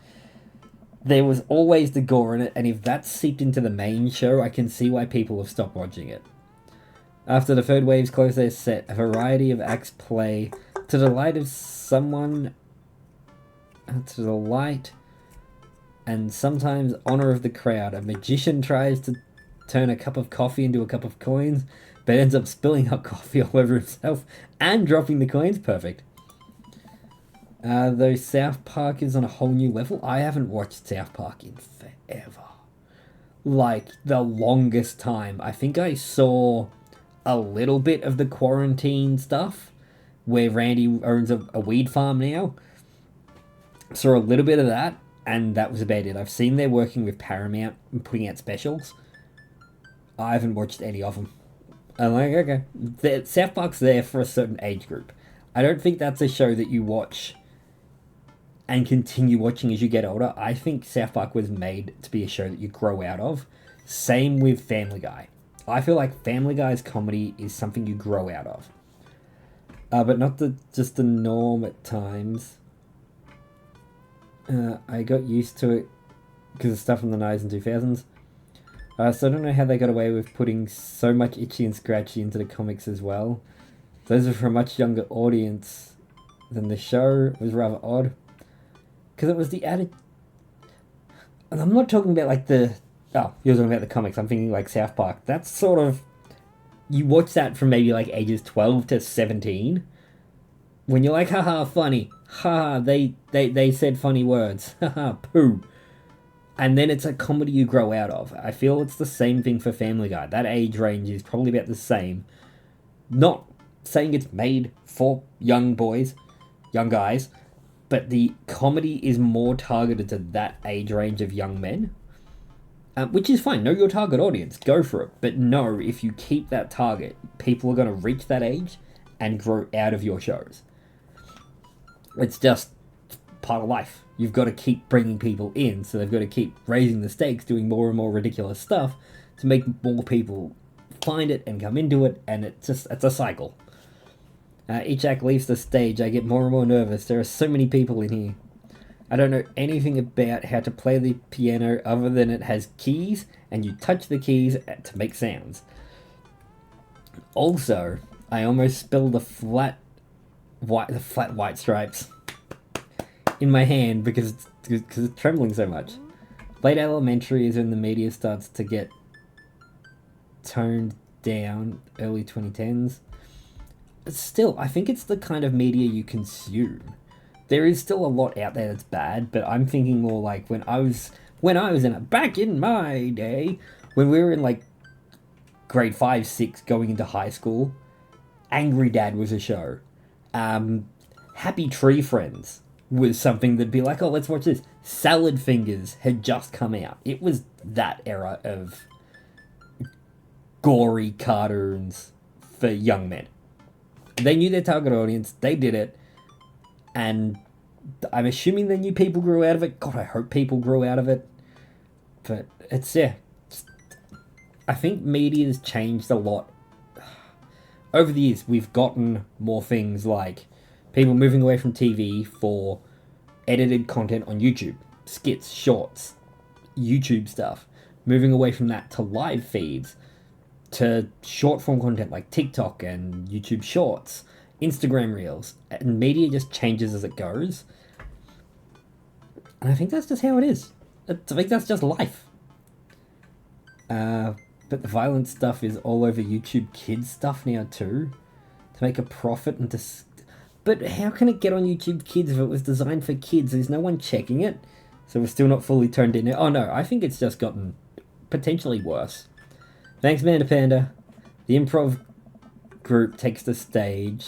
There was always the gore in it, and if that seeped into the main show, I can see why people have stopped watching it. After the third waves close their set, a variety of acts play to the delight and sometimes honor of the crowd. A magician tries to turn a cup of coffee into a cup of coins, but ends up spilling hot coffee all over himself and dropping the coins. Perfect. Though South Park is on a whole new level, I haven't watched South Park in forever. Like, the longest time. I think I saw a little bit of the quarantine stuff, where Randy owns a weed farm now. Saw a little bit of that, and that was about it. I've seen they're working with Paramount and putting out specials. I haven't watched any of them. I'm like, okay. South Park's there for a certain age group. I don't think that's a show that you watch and continue watching as you get older. I think South Park was made to be a show that you grow out of. Same with Family Guy. I feel like Family Guy's comedy is something you grow out of. But not just the norm at times. I got used to it because of stuff in the 90s and 2000s. So I don't know how they got away with putting so much Itchy and Scratchy into the comics as well. Those are for a much younger audience than the show. It was rather odd. Because it was the added... And I'm not talking about like the... Oh, you're talking about the comics. I'm thinking like South Park. That's sort of... You watch that from maybe like ages 12 to 17. when you're like, haha, funny, haha, they said funny words, haha, poo. And then it's a comedy you grow out of. I feel it's the same thing for Family Guy. That age range is probably about the same. Not saying it's made for young boys, young guys, but the comedy is more targeted to that age range of young men. Which is fine. Know your target audience. Go for it. But know if you keep that target, people are going to reach that age and grow out of your shows. It's just part of life. You've got to keep bringing people in, so they've got to keep raising the stakes, doing more and more ridiculous stuff to make more people find it and come into it, and it's a cycle. Each act leaves the stage, I get more and more nervous. There are so many people in here. I don't know anything about how to play the piano other than it has keys, and you touch the keys to make sounds. Also, I almost spilled the flat white stripes in my hand because it's trembling so much. Late elementary is when the media starts to get toned down, early 2010s. Still, I think it's the kind of media you consume. There is still a lot out there that's bad, but I'm thinking more like when I was back in my day, when we were in like grade 5, 6 going into high school, Angry Dad was a show. Happy Tree Friends was something that'd be like, oh, let's watch this. Salad Fingers had just come out. It was that era of gory cartoons for young men. They knew their target audience, they did it, and I'm assuming they knew people grew out of it. God, I hope people grew out of it. But I think media's changed a lot. Over the years, we've gotten more things like people moving away from TV for edited content on YouTube, skits, shorts, YouTube stuff, moving away from that to live feeds, to short form content like TikTok and YouTube Shorts, Instagram Reels, and media just changes as it goes. And I think that's just how it is. I think that's just life. But the violent stuff is all over YouTube Kids stuff now too, to make a profit and to... But how can it get on YouTube Kids if it was designed for kids? There's no one checking it, so we're still not fully turned in. Oh no, I think it's just gotten potentially worse. Thanks, Manda Panda. The improv group takes the stage,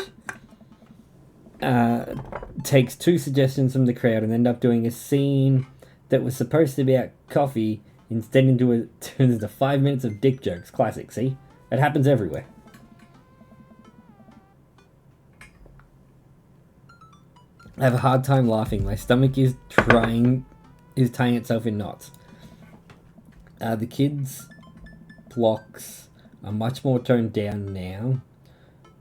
takes 2 suggestions from the crowd and end up doing a scene that was supposed to be about coffee, instead turns into 5 minutes of dick jokes. Classic, see? It happens everywhere. I have a hard time laughing. My stomach is tying itself in knots. The kids' blocks are much more toned down now,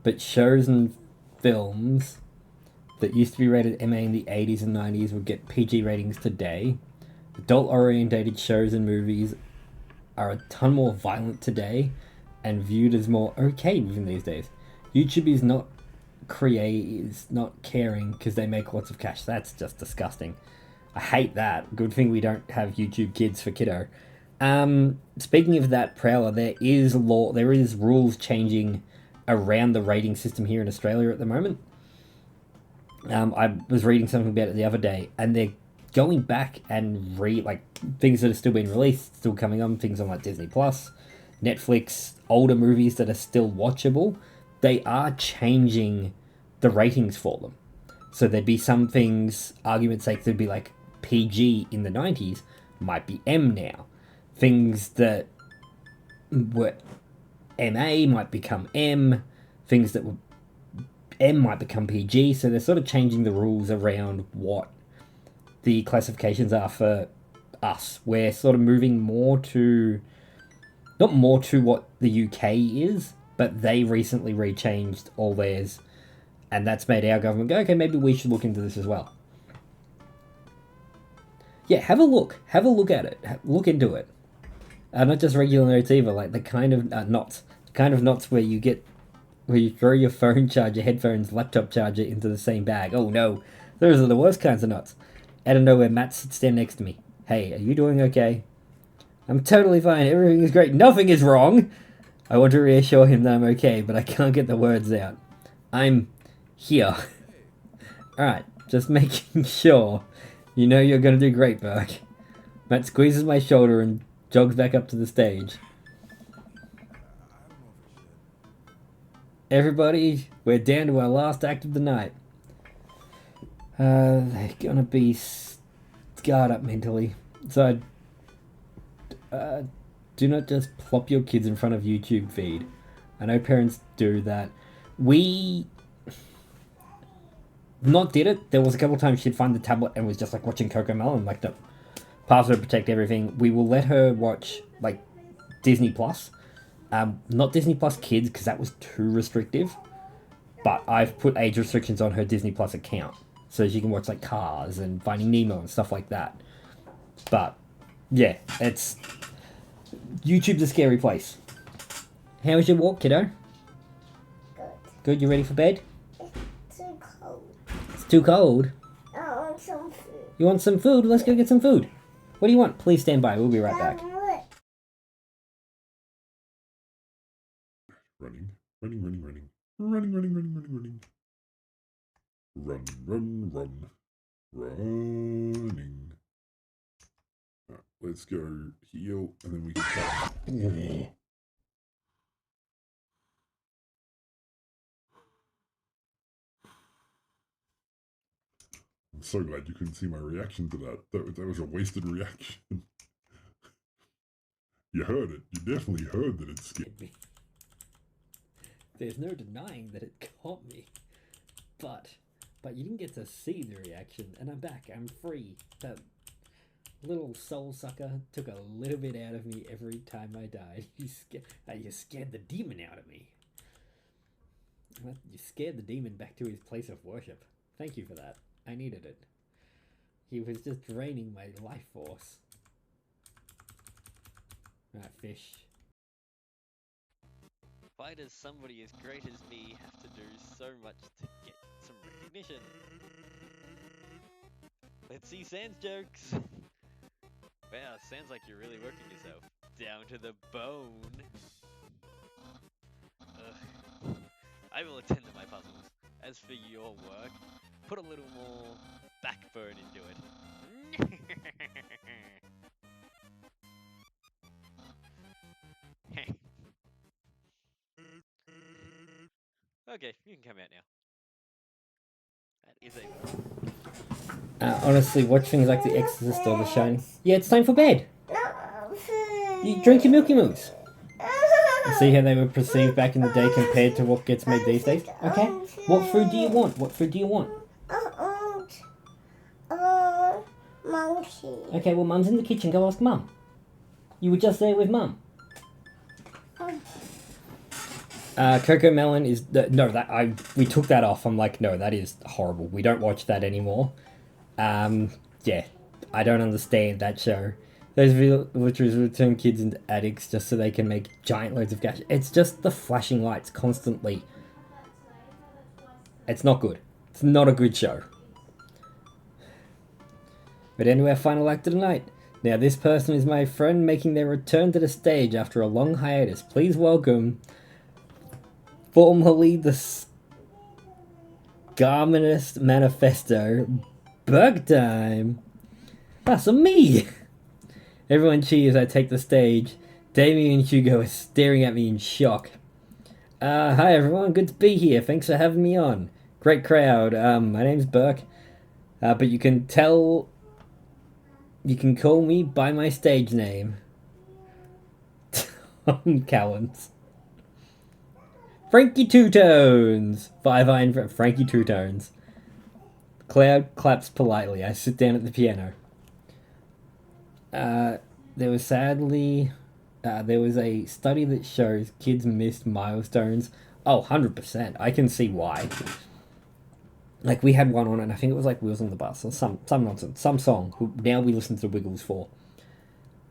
but shows and films that used to be rated MA in the 80s and 90s would get PG ratings today. Adult-orientated shows and movies are a ton more violent today and viewed as more okay even these days. YouTube is not caring because they make lots of cash. That's just disgusting. I hate that. Good thing we don't have YouTube Kids for kiddo. Speaking of that, Prowler, there is rules changing around the rating system here in Australia at the moment. I was reading something about it the other day, and they're going back and things that are still being released, still coming on, things on like Disney Plus, Netflix, older movies that are still watchable. They are changing the ratings for them. So there'd be some things, argument's sake, there'd be like PG in the 90s, might be M now. Things that were MA might become M. Things that were M might become PG. So they're sort of changing the rules around what the classifications are for us. We're sort of moving not more to what the UK is, but they recently rechanged all theirs. And that's made our government go, okay, maybe we should look into this as well. Yeah, have a look. Have a look at it. Look into it. Not just regular notes either, like the kind of knots. The kind of knots where you throw your phone charger, headphones, laptop charger into the same bag. Oh no, those are the worst kinds of knots. Out of nowhere, Matt sits down next to me. Hey, are you doing okay? I'm totally fine. Everything is great. Nothing is wrong. I want to reassure him that I'm okay, but I can't get the words out. I'm here. Alright, just making sure you know you're gonna do great, Burke. Matt squeezes my shoulder and jogs back up to the stage. Everybody, we're down to our last act of the night. They're gonna be scarred up mentally. So, do not just plop your kids in front of YouTube feed. I know parents do that. We not did it. There was a couple times she'd find the tablet and was just like watching Cocomelon, like the password protect everything. We will let her watch like Disney Plus. Not Disney Plus Kids because that was too restrictive. But I've put age restrictions on her Disney Plus account so she can watch like Cars and Finding Nemo and stuff like that. But yeah, it's YouTube's a scary place. How was your walk, kiddo? Good. Good. You ready for bed? It's too cold. It's too cold. I want some food. You want some food? Let's go get some food. What do you want? Please stand by. We'll be right back. Running, running, running, running. Running, running, running, running, running. Run, run, run. Running. Let's go heal, and then we can cut. I'm so glad you couldn't see my reaction to that. That was a wasted reaction. You heard it. You definitely heard that it scared me. There's no denying that it caught me. But you didn't get to see the reaction, and I'm back. I'm free. That little soul sucker took a little bit out of me every time I died. You scared the demon out of me. You scared the demon back to his place of worship. Thank you for that. I needed it. He was just draining my life force. Right, fish. Why does somebody as great as me have to do so much to get some recognition? Let's see Sans jokes! Wow, sounds like you're really working yourself. Down to the bone! Ugh. I will attend to my puzzles. As for your work, put a little more backbone into it. Okay, you can come out now. That is a... Honestly, watch things like The Exorcist or The Shining. Yeah, it's time for bed. No food. You drink your Milky Moose. See how they were perceived back in the day compared to what gets made these days? Okay. What food do you want? What food do you want? Monkey. Okay, well, Mum's in the kitchen. Go ask Mum. You were just there with Mum. Cocomelon is we took that off. I'm like, no, that is horrible. We don't watch that anymore. Yeah, I don't understand that show. Those villagers return kids into attics just so they can make giant loads of cash. It's just the flashing lights constantly. It's not good. It's not a good show. But into our final act of the night. Now this person is my friend making their return to the stage after a long hiatus. Please welcome, formerly the Garminist Manifesto, Bug Time. That's me! Everyone cheers, I take the stage. Damien and Hugo are staring at me in shock. Hi everyone, good to be here. Thanks for having me on. Great crowd. My name's Burke. But you can call me by my stage name. Tom Cowens. Frankie Two Tones! 5 iron for Frankie Two Tones. Cloud claps politely. I sit down at the piano. There was a study that shows kids missed milestones. Oh, 100%. I can see why. Like, we had one on, and I think it was like Wheels on the Bus, or some nonsense, some song, who now we listen to the Wiggles for.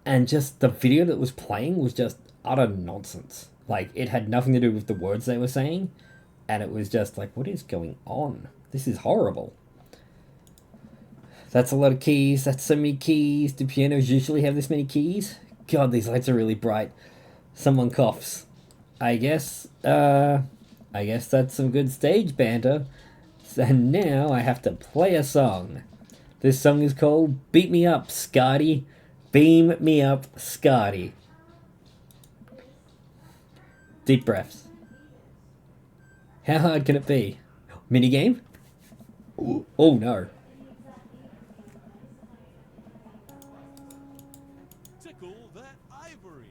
And just the video that was playing was just utter nonsense. Like, it had nothing to do with the words they were saying, and it was just like, what is going on? This is horrible. That's a lot of keys. That's so many keys. Do pianos usually have this many keys? God, these lights are really bright. Someone coughs. I guess that's some good stage banter. And now I have to play a song. This song is called Beat Me Up, Scotty. Beam me up, Scotty. Deep breaths. How hard can it be? Minigame? Oh no. Tickle that ivory.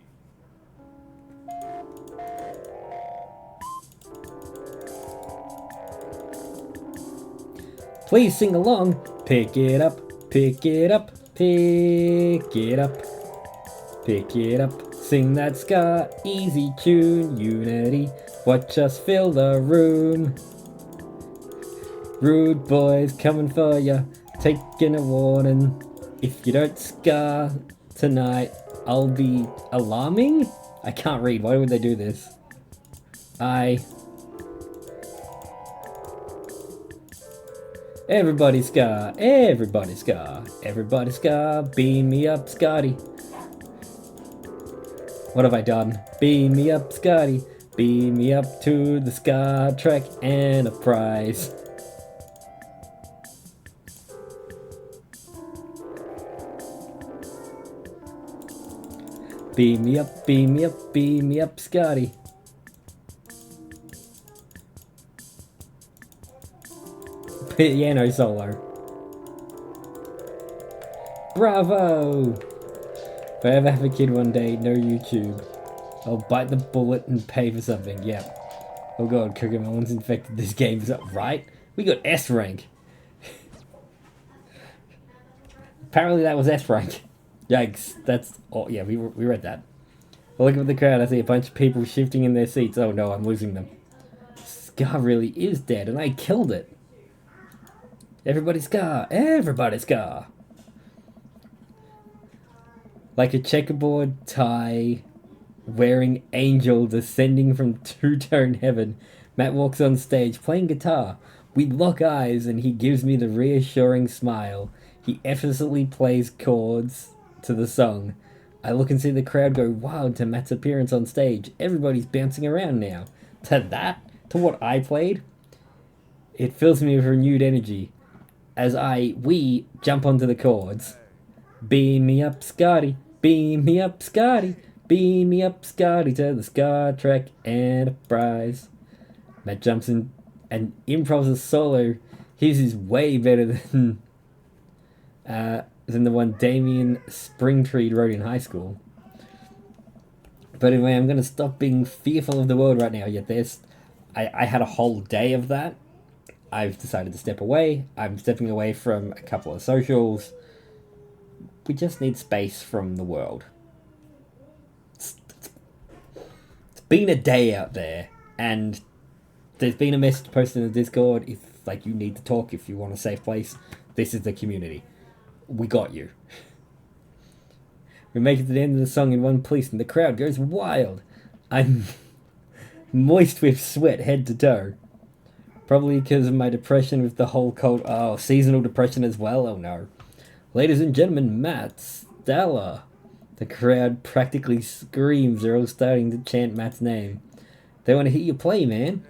Please sing along. Pick it up, pick it up, pick it up. Pick it up, sing that ska, easy tune, unity. Watch us fill the room. Rude boys coming for ya, taking a warning. If you don't ska tonight, I'll be alarming? I can't read, why would they do this? Everybody ska, everybody ska, everybody ska, beam me up, Scotty. What have I done? Beam me up, Scotty. Beam me up to the Star Trek Enterprise. Beam me up, beam me up, beam me up, Scotty. Piano solo. Bravo! If I ever have a kid one day, no YouTube. I'll bite the bullet and pay for something, yep. Oh god, Cocomelon's infected this game, is that right? We got S rank. Apparently that was S rank. Yikes, that's... Oh yeah, we read that. I look at the crowd, I see a bunch of people shifting in their seats. Oh no, I'm losing them. Scar really is dead, and I killed it. Everybody Scar! Everybody Scar! Like a checkerboard tie wearing angel descending from two-tone heaven, Matt walks on stage playing guitar. We lock eyes and he gives me the reassuring smile. He effortlessly plays chords to the song. I look and see the crowd go wild to Matt's appearance on stage. Everybody's bouncing around now. To that? To what I played? It fills me with renewed energy as we jump onto the chords. Beam me up, Scotty. Beam me up, Scotty. Beam me up, Scotty, to the Star Trek Enterprise. Matt jumps in and improvs a solo. His is way better than the one Damien Springtree wrote in high school. But anyway, I'm going to stop being fearful of the world right now. Yet I had a whole day of that. I've decided to step away. I'm stepping away from a couple of socials. We just need space from the world. It's been a day out there, and there's been a message posted in the Discord. If you need to talk, if you want a safe place, this is the community. We got you. We make it to the end of the song in one piece, and the crowd goes wild. I'm moist with sweat head to toe. Probably because of my depression with the whole cold... Oh, seasonal depression as well? Oh no. Ladies and gentlemen, Matt Stella. The crowd practically screams. They're all starting to chant Matt's name. They want to hear you play, man.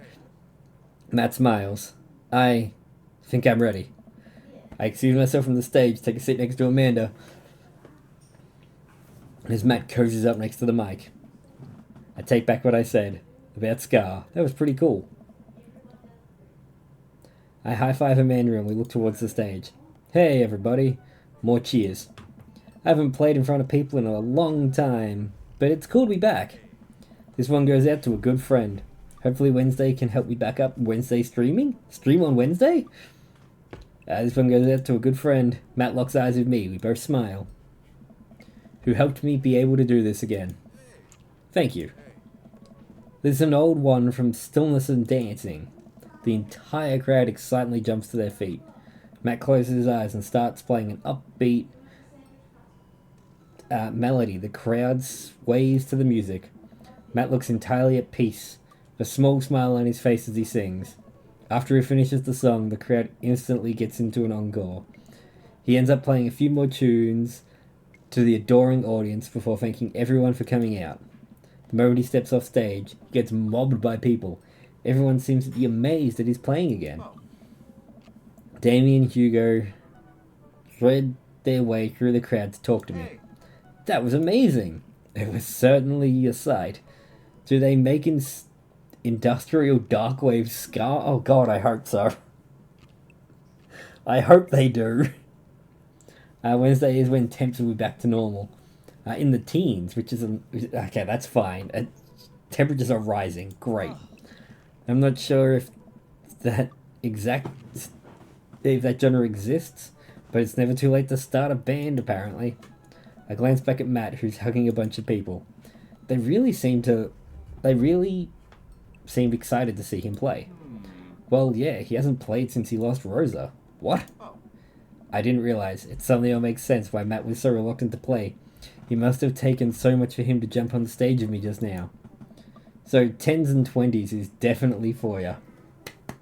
Matt smiles. I think I'm ready. I excuse myself from the stage, take a seat next to Amanda. As Matt cozies up next to the mic. I take back what I said about Scar. That was pretty cool. I high-five Amanda and we look towards the stage. Hey, everybody. More cheers. I haven't played in front of people in a long time, but it's cool to be back. This one goes out to a good friend. Hopefully Wednesday can help me back up Wednesday streaming? Stream on Wednesday? This one goes out to a good friend. Matt locks eyes with me. We both smile. Who helped me be able to do this again. Thank you. This is an old one from Stillness and Dancing. The entire crowd excitedly jumps to their feet. Matt closes his eyes and starts playing an upbeat melody. The crowd sways to the music. Matt looks entirely at peace, a small smile on his face as he sings. After he finishes the song, the crowd instantly gets into an encore. He ends up playing a few more tunes to the adoring audience before thanking everyone for coming out. The moment he steps off stage, he gets mobbed by people. Everyone seems to be amazed that he's playing again. Damien and Hugo thread their way through the crowd to talk to me. That was amazing. It was certainly a sight. Do they make industrial darkwave scar? Oh god, I hope so. I hope they do. Wednesday is when temps will be back to normal. In the teens, which is... okay, that's fine. Temperatures are rising. Great. I'm not sure if that genre exists, but it's never too late to start a band, apparently. I glance back at Matt, who's hugging a bunch of people. They really seemed excited to see him play. Well, yeah, he hasn't played since he lost Rosa. What? I didn't realize. It suddenly all makes sense why Matt was so reluctant to play. He must have taken so much for him to jump on the stage with me just now. So, 10s and 20s is definitely for ya.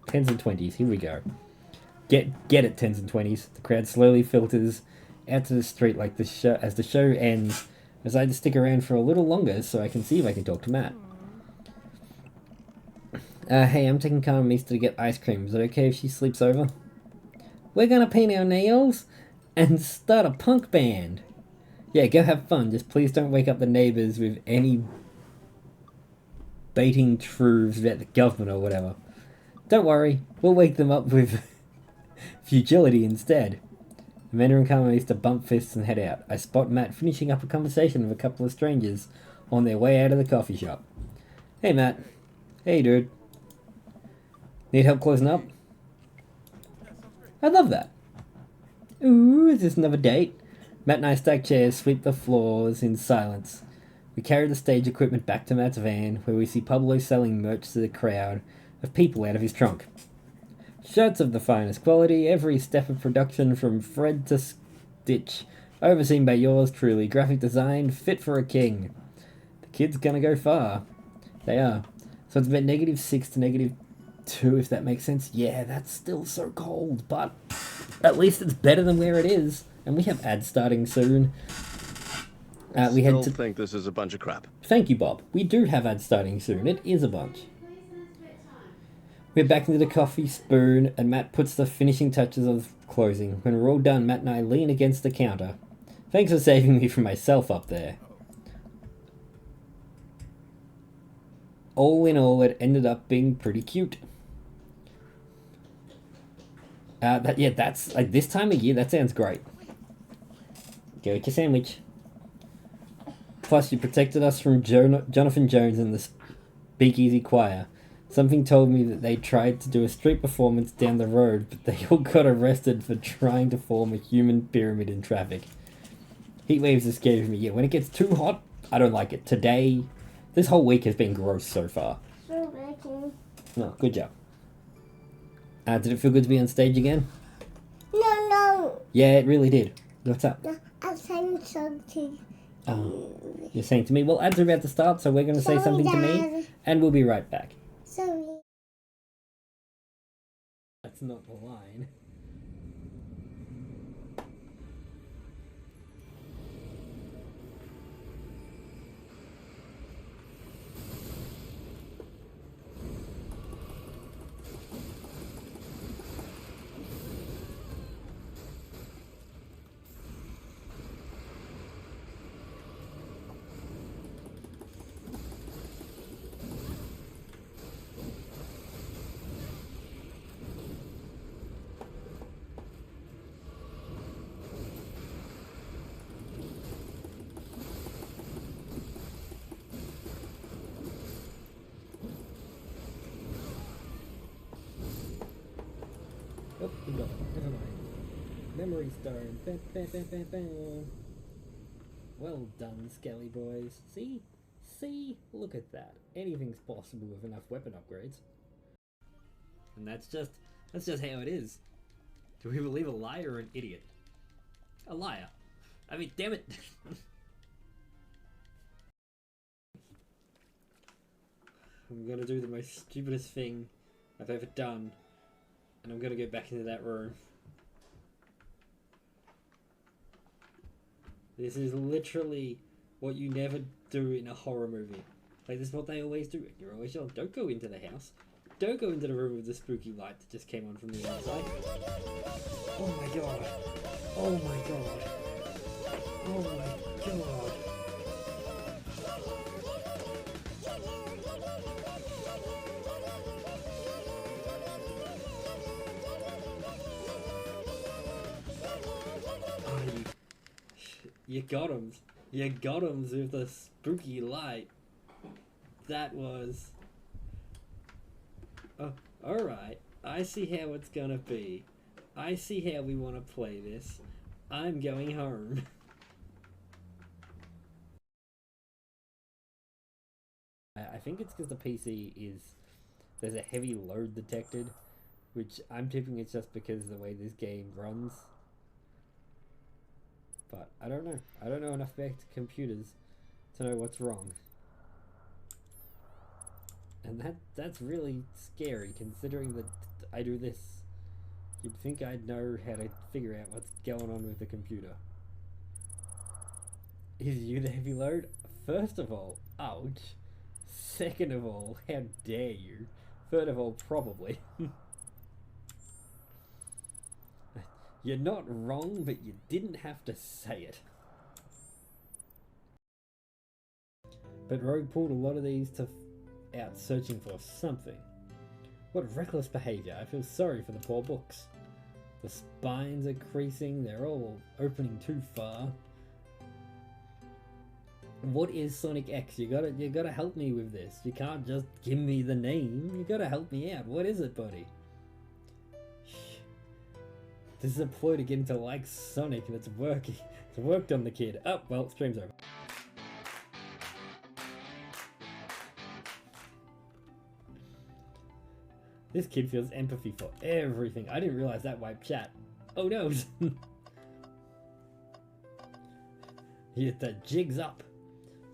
10s and 20s, here we go. Get it, 10s and 20s. The crowd slowly filters out to the street like as the show ends. I decide to stick around for a little longer so I can see if I can talk to Matt. Hey, I'm taking Carmen and Easter to get ice cream. Is it okay if she sleeps over? We're gonna paint our nails and start a punk band. Yeah, go have fun. Just please don't wake up the neighbours with any baiting truths about the government or whatever. Don't worry, we'll wake them up with futility instead. Amanda and Carmen used to bump fists and head out. I spot Matt finishing up a conversation with a couple of strangers on their way out of the coffee shop. Hey Matt. Hey dude. Need help closing up? I love that. Ooh, is this another date? Matt and I stack chairs, sweep the floors in silence. We carry the stage equipment back to Matt's van, where we see Pablo selling merch to the crowd of people out of his trunk. Shirts of the finest quality, every step of production from thread to stitch, overseen by yours truly, graphic design, fit for a king. The kid's gonna go far. They are. So it's about -6 to -2, if that makes sense. Yeah, that's still so cold, but at least it's better than where it is. And we have ads starting soon. We had to think this is a bunch of crap. Thank you, Bob. We do have ads starting soon. It is a bunch. We're back into the coffee spoon, and Matt puts the finishing touches of closing. When we're all done, Matt and I lean against the counter. Thanks for saving me from myself up there. All in all, it ended up being pretty cute. That's like this time of year. That sounds great. Go eat your sandwich. Plus, you protected us from Jonathan Jones and the Speakeasy Choir. Something told me that they tried to do a street performance down the road, but they all got arrested for trying to form a human pyramid in traffic. Heat waves are scary for me. Yeah, when it gets too hot, I don't like it. Today, this whole week has been gross so far. No, good job. Did it feel good to be on stage again? No. Yeah, it really did. What's up? No, I'm saying something. You're saying to me, well, ads are about to start, so we're going to say something to me, and we'll be right back. Sorry. That's not the line. Oh, we got it. Never mind. Memory stone. Bam, bam, bam, bam, bam. Well done, Skelly boys. See? Look at that. Anything's possible with enough weapon upgrades. And that's just how it is. Do we believe a liar or an idiot? A liar. I mean, damn it. I'm gonna do the most stupidest thing I've ever done. And I'm gonna go back into that room. This is literally what you never do in a horror movie. Like, this is what they always do. You're always yelling, don't go into the house. Don't go into the room with the spooky light that just came on from the outside. Oh my god. Oh my god. Oh my god. Oh, you got 'em. You got 'em with the spooky light. That was... Oh, alright. I see how it's gonna be. I see how we want to play this. I'm going home. I think it's because the PC is... There's a heavy load detected, which I'm tipping it's just because of the way this game runs. But I don't know. I don't know enough about computers to know what's wrong. And that's really scary, considering that I do this. You'd think I'd know how to figure out what's going on with the computer. Is you the heavy load? First of all, ouch. Second of all, how dare you? Third of all, probably. You're not wrong, but you didn't have to say it. But Rogue pulled a lot of these out searching for something. What reckless behaviour. I feel sorry for the poor books. The spines are creasing, they're all opening too far. What is Sonic X? You gotta help me with this. You can't just give me the name. You gotta help me out. What is it, buddy? This is a ploy to get him to like Sonic, and it's working. It's worked on the kid. Oh, well, stream's over. This kid feels empathy for everything. I didn't realize that wiped chat. Oh no! Yeah, the jig's up.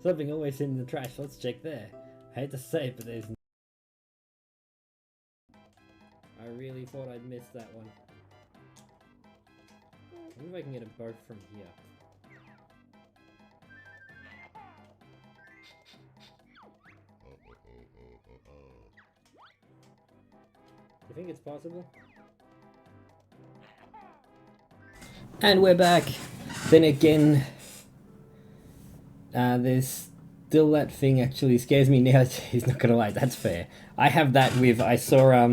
Something always in the trash. Let's check there. I hate to say it, but there's... I really thought I'd missed that one. I wonder if I can get a boat from here. You think it's possible? And we're back! Then again, there's still that thing actually scares me now. He's not gonna lie, that's fair. I have that with, I saw,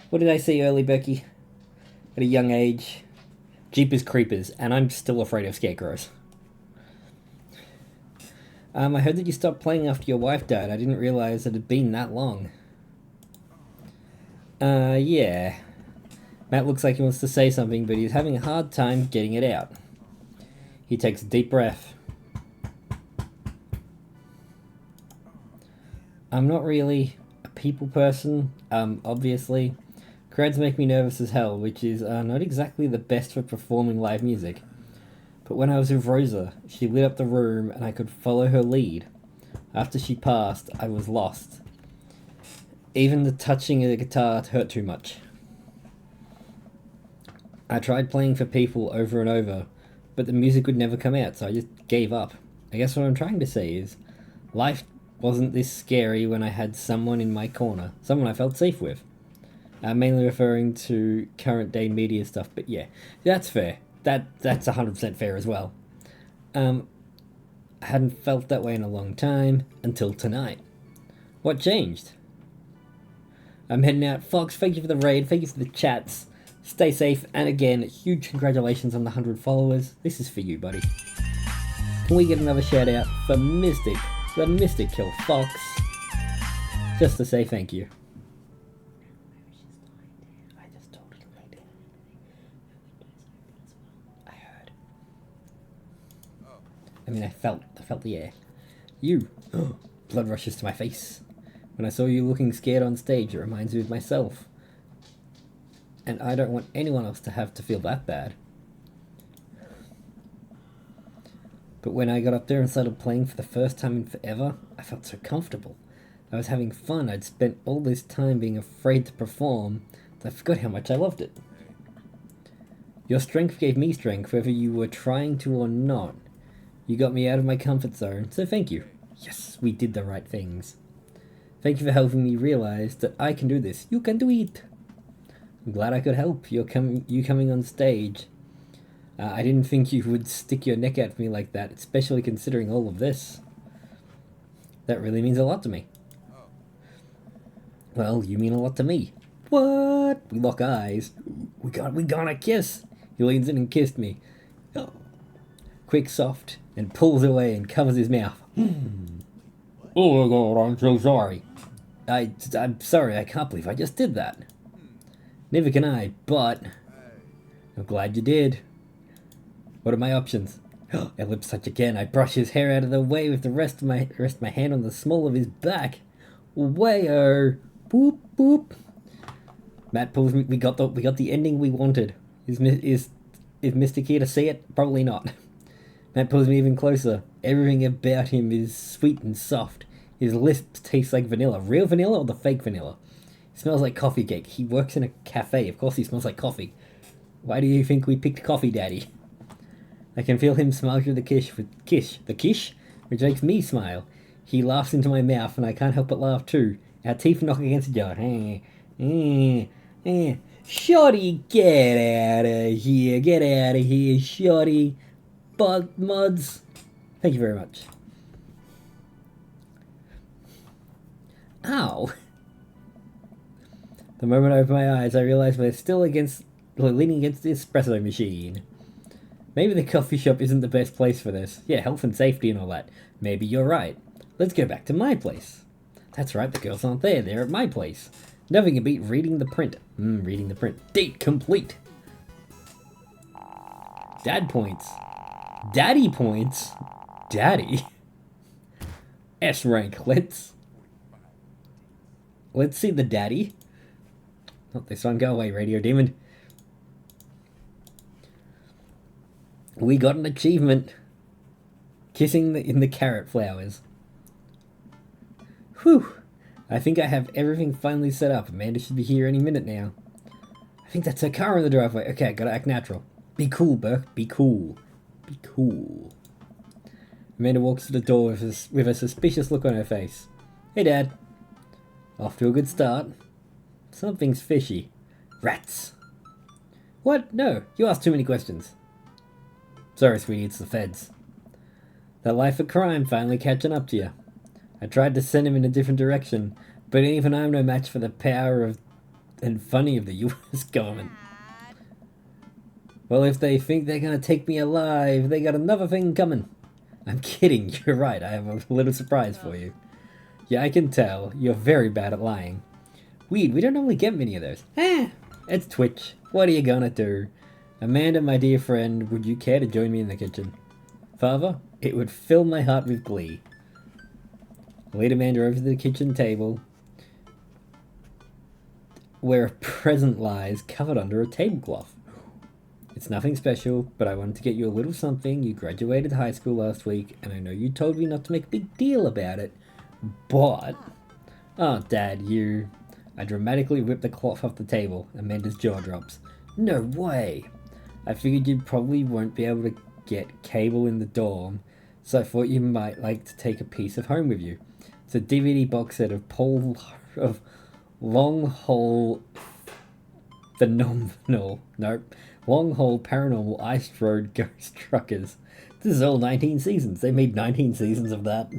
what did I see early, Becky? At a young age. Jeepers Creepers, and I'm still afraid of scarecrows. I heard that you stopped playing after your wife died. I didn't realize it had been that long. Yeah. Matt looks like he wants to say something, but he's having a hard time getting it out. He takes a deep breath. I'm not really a people person, obviously. Crowds make me nervous as hell, which is not exactly the best for performing live music. But when I was with Rosa, she lit up the room and I could follow her lead. After she passed, I was lost. Even the touching of the guitar hurt too much. I tried playing for people over and over, but the music would never come out, so I just gave up. I guess what I'm trying to say is, life wasn't this scary when I had someone in my corner, someone I felt safe with. I'm mainly referring to current day media stuff, but yeah, that's fair. That's 100% fair as well. I hadn't felt that way in a long time, until tonight. What changed? I'm heading out. Fox, thank you for the raid, thank you for the chats. Stay safe, and again, huge congratulations on the 100 followers. This is for you, buddy. Can we get another shout out for Mystic, the Mystic Kill Fox? Just to say thank you. I mean, I felt the air. You! Blood rushes to my face. When I saw you looking scared on stage, it reminds me of myself. And I don't want anyone else to have to feel that bad. But when I got up there and started playing for the first time in forever, I felt so comfortable. I was having fun. I'd spent all this time being afraid to perform that I forgot how much I loved it. Your strength gave me strength, whether you were trying to or not. You got me out of my comfort zone, so thank you. Yes, we did the right things. Thank you for helping me realize that I can do this. You can do it. I'm glad I could help. You coming on stage. I didn't think you would stick your neck out for me like that, especially considering all of this. That really means a lot to me. Well, you mean a lot to me. What? We lock eyes. We gonna kiss. He leans in and kissed me. Quick, soft, and pulls away and covers his mouth. Oh my god, I'm so sorry. I'm sorry, I can't believe I just did that. Neither can I, but I'm glad you did. What are my options? I lip touch again. I brush his hair out of the way with the rest of my hand on the small of his back. Wayo. Boop boop. Matt pulls me. We got the ending we wanted. Is Mr. here to see it? Probably not. Matt pulls me even closer. Everything about him is sweet and soft. His lips taste like vanilla. Real vanilla or the fake vanilla? He smells like coffee cake. He works in a cafe. Of course he smells like coffee. Why do you think we picked Coffee Daddy? I can feel him smile through the kish, which makes me smile. He laughs into my mouth, and I can't help but laugh too. Our teeth knock against each other. Shorty, get out of here, shorty. Bud muds. Thank you very much. Ow. The moment I open my eyes, I realize we're still leaning against the espresso machine. Maybe the coffee shop isn't the best place for this. Yeah, health and safety and all that. Maybe you're right. Let's go back to my place. That's right, the girls aren't there. They're at my place. Nothing can beat reading the print. Reading the print. Date complete. Dad points. Daddy points. Daddy. S rank. Let's see the daddy. Not this one. Go away, Radio Demon. We got an achievement. Kissing in the carrot flowers. Whew. I think I have everything finally set up. Amanda should be here any minute now. I think that's her car in the driveway. Okay, gotta act natural. Be cool, Burke. Be cool. Be cool. Amanda walks to the door with a suspicious look on her face. Hey, Dad. Off to a good start. Something's fishy. Rats. What? No, you asked too many questions. Sorry, sweetie, it's the feds. That life of crime finally catching up to you. I tried to send him in a different direction, but even I'm no match for the power and funny of the US government. Well, if they think they're gonna take me alive, they got another thing coming. I'm kidding, you're right, I have a little surprise for you. Yeah, I can tell, you're very bad at lying. Weed, we don't normally get many of those. It's Twitch. What are you gonna do? Amanda, my dear friend, would you care to join me in the kitchen? Father, it would fill my heart with glee. I lead Amanda over to the kitchen table, where a present lies covered under a tablecloth. It's nothing special, but I wanted to get you a little something. You graduated high school last week, and I know you told me not to make a big deal about it, but... Oh, Dad, you... I dramatically whip the cloth off the table. Amanda's jaw drops. No way! I figured you probably won't be able to get cable in the dorm, so I thought you might like to take a piece of home with you. It's a DVD box set of long haul paranormal ice road ghost truckers. This is all 19 seasons. They made 19 seasons of that.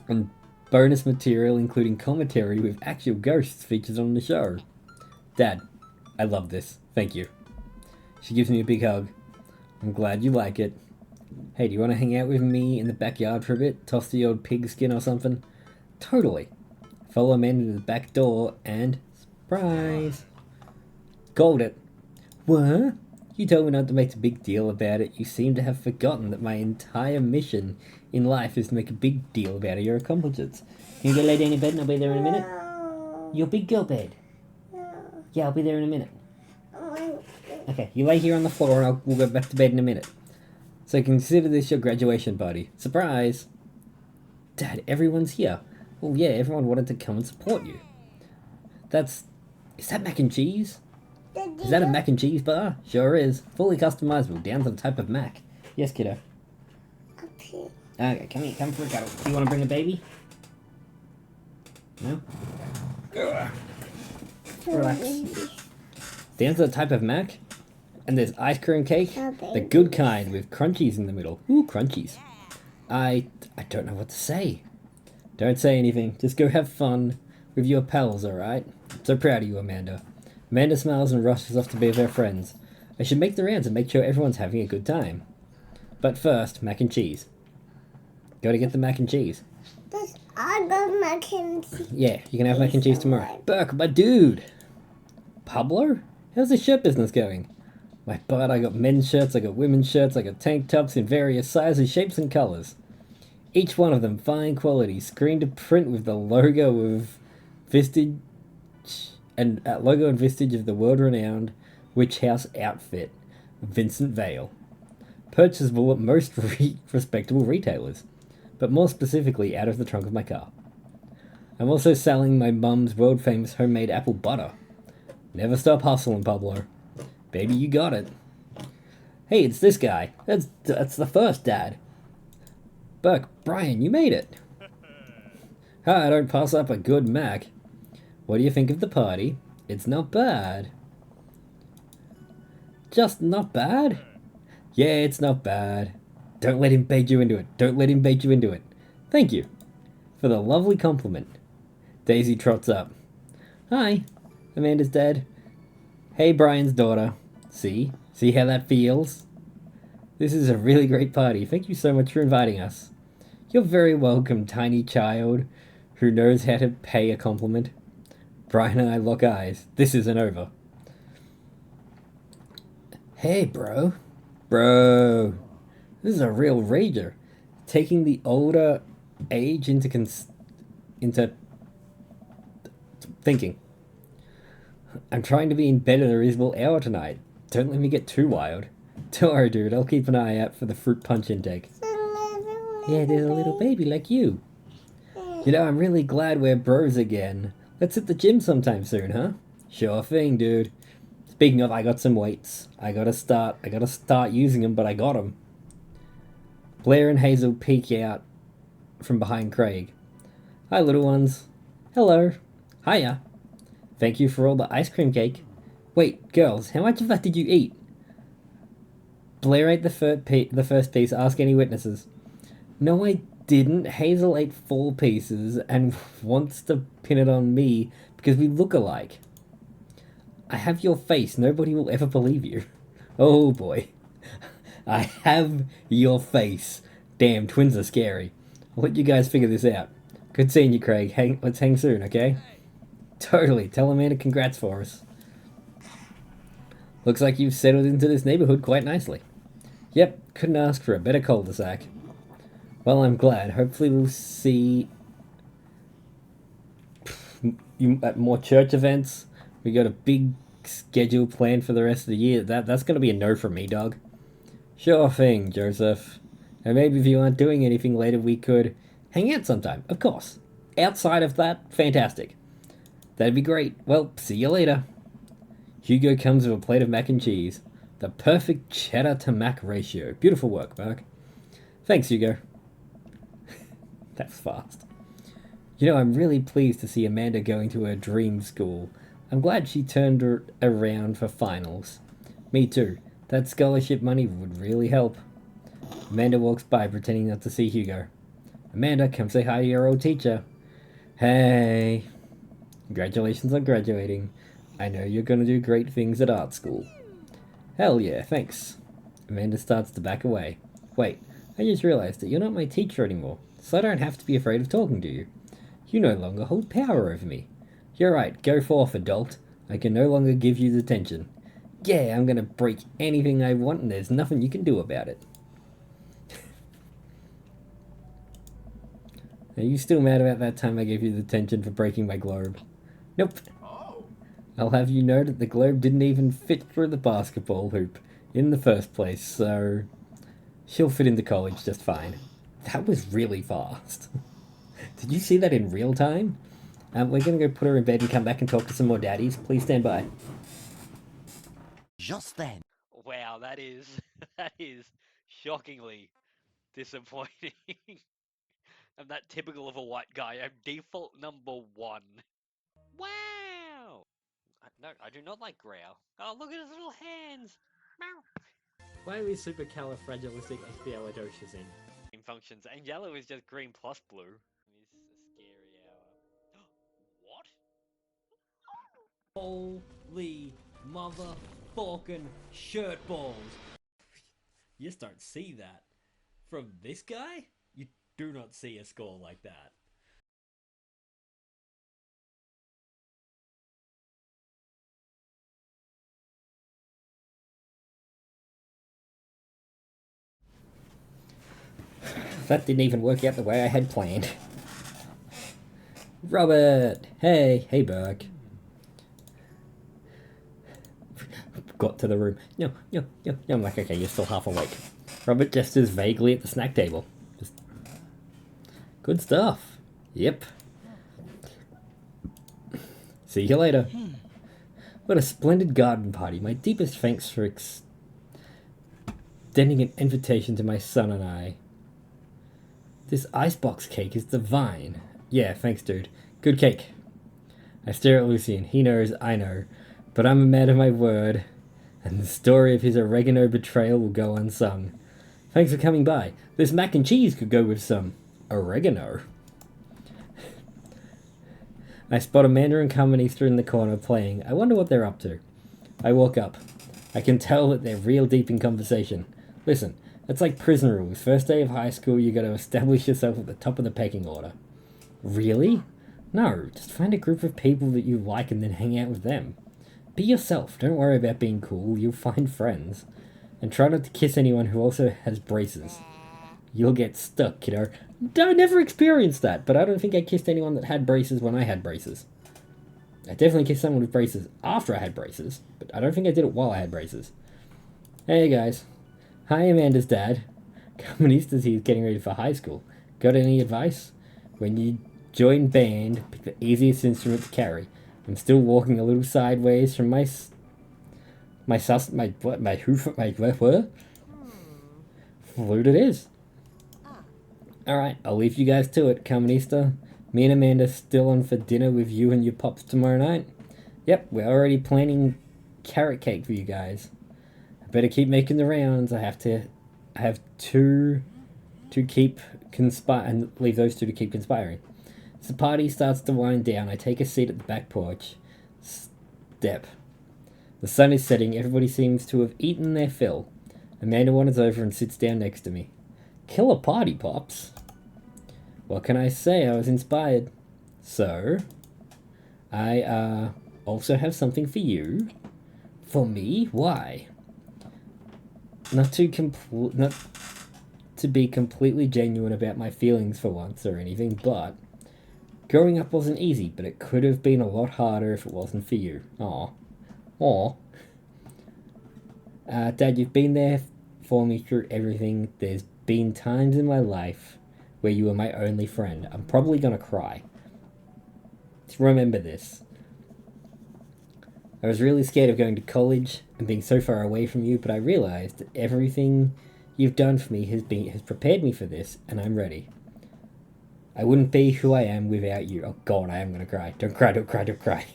And bonus material including commentary with actual ghosts featured on the show. Dad, I love this. Thank you. She gives me a big hug. I'm glad you like it. Hey, do you want to hang out with me in the backyard for a bit? Toss the old pigskin or something? Totally. Follow Amanda to the back door and... Surprise! Called it. What? You told me not to make a big deal about it. You seem to have forgotten that my entire mission in life is to make a big deal about your accomplishments. Can you go lay down in bed and I'll be there in a minute? Your big girl bed. Yeah, I'll be there in a minute. Okay, you lay here on the floor and we'll go back to bed in a minute. So consider this your graduation party. Surprise! Dad, everyone's here. Well, yeah, everyone wanted to come and support you. Is that mac and cheese? Is that a mac and cheese bar? Sure is. Fully customizable, down to the type of mac. Yes, kiddo. Okay, come here, come for a cuddle. Do you want to bring a baby? No? Relax. Dan's a type of mac, and there's ice cream cake, the good kind with crunchies in the middle. Ooh, crunchies. I don't know what to say. Don't say anything. Just go have fun with your pals, alright? I'm so proud of you, Amanda. Amanda smiles and rushes off to be with her friends. I should make the rounds and make sure everyone's having a good time. But first, mac and cheese. Gotta get the mac and cheese. I got mac and cheese. Yeah, you can have mac and cheese tomorrow. Burke, my dude! Pablo? How's the shirt business going? My butt, I got men's shirts, I got women's shirts, I got tank tops in various sizes, shapes, and colours. Each one of them fine quality, screen to print with the logo of vestige and vestige of the world-renowned Witch House outfit, Vincent Vale. Purchasable at most respectable retailers, but more specifically out of the trunk of my car. I'm also selling my mum's world-famous homemade apple butter. Never stop hustling, Pablo. Baby, you got it. Hey, it's this guy. That's the first dad. Burke, Brian, you made it. I don't pass up a good Mac. What do you think of the party? It's not bad. Just not bad? Yeah, it's not bad. Don't let him bait you into it. Don't let him bait you into it. Thank you for the lovely compliment. Daisy trots up. Hi, Amanda's dad. Hey, Brian's daughter. See how that feels? This is a really great party. Thank you so much for inviting us. You're very welcome, tiny child who knows how to pay a compliment. Brian and I lock eyes. This isn't over. Hey, bro. Bro. This is a real rager. Taking the older age into thinking. I'm trying to be in bed at a reasonable hour tonight. Don't let me get too wild. Don't worry, dude. I'll keep an eye out for the fruit punch intake. Yeah, there's a little baby like you. You know, I'm really glad we're bros again. Let's hit the gym sometime soon, huh? Sure thing, dude. Speaking of, I got some weights. I gotta start using them, but I got them. Blair and Hazel peek out from behind Craig. Hi, little ones. Hello. Hiya. Thank you for all the ice cream cake. Wait, girls, how much of that did you eat? Blair ate the first piece. Ask any witnesses. No, I didn't. Hazel ate 4 pieces and wants to pin it on me because we look alike. I have your face. Nobody will ever believe you. Oh boy. I have your face. Damn, twins are scary. I'll let you guys figure this out. Good seeing you, Craig. Let's hang soon, okay? Totally. Tell Amanda congrats for us. Looks like you've settled into this neighborhood quite nicely. Yep, couldn't ask for a better cul-de-sac. Well, I'm glad. Hopefully we'll see you at more church events. We got a big schedule planned for the rest of the year. That's going to be a no from me, dog. Sure thing, Joseph. And maybe if you aren't doing anything later, we could hang out sometime. Of course. Outside of that, fantastic. That'd be great. Well, see you later. Hugo comes with a plate of mac and cheese. The perfect cheddar to mac ratio. Beautiful work, Mark. Thanks, Hugo. That's fast. You know, I'm really pleased to see Amanda going to her dream school. I'm glad she turned her around for finals. Me too. That scholarship money would really help. Amanda walks by, pretending not to see Hugo. Amanda, come say hi to your old teacher. Hey. Congratulations on graduating. I know you're gonna do great things at art school. Hell yeah, thanks. Amanda starts to back away. Wait, I just realized that you're not my teacher anymore, so I don't have to be afraid of talking to you. You no longer hold power over me. You're right, go forth, adult. I can no longer give you detention. Yeah, I'm gonna break anything I want and there's nothing you can do about it. Are you still mad about that time I gave you detention for breaking my globe? Nope. I'll have you know that the globe didn't even fit through the basketball hoop in the first place, so she'll fit into college just fine. That was really fast. Did you see that in real time? We're gonna go put her in bed and come back and talk to some more daddies. Please stand by. Just then. Wow, that is shockingly disappointing. I'm that typical of a white guy. I'm default number 1. Wow! No, I do not like Growl. Oh, look at his little hands! Meow. Why are we supercalifragilisticexpialidocious in? Functions, and yellow is just green plus blue. It's a scary hour. What? Holy motherfucking shirt balls! You just don't see that. From this guy, you do not see a score like that. That didn't even work out the way I had planned. Robert! Hey Burke. Got to the room. No. I'm like, okay, you're still half awake. Robert gestures vaguely at the snack table. Just... Good stuff. Yep. See you later. What a splendid garden party. My deepest thanks for extending an invitation to my son and I. This icebox cake is divine. Yeah, thanks, dude. Good cake. I stare at Lucian. He knows, I know. But I'm a man of my word, and the story of his oregano betrayal will go unsung. Thanks for coming by. This mac and cheese could go with some oregano. I spot Amanda and Carmenista in the corner playing. I wonder what they're up to. I walk up. I can tell that they're real deep in conversation. Listen, it's like prison rules. First day of high school, you gotta establish yourself at the top of the pecking order. Really? No, just find a group of people that you like and then hang out with them. Be yourself. Don't worry about being cool. You'll find friends. And try not to kiss anyone who also has braces. You'll get stuck, kiddo. I never experienced that, but I don't think I kissed anyone that had braces when I had braces. I definitely kissed someone with braces after I had braces, but I don't think I did it while I had braces. Hey guys. Hi, Amanda's dad. Carmenista's here getting ready for high school. Got any advice? When you join band, pick the easiest instrument to carry. I'm still walking a little sideways from my flute it is. Alright, I'll leave you guys to it, Carmenista. Me and Amanda still on for dinner with you and your pops tomorrow night. Yep, we're already planning carrot cake for you guys. I better keep making the rounds. I have two to keep and leave those two to keep conspiring. As the party starts to wind down, I take a seat at the back porch. Step. The sun is setting. Everybody seems to have eaten their fill. Amanda wanders over and sits down next to me. Killer party, Pops. What can I say? I was inspired. So, I also have something for you. For me? Why? Not to be completely genuine about my feelings for once or anything, but growing up wasn't easy, but it could have been a lot harder if it wasn't for you. Aw. Dad, you've been there for me through everything. There's been times in my life where you were my only friend. I'm probably gonna cry. Just remember this. I was really scared of going to college and being so far away from you, but I realized that everything you've done for me has prepared me for this, and I'm ready. I wouldn't be who I am without you. Oh God, I am gonna cry. Don't cry.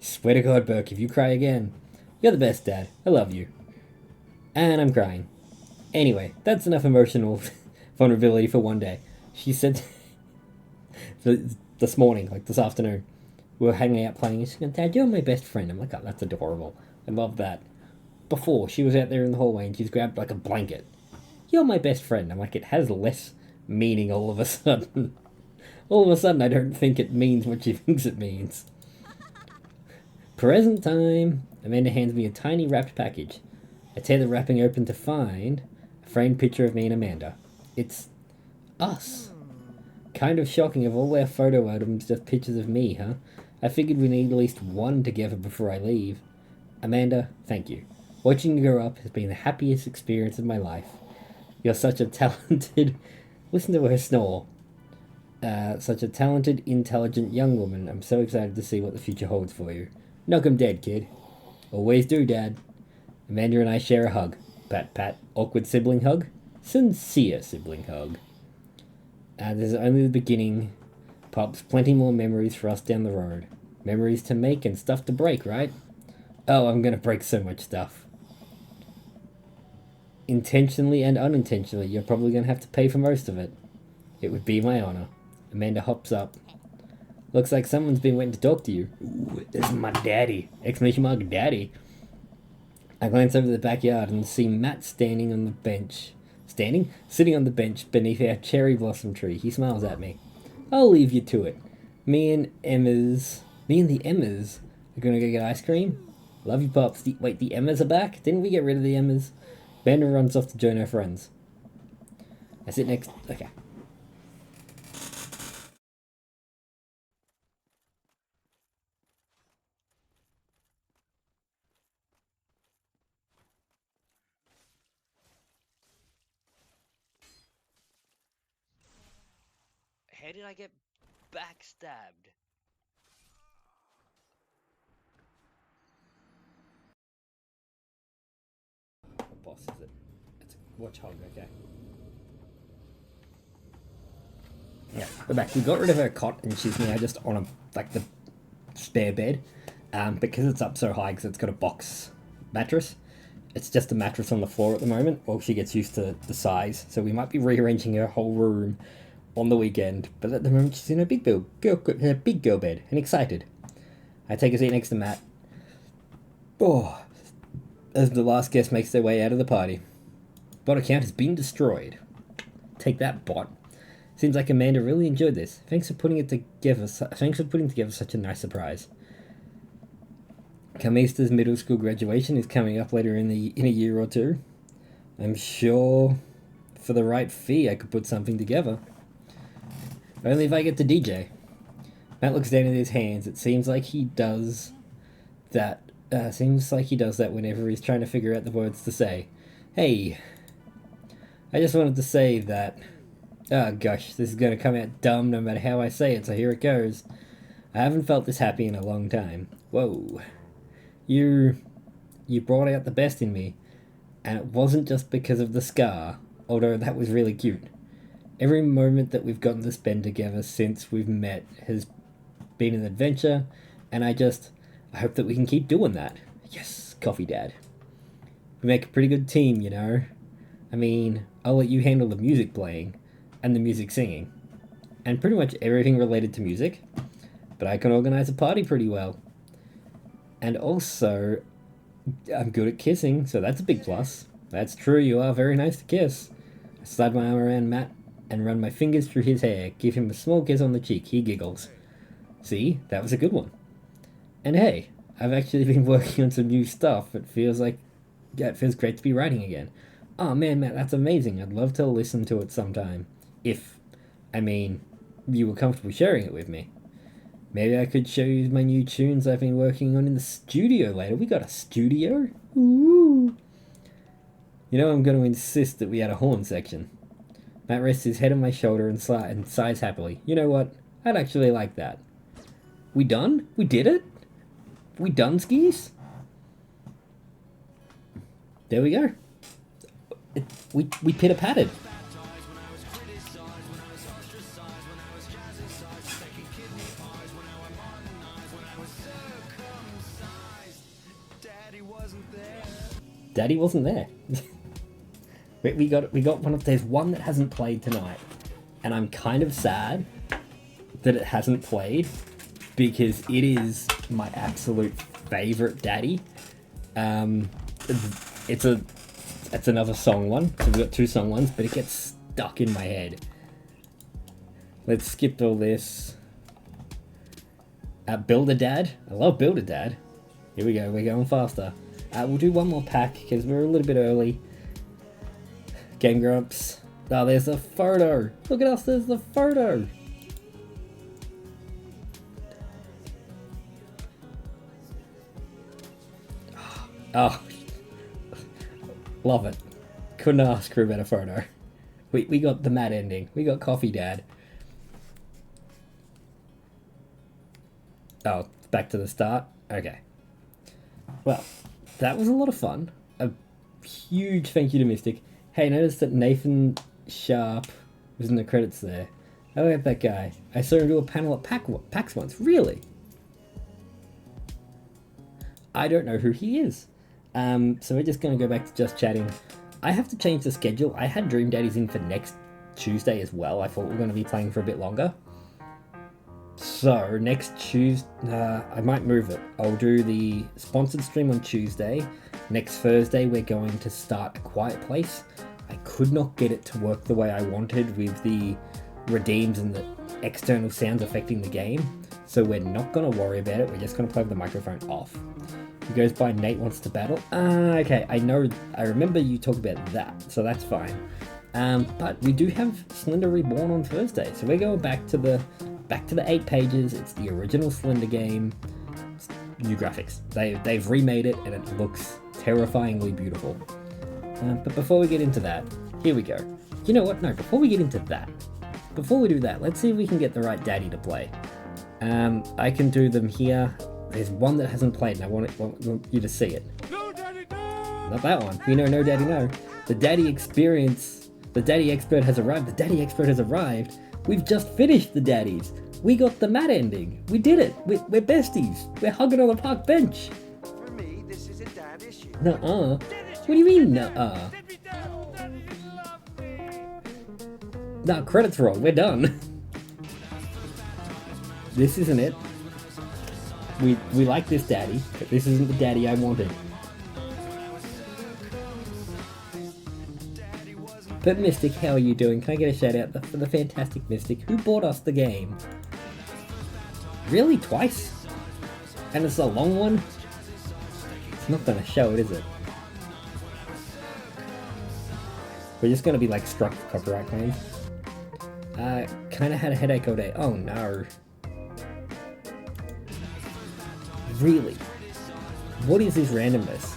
Swear to God, Burke, if you cry again, you're the best, Dad. I love you. And I'm crying. Anyway, that's enough emotional vulnerability for one day. She said this morning, like this afternoon, we were hanging out playing, and she said, Dad, you're my best friend. I'm like, oh, that's adorable. I love that. Before, she was out there in the hallway and she's grabbed like a blanket. You're my best friend. I'm like, it has less meaning all of a sudden. All of a sudden, I don't think it means what she thinks it means. Present time. Amanda hands me a tiny wrapped package. I tear the wrapping open to find a framed picture of me and Amanda. It's us. Kind of shocking of all our photo items, just pictures of me, huh? I figured we need at least one together before I leave. Amanda, thank you. Watching you grow up has been the happiest experience of my life. You're such a talented... Listen to her snore. Such a talented, intelligent young woman. I'm so excited to see what the future holds for you. Knock 'em dead, kid. Always do, Dad. Amanda and I share a hug. Pat, pat. Awkward sibling hug. Sincere sibling hug. This is only the beginning. Pops, plenty more memories for us down the road. Memories to make and stuff to break, right? Oh, I'm gonna break so much stuff. Intentionally and unintentionally, you're probably gonna have to pay for most of it. It would be my honor. Amanda hops up. Looks like someone's been waiting to talk to you. Ooh, this is my daddy. Exclamation mark, daddy. I glance over the backyard and see Matt standing on the bench. Sitting on the bench beneath our cherry blossom tree. He smiles at me. I'll leave you to it. Me and the Emmas are gonna go get ice cream. Love you, Pops. Wait, the Emmas are back? Didn't we get rid of the Emmas? Banda runs off to join her friends. I sit next... Okay. How did I get backstabbed? What boss is it? It's a watchhog, okay. Yeah, we're back. We got rid of her cot and she's now just on the spare bed. Because it's up so high because it's got a box mattress. It's just a mattress on the floor at the moment while she gets used to the size. So we might be rearranging her whole room on the weekend. But at the moment she's in her big girl bed and excited. I take a seat next to Matt. Oh, as the last guest makes their way out of the party. Bot account has been destroyed. Take that, bot. Seems like Amanda really enjoyed this. Thanks for putting together such a nice surprise. Kamista's middle school graduation is coming up later in a year or two. I'm sure for the right fee I could put something together. Only if I get to DJ. Matt looks down at his hands. It seems like he does that. Whenever he's trying to figure out the words to say. Hey, I just wanted to say that. Oh gosh, this is gonna come out dumb no matter how I say it, so here it goes. I haven't felt this happy in a long time. Whoa. You brought out the best in me, and it wasn't just because of the scar, although that was really cute. Every moment that we've gotten to spend together since we've met has been an adventure, and I hope that we can keep doing that. Yes, Coffee Dad. We make a pretty good team, you know. I mean, I'll let you handle the music playing, and the music singing, and pretty much everything related to music, but I can organize a party pretty well. And also, I'm good at kissing, so that's a big plus. That's true, you are very nice to kiss. I slide my arm around Matt and run my fingers through his hair, give him a small kiss on the cheek. He giggles. See, that was a good one. And hey, I've actually been working on some new stuff. It feels great to be writing again. Oh man, Matt, that's amazing. I'd love to listen to it sometime. If you were comfortable sharing it with me. Maybe I could show you my new tunes I've been working on in the studio later. We got a studio? Ooh. You know, I'm going to insist that we had a horn section. Matt rests his head on my shoulder and sighs happily. You know what? I'd actually like that. We done? We did it? We done, skis? There we go. We pitter-patted. Daddy wasn't there. we got one of there's one that hasn't played tonight, and I'm kind of sad that it hasn't played because it is my absolute favorite Daddy. It's another song one, so we've got two song ones, but it gets stuck in my head. Let's skip all this. Build-A-Dad. I love Build-A-Dad. Here we go. We're going faster. We'll do one more pack because we're a little bit early. Game Grumps. Oh, there's the photo. Look at us, there's the photo. Oh, love it. Couldn't ask for a better photo. We got the Matt ending. We got Coffee Dad. Oh, back to the start? Okay. Well, that was a lot of fun. A huge thank you to Mystic. Hey, notice that Nathan Sharp was in the credits there. Oh, look at that guy. I saw him do a panel at PAX once. Really? I don't know who he is. So we're just going to go back to just chatting. I have to change the schedule. I had Dream Daddies in for next Tuesday as well. I thought we were going to be playing for a bit longer. So next Tuesday, I might move it. I'll do the sponsored stream on Tuesday. Next Thursday, we're going to start A Quiet Place. I could not get it to work the way I wanted with the redeems and the external sounds affecting the game. So we're not going to worry about it. We're just going to play with the microphone off. He goes by Nate Wants to Battle. Okay, I remember you talk about that, so that's fine. But we do have Slender Reborn on Thursday, so we're going back to the 8 pages. It's the original Slender game. It's new graphics. They've remade it, and it looks terrifyingly beautiful. But before we get into that, here we go. You know what? No, before we get into that, before we do that, let's see if we can get the right daddy to play. I can do them here. There's one that hasn't played, and I want you to see it. No, Daddy, no! Not that one. You know, No Daddy No. The Daddy Experience. The Daddy Expert has arrived. The Daddy Expert has arrived. We've just finished the Daddies. We got the Matt ending. We did it. We're besties. We're hugging on the park bench. For me, this is a dad issue. Nuh-uh. What do you mean, nuh-uh? Nah, credits roll. We're done. This isn't it. We like this daddy, but this isn't the daddy I wanted. But Mystic, how are you doing? Can I get a shout out for the fantastic Mystic who bought us the game? Really? Twice? And it's a long one? It's not gonna show it, is it? We're just gonna be like struck with copyright claims. Kinda had a headache all day. Oh no. Really? What is this randomness?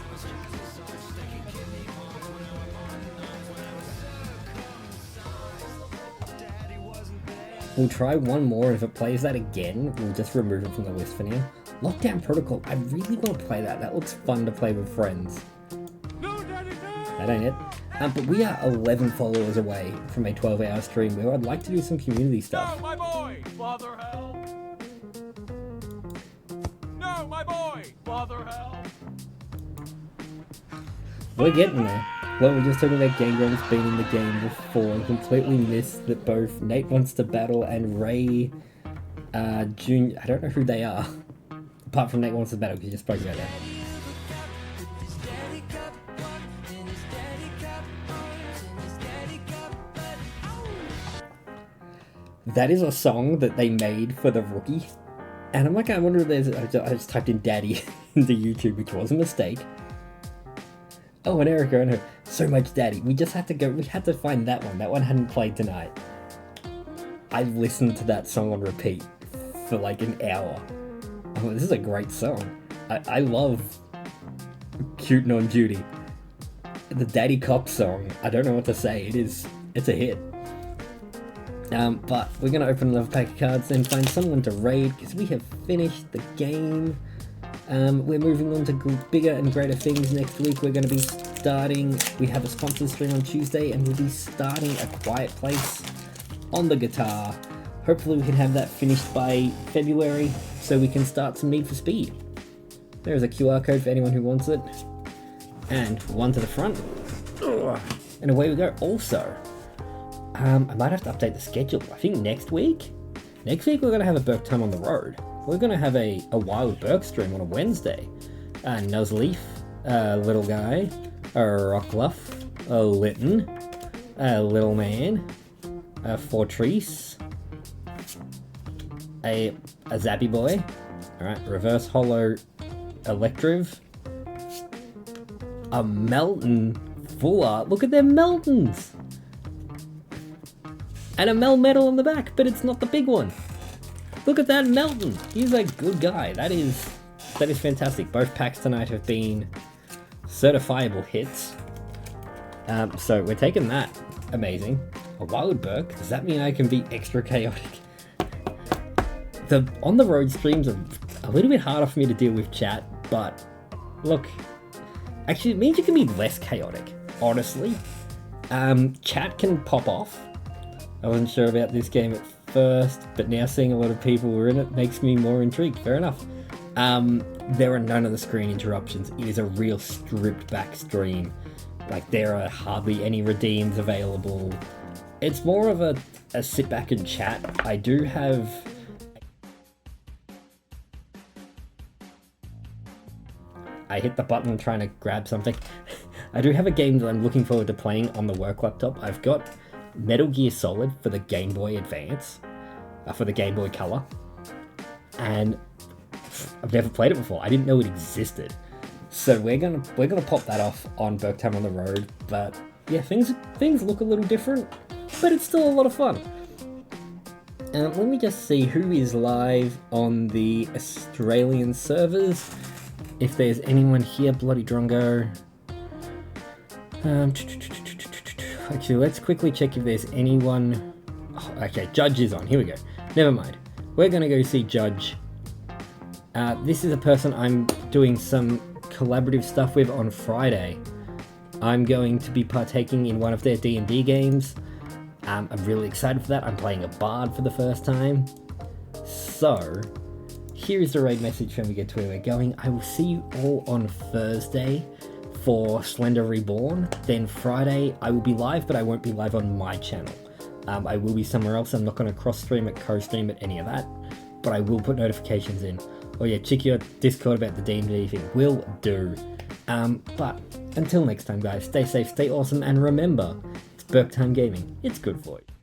We'll try one more. If it plays that again, we'll just remove it from the list for now. Lockdown Protocol. I really want to play that. That looks fun to play with friends. No, Daddy, no! That ain't it. But we are 11 followers away from a 12-hour stream where I'd like to do some community stuff. No, my boy! Father, help! No, my boy! Father, help! We're getting there. Well, we're just talking about Game Grumps being in the game before and completely missed that both Nate Wants to Battle and Ray Jr. I don't know who they are. Apart from Nate Wants to Battle, because you just spoke about that. That is a song that they made for the rookie. And I'm like, I wonder if there's... I just typed in Daddy into YouTube, which was a mistake. Oh, and Erica and her. So much Daddy. We just had to go... We had to find that one. That one hadn't played tonight. I've listened to that song on repeat for like an hour. Oh, this is a great song. I love Cute Non Judy. The Daddy Cop song. I don't know what to say. It's a hit. But we're going to open another pack of cards and find someone to raid because we have finished the game. We're moving on to bigger and greater things next week. We're going to be starting... We have a sponsored stream on Tuesday and we'll be starting A Quiet Place on the guitar. Hopefully we can have that finished by February so we can start some Need for Speed. There's a QR code for anyone who wants it. And one to the front. And away we go. Also... I might have to update the schedule. I think next week we're going to have a Burke time on the road. We're going to have a Wild Burke stream on a Wednesday. Nuzleaf, Little Guy, Rockluff, Litton, Little Man, Fortress, a Zappy Boy, alright, Reverse Hollow Electriv, a Melton Full Art. Look at their Meltons! And a Mel medal on the back, but it's not the big one. Look at that Melton. He's a good guy. That is fantastic. Both packs tonight have been certifiable hits. So we're taking that. Amazing. A Wild Burke. Does that mean I can be extra chaotic? The on the road streams are a little bit harder for me to deal with chat, but look, actually it means you can be less chaotic, honestly. Chat can pop off. I wasn't sure about this game at first, but now seeing a lot of people were in it makes me more intrigued. Fair enough. There are none of the screen interruptions. It is a real stripped back stream. Like, there are hardly any redeems available. It's more of a sit back and chat. I do have... I hit the button trying to grab something. I do have a game that I'm looking forward to playing on the work laptop. I've got Metal Gear Solid for the Game Boy Advance, for the Game Boy Color, and I've never played it before. I didn't know it existed. So we're gonna pop that off on Burke Time on the Road. But yeah, things look a little different, but it's still a lot of fun. Let me just see who is live on the Australian servers. If there's anyone here, Bloody Drongo. Actually, let's quickly check if there's anyone. Oh, okay, Judge is on. Here we go. Never mind. We're gonna go see Judge. This is a person I'm doing some collaborative stuff with on Friday. I'm going to be partaking in one of their D&D games. I'm really excited for that. I'm playing a bard for the first time. So, here is the raid message when we get to where we're going. I will see you all on Thursday for Slender Reborn. Then Friday I will be live, but I won't be live on my channel. I will be somewhere else. I'm not going to cross-stream it, co-stream it, any of that. But I will put notifications in. Oh yeah, check your Discord about the D&D thing. Will do. But until next time, guys, stay safe, stay awesome, and remember, it's Burke Time Gaming. It's good for you.